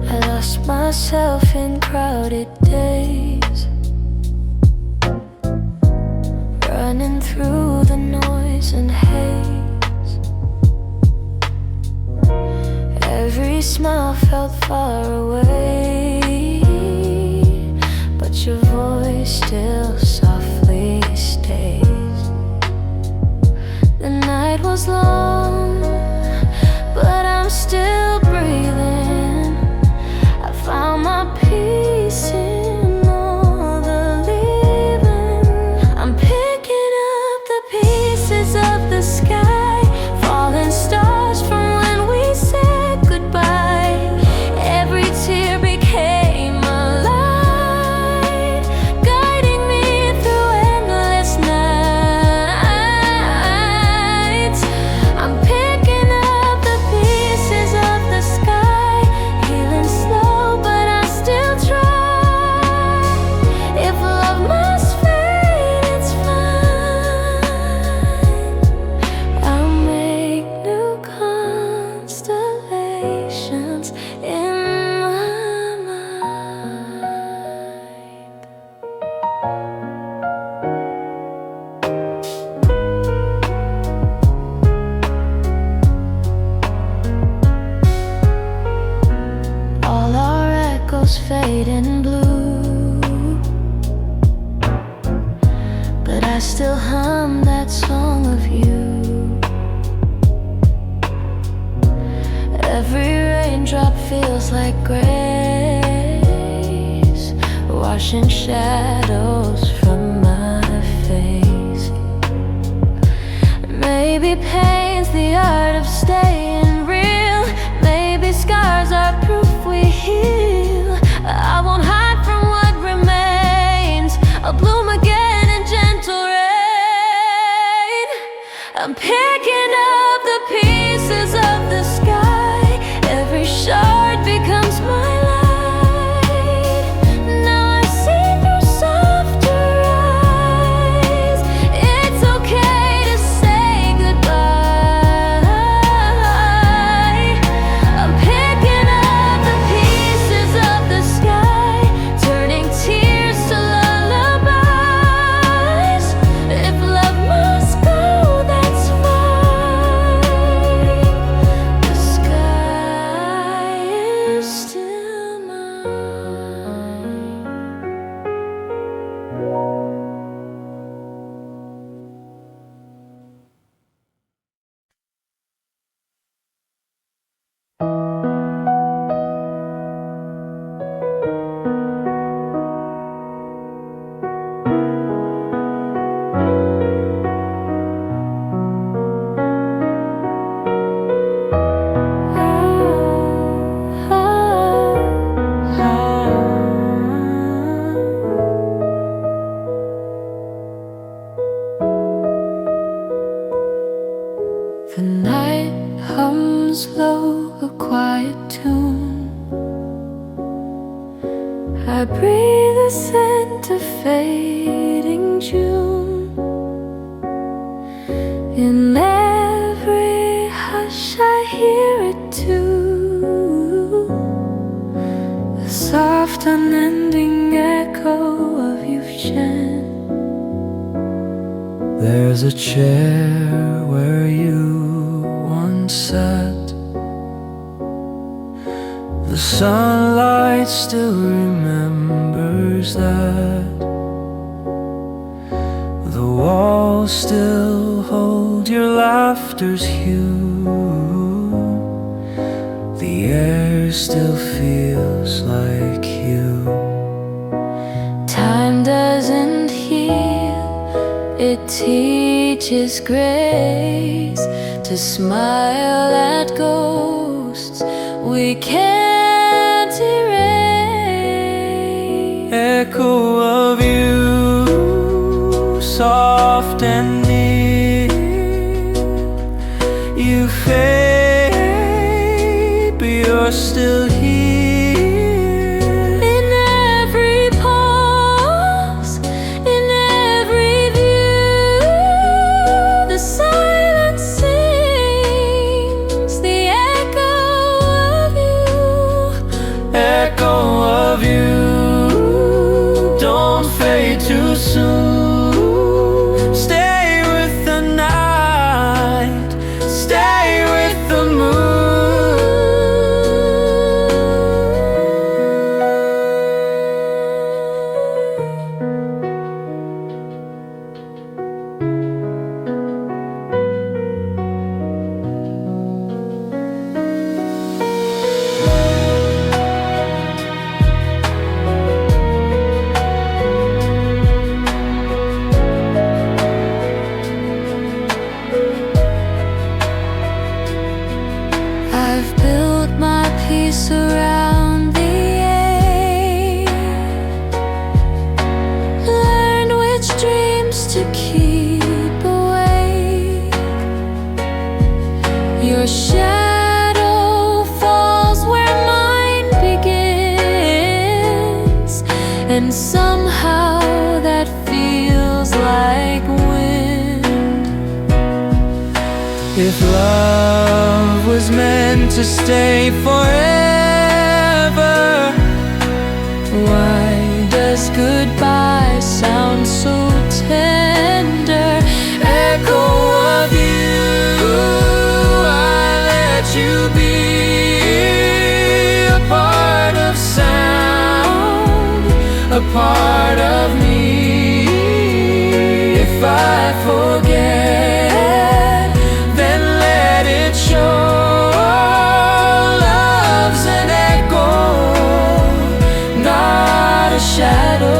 I lost myself in crowded days, running through the noise and haze. Every smile felt far away, but your voice still softly stays. The night was long, but I'm still breathing. I found my peace washing shadows from my face. Maybe pain's the art of staying real. Maybe scars are proof we heal. I won't hide from what remains. I'll bloom again in gentle rain. I'm picking up the pieces of the sky. Every shard becomes my light. Now I see through softer eyes. It's okay to say goodbye. I'm picking up the pieces of the sky, turning tears to lullabies. If love must go, that's fine. The sky is still mine. The night hums low, a quiet tune. I breathe the scent of fading June. In every hush I hear it too, the soft unending echo of you've chant. There's a chair where you once sat. The sunlight still remembers that. The walls still hold your laughter's hue. The air still feels like you. Time doesn't heal, it teaches grace to smile at ghosts we can't erase. Echo of you, soft and near. You fade, but you're still here. In every pause, in every view, the silence sings the echo of you. Echo of you, don't fade too soon. Stay with the night, stay with the moon. I've built my peace around the air, learned which dreams to keep awake. Your shadow falls where mine begins, and somehow that feels like wind. If love was meant to stay forever, Why does goodbye sound so tender? echo of you, I let you be a part of sound, a part of me. If I forget, then let it show. Love's an echo, not a shadow.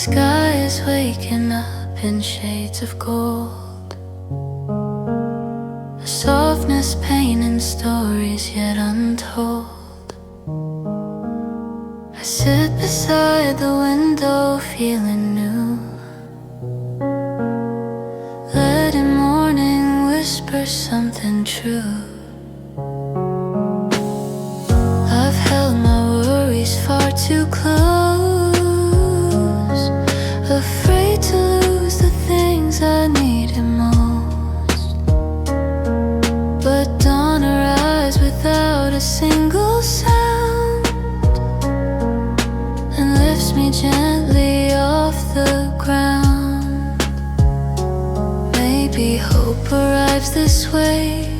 sky is waking up in shades of gold, a softness painting stories yet untold. I sit beside the window feeling new, letting morning whisper something true. I've held my worries far too close, afraid to lose the things I needed most. But dawn arrives without a single sound and lifts me gently off the ground. Maybe hope arrives this way,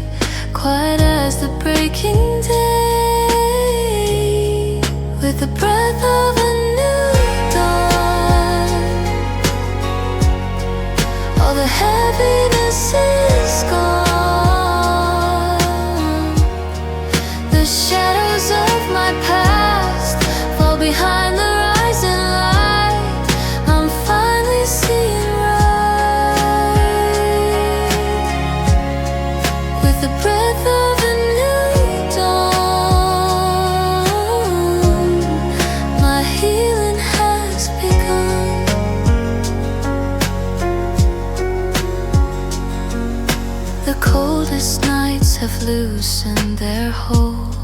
quiet as the breaking day, with the breath of a new dawn. All the heaviness is gone. The shadows of my past fall behind the rising light. I'm finally seeing right, with the breath of a new dawn. My healing has begun. The coldest nights have loosened their hold,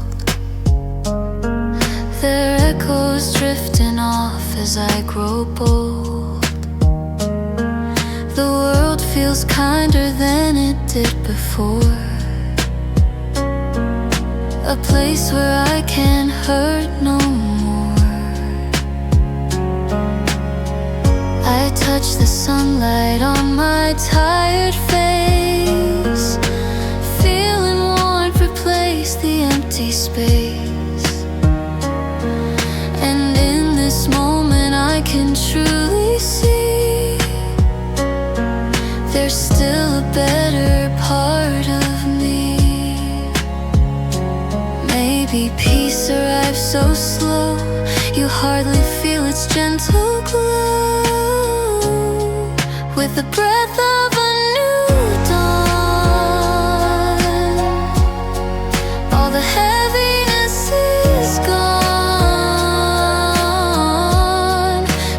their echoes drifting off as I grow bold. The world feels kinder than it did before, a place where I can hurt no more. I touch the sunlight on my tired face, feeling warmth replace the empty space. And in this moment I can truly see there's still a better part of me. Maybe peace arrives so slow you hardly feel its gentle glow, with the breath of a new dawn. All the heaviness is gone.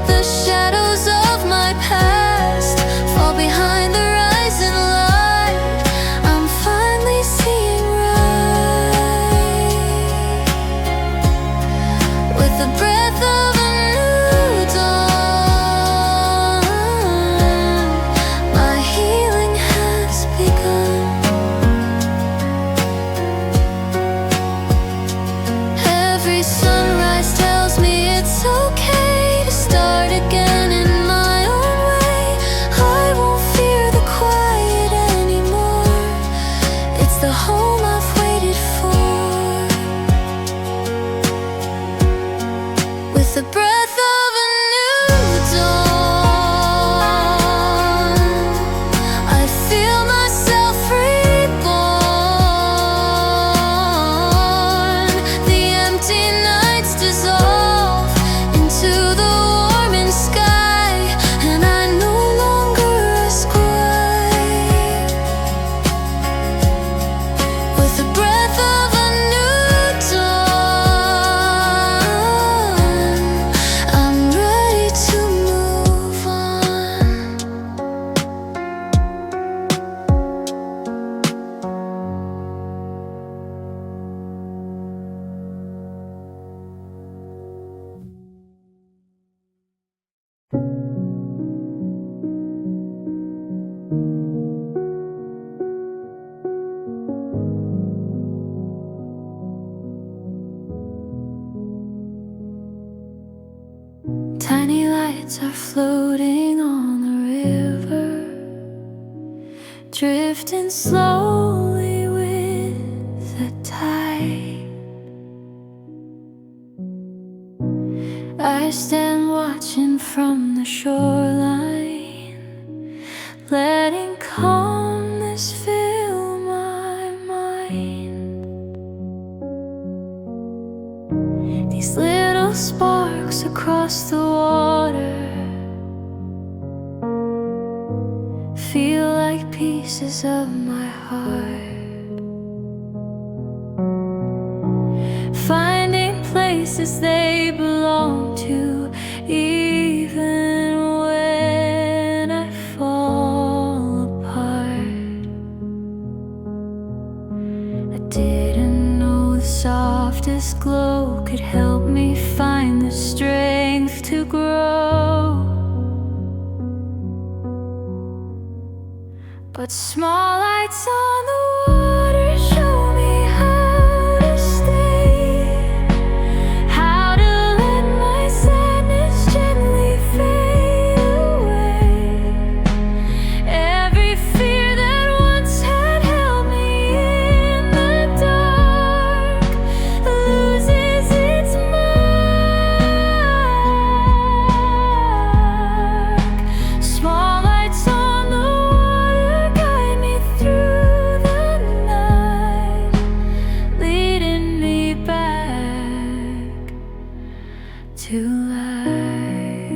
The shadows of my past fall behind the rising light. I'm finally seeing right, with the breath of a new dawn. My healing has begun. Every sunrise tells me it's okay to start again in my own way. I won't fear the quiet anymore. It's the home I've waited for, with the breath of a new dawn. I feel myself reborn. The empty nights dissolve into the warming sky, and I no longer ask why, with the breath of a new dawn. I'm ready to move on. Tiny lights are floating on the river, drifting slowly with the tide. I stand watching from the shoreline, letting calmness fill my mind. These little sparks across the water pieces of my heart, finding places they belong to, even when I fall apart. I didn't know the softest glow could help me find the strength to grow. But small lights on the water show me how to stay, how to let my sadness gently fade away. Every fear that once had held me in the dark loses its mark. Small lights on the to life.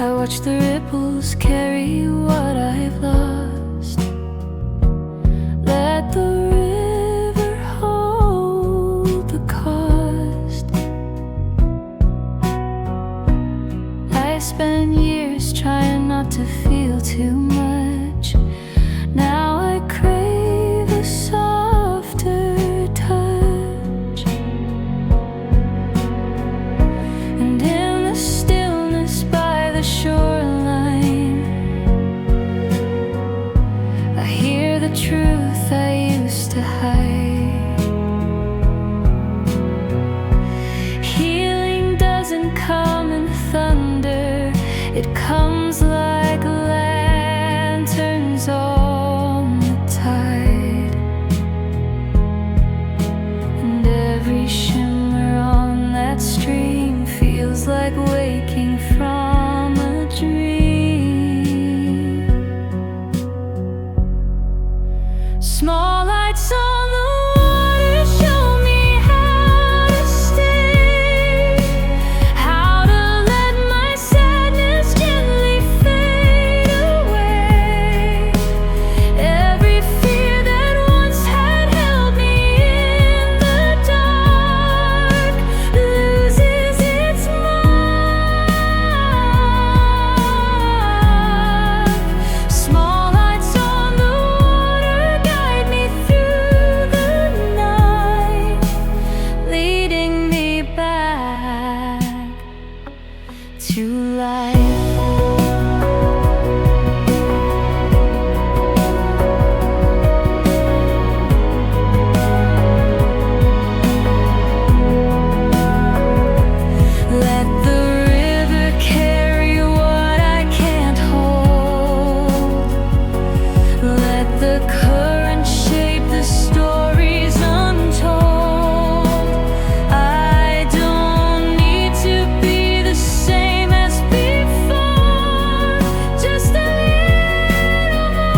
I watch the ripples carry what I've lost. Let the river hold the cost. I spent years trying not to feel too much. Now I crave a softer touch. And in the stillness by the shoreline, I hear the truth I used to hide. Healing doesn't come in thunder, it comes like lanterns on the tide. And every shimmer on that stream feels like waking from a dream. Small lights on the water show me how to stay, how to let my sadness gently fade away. Every fear that once had held me in the dark loses its mark. Small lights on the water guide me through the night, leading me back to life. Let the river carry what I can't hold. Let the current shape the stories untold. I don't need to be the same as before, just a little more.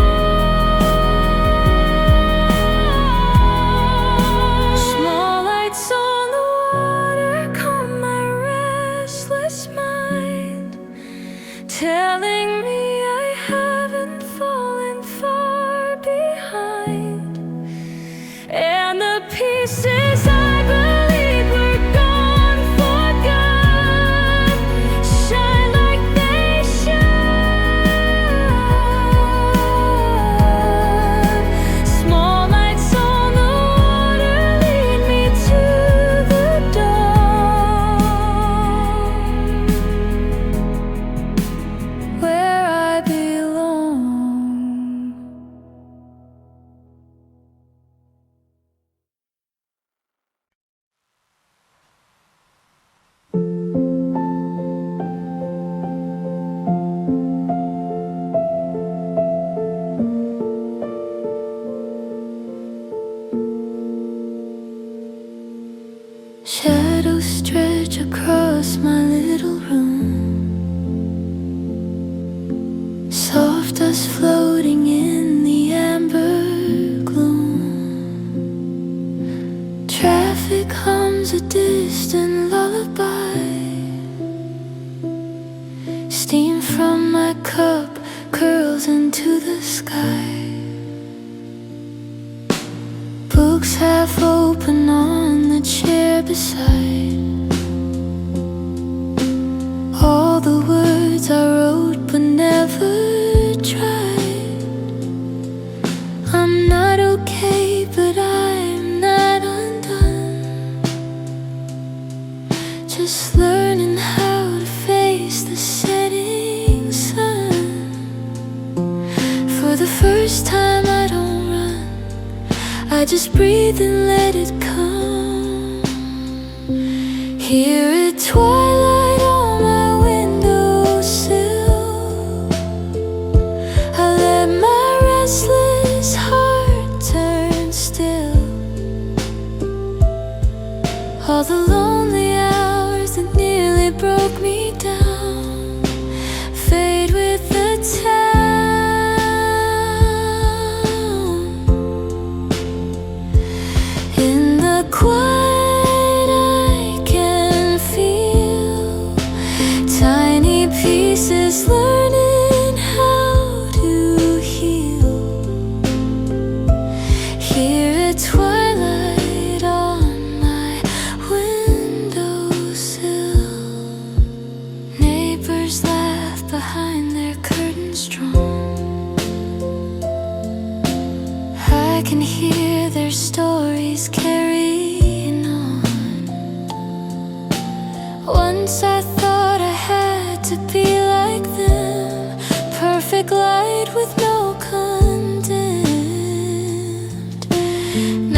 Small lights on the water calm my restless mind, telling me I haven't fallen far behind. And the pieces I believed were gone, forgot, shine like they should. Small lights on the water lead me to the dawn, where I belong. Shadows stretch across my little room, soft dust floating in the amber gloom. Traffic hums a distant lullaby, steam from my cup curls clouds into the sky. Books half open on the chair beside. All the words I wrote but never tried. I'm not okay, but I'm not undone. Just learning how to face the setting sun. For the first time I don't run, I just breathe and let it come. Here at twilight on my windowsill, I let my restless heart turn still. All the lonely hours that nearly broke me down fade with the town. In the quiet I can feel tiny pieces learning how to heal. Here at twilight on my windowsill, neighbors laugh behind their curtains drawn. I can hear their stories carrying on. Once I thought I had to be like them, perfect light with no condemned.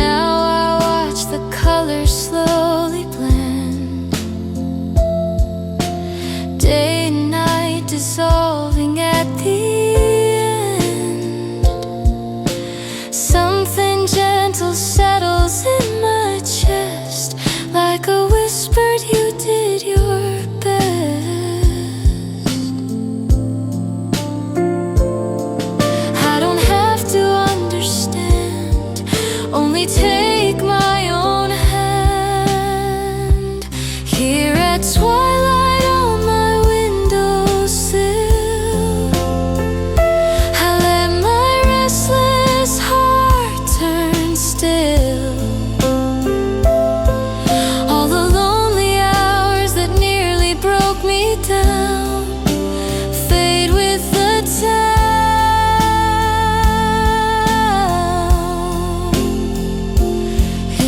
Now I watch the colors slowly blend, day and night dissolving at the end. Something gentle settles in my chest, like a whispered you did your best. I don't have to understand, only take my own hand. Here at twilight on my windowsill, I let my restless heart turn still. All the lonely hours that nearly broke me down fade with the town.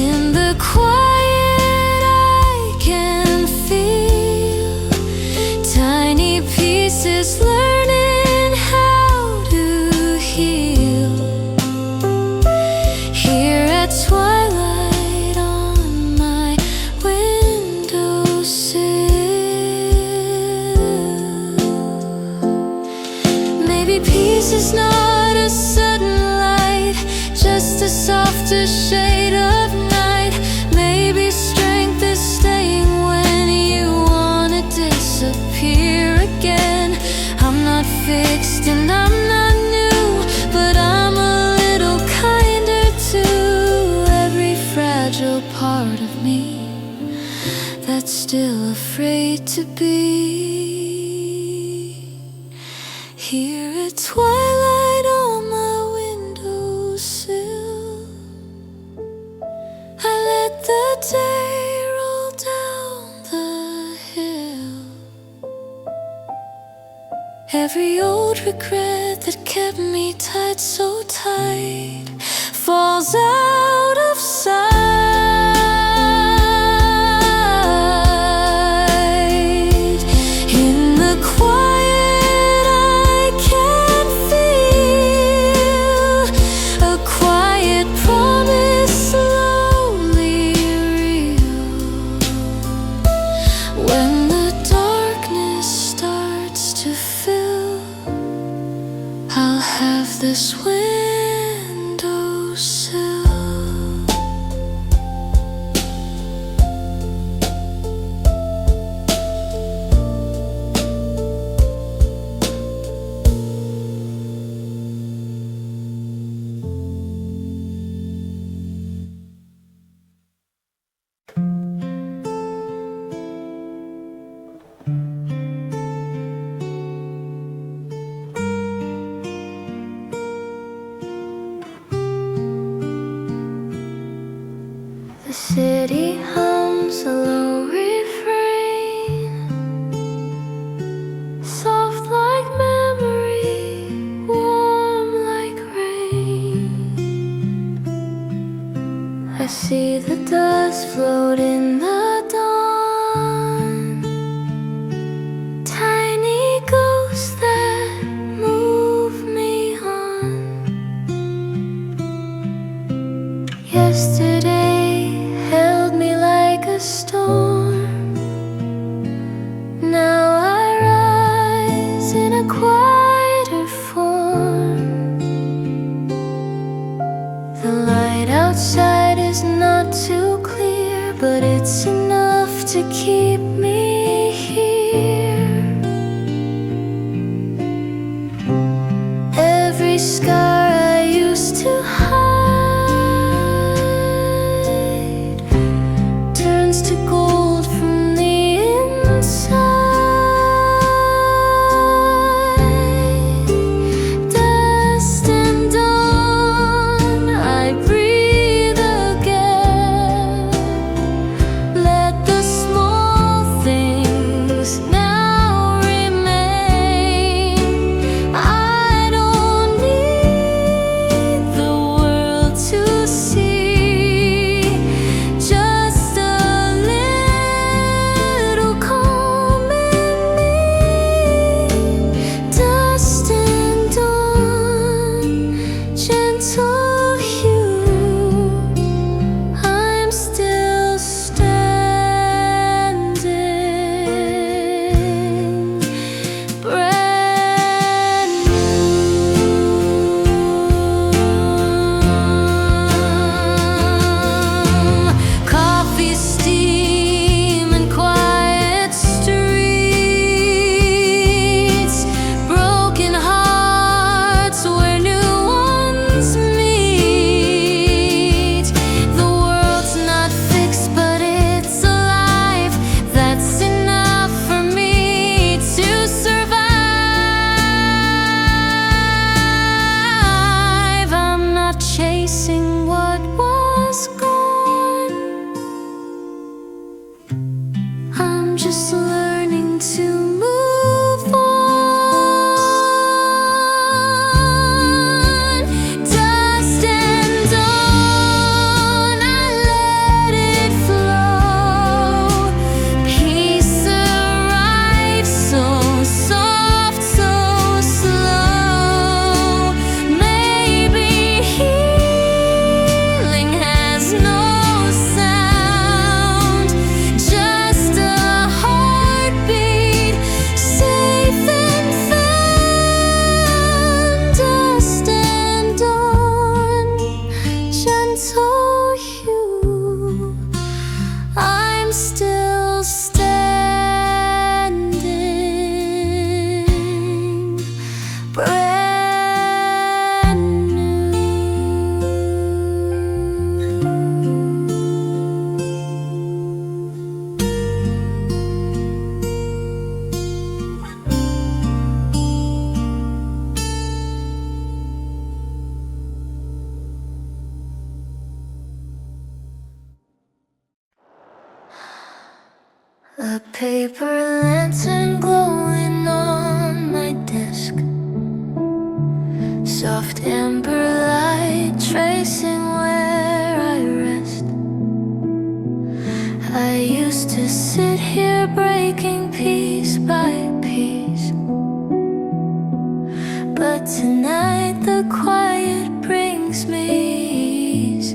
In the quiet I can feel tiny pieces learning how to heal. Here at twilight on my windowsill. Maybe peace is not a sudden light, just a softer shade of night. Maybe strength is staying when you wanna disappear again. I'm not fixed and I'm not new, but I'm a little kinder to every fragile part of me that's still afraid to be. Here at twilight on my windowsill, I let the day roll down the hill. Every old regret that kept me tied so tight falls out of sight. In the quiet I can feel a quiet promise slowly real. When the darkness starts to fill, I'll have this windowsill. The city hums a low refrain, soft like memory, warm like rain. I see the dust float in the dawn, tiny ghosts that move me on. Yesterday held me like a storm. Now I rise in a quieter form. The light outside is not too clear, but it's enough to keep me here. Every scar I used to hide turns to gold from the inside. Dust and dawn, I breathe again. Let the small things now remain. I don't need the world to see, just a little calm in me. Dust and dawn, gentle hue, I'm still standing, brand new. Coffee, steam, and quiet streets, broken hearts where new ones meet. The world's not fixed, but it's alive. That's enough for me to survive. I'm not chasing what was gone, I'm just learning to move on. Dust and dawn, I let it flow. Peace arrives so soft, so slow. Maybe healing has no sound, just a heartbeat, safe and found. Dust and dawn, gentle hue, I'm still standing, brand new. A paper lantern glowing on my desk, soft amber light tracing where I rest. I used to sit here breaking piece by piece, but tonight the quiet brings me ease.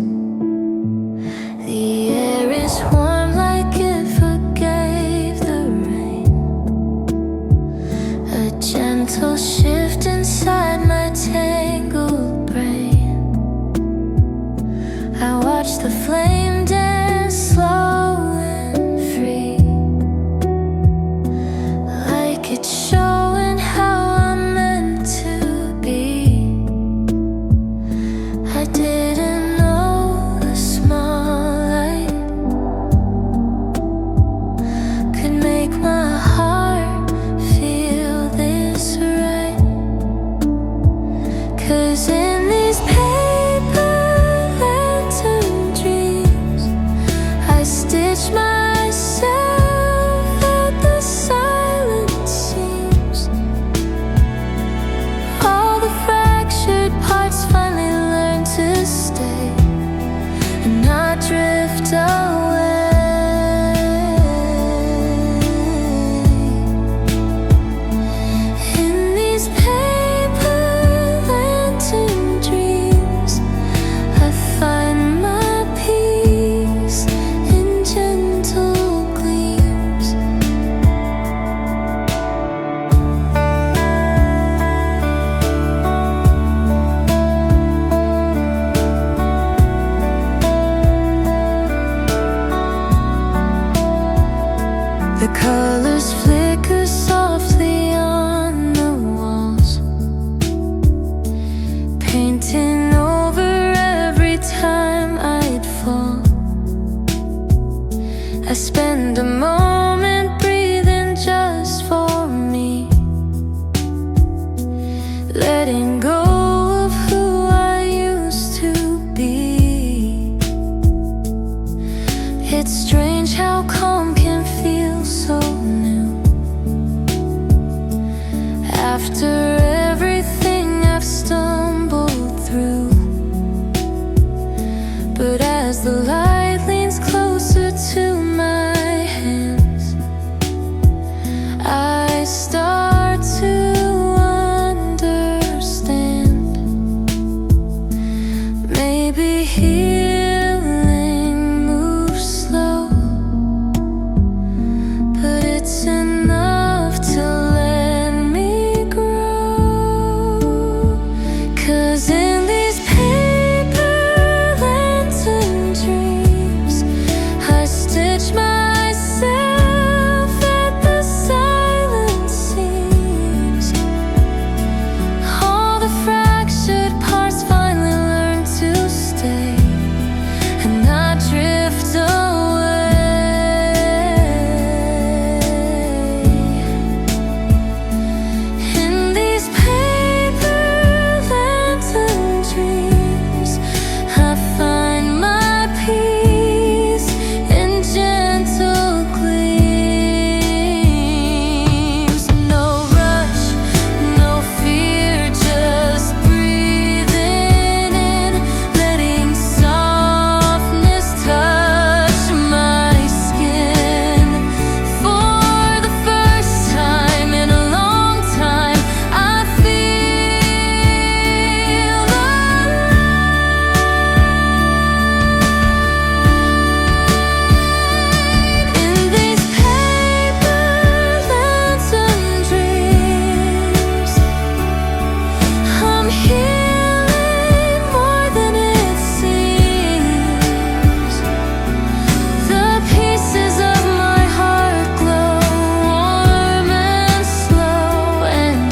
The air is warm like it forgave the rain, a gentle shift inside my tangled brain. I watch the flame dance slow and free, like it's showing how I'm meant to be. I spend a moment breathing just for me, letting go of who I used to be. It's strange how calm can feel so new after everything I've stumbled through. But as the light leans closer to my hands, I start to understand. Maybe healing moves slow, but it's enough to let me grow. 'Cause in these paper lantern dreams, I stitch myself at the silent seams. All the fractured parts finally learn to stay, and I drift away. In these paper lantern dreams, I find my peace in gentle gleams. No rush, no fear, just breathing in, letting softness touch my skin. For the first time in a long time, I feel alive. In these paper lantern dreams, I'm healing more than it seems. The pieces of my heart glow warm and slow, and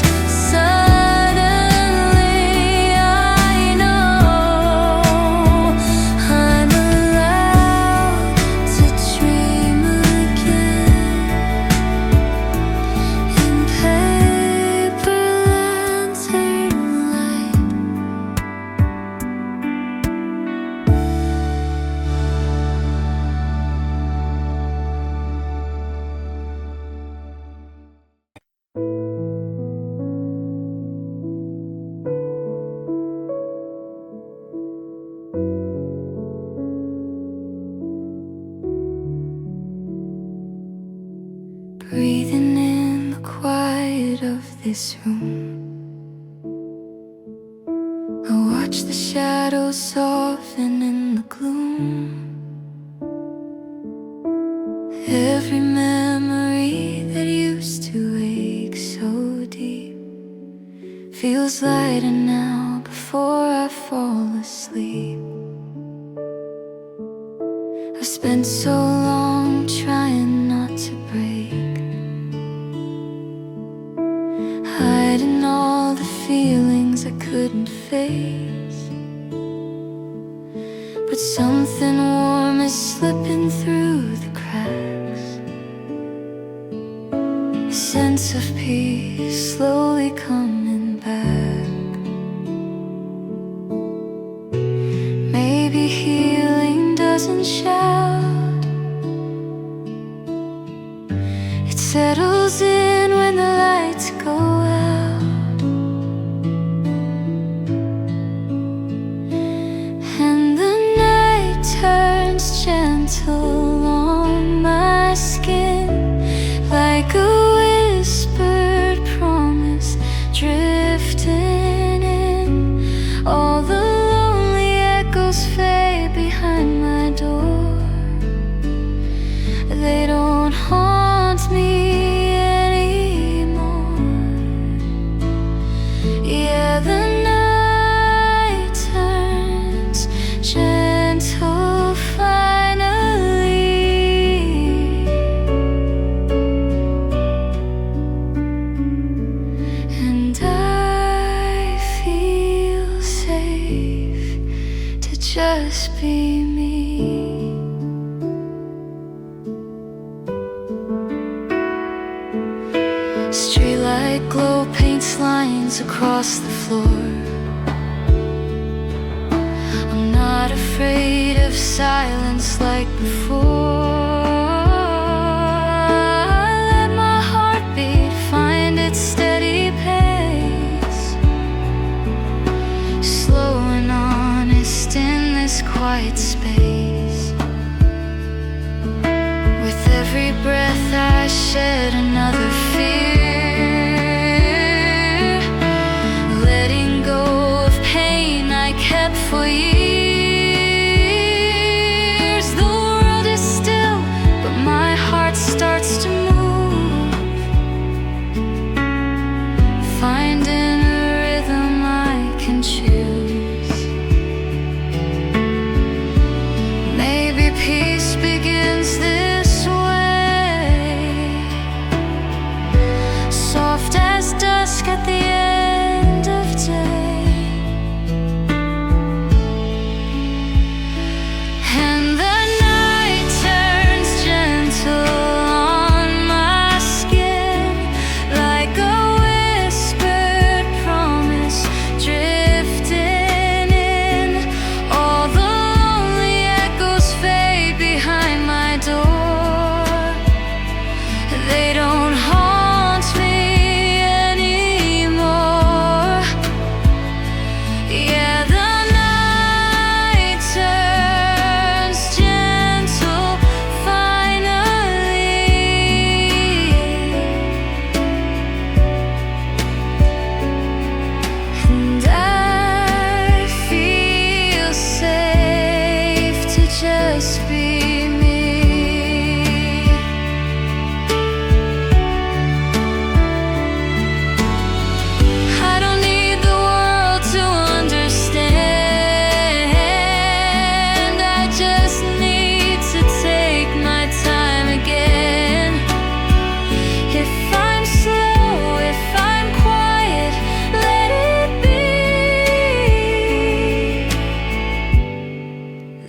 suddenly I know I'm allowed to dream again. In paper lantern light, breathing in the quiet of this room, I watch the shadows soften in the gloom. Every memory that used to ache so deep feels lighter now before I fall asleep. I've spent so long trying not to break, hiding all the feelings I couldn't face. But something warm is slipping through the cracks, a sense of peace slowly coming back. Maybe healing doesn't shout, it settles in when the lights go out, and the night turns gentle on my skin, like a whispered promise drifting in. All the lonely echoes fade behind my door, they don't haunt me anymore. Yeah, the night turns gentle finally, night glow paints lines across the floor. I'm not afraid of silence like before. I let my heartbeat find its steady pace, slow and honest in this quiet space. With every breath I shed another fear, letting go of pain I kept for years. The world is still, but my heart starts to move, finding a rhythm I can choose. Maybe peace begins this way, soft as dusk at the end of day. And the night turns gentle on my skin, like a whispered promise drifting in. All the lonely echoes fade behind my door. They don't haunt me anymore. Yeah, the night turns gentle finally, and I feel safe to just be me. I don't need the world to understand. I just need to take my time again. If I'm slow, if I'm quiet, let it be.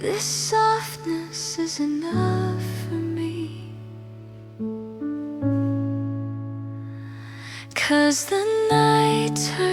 This softness is enough for me. 'Cause the night turns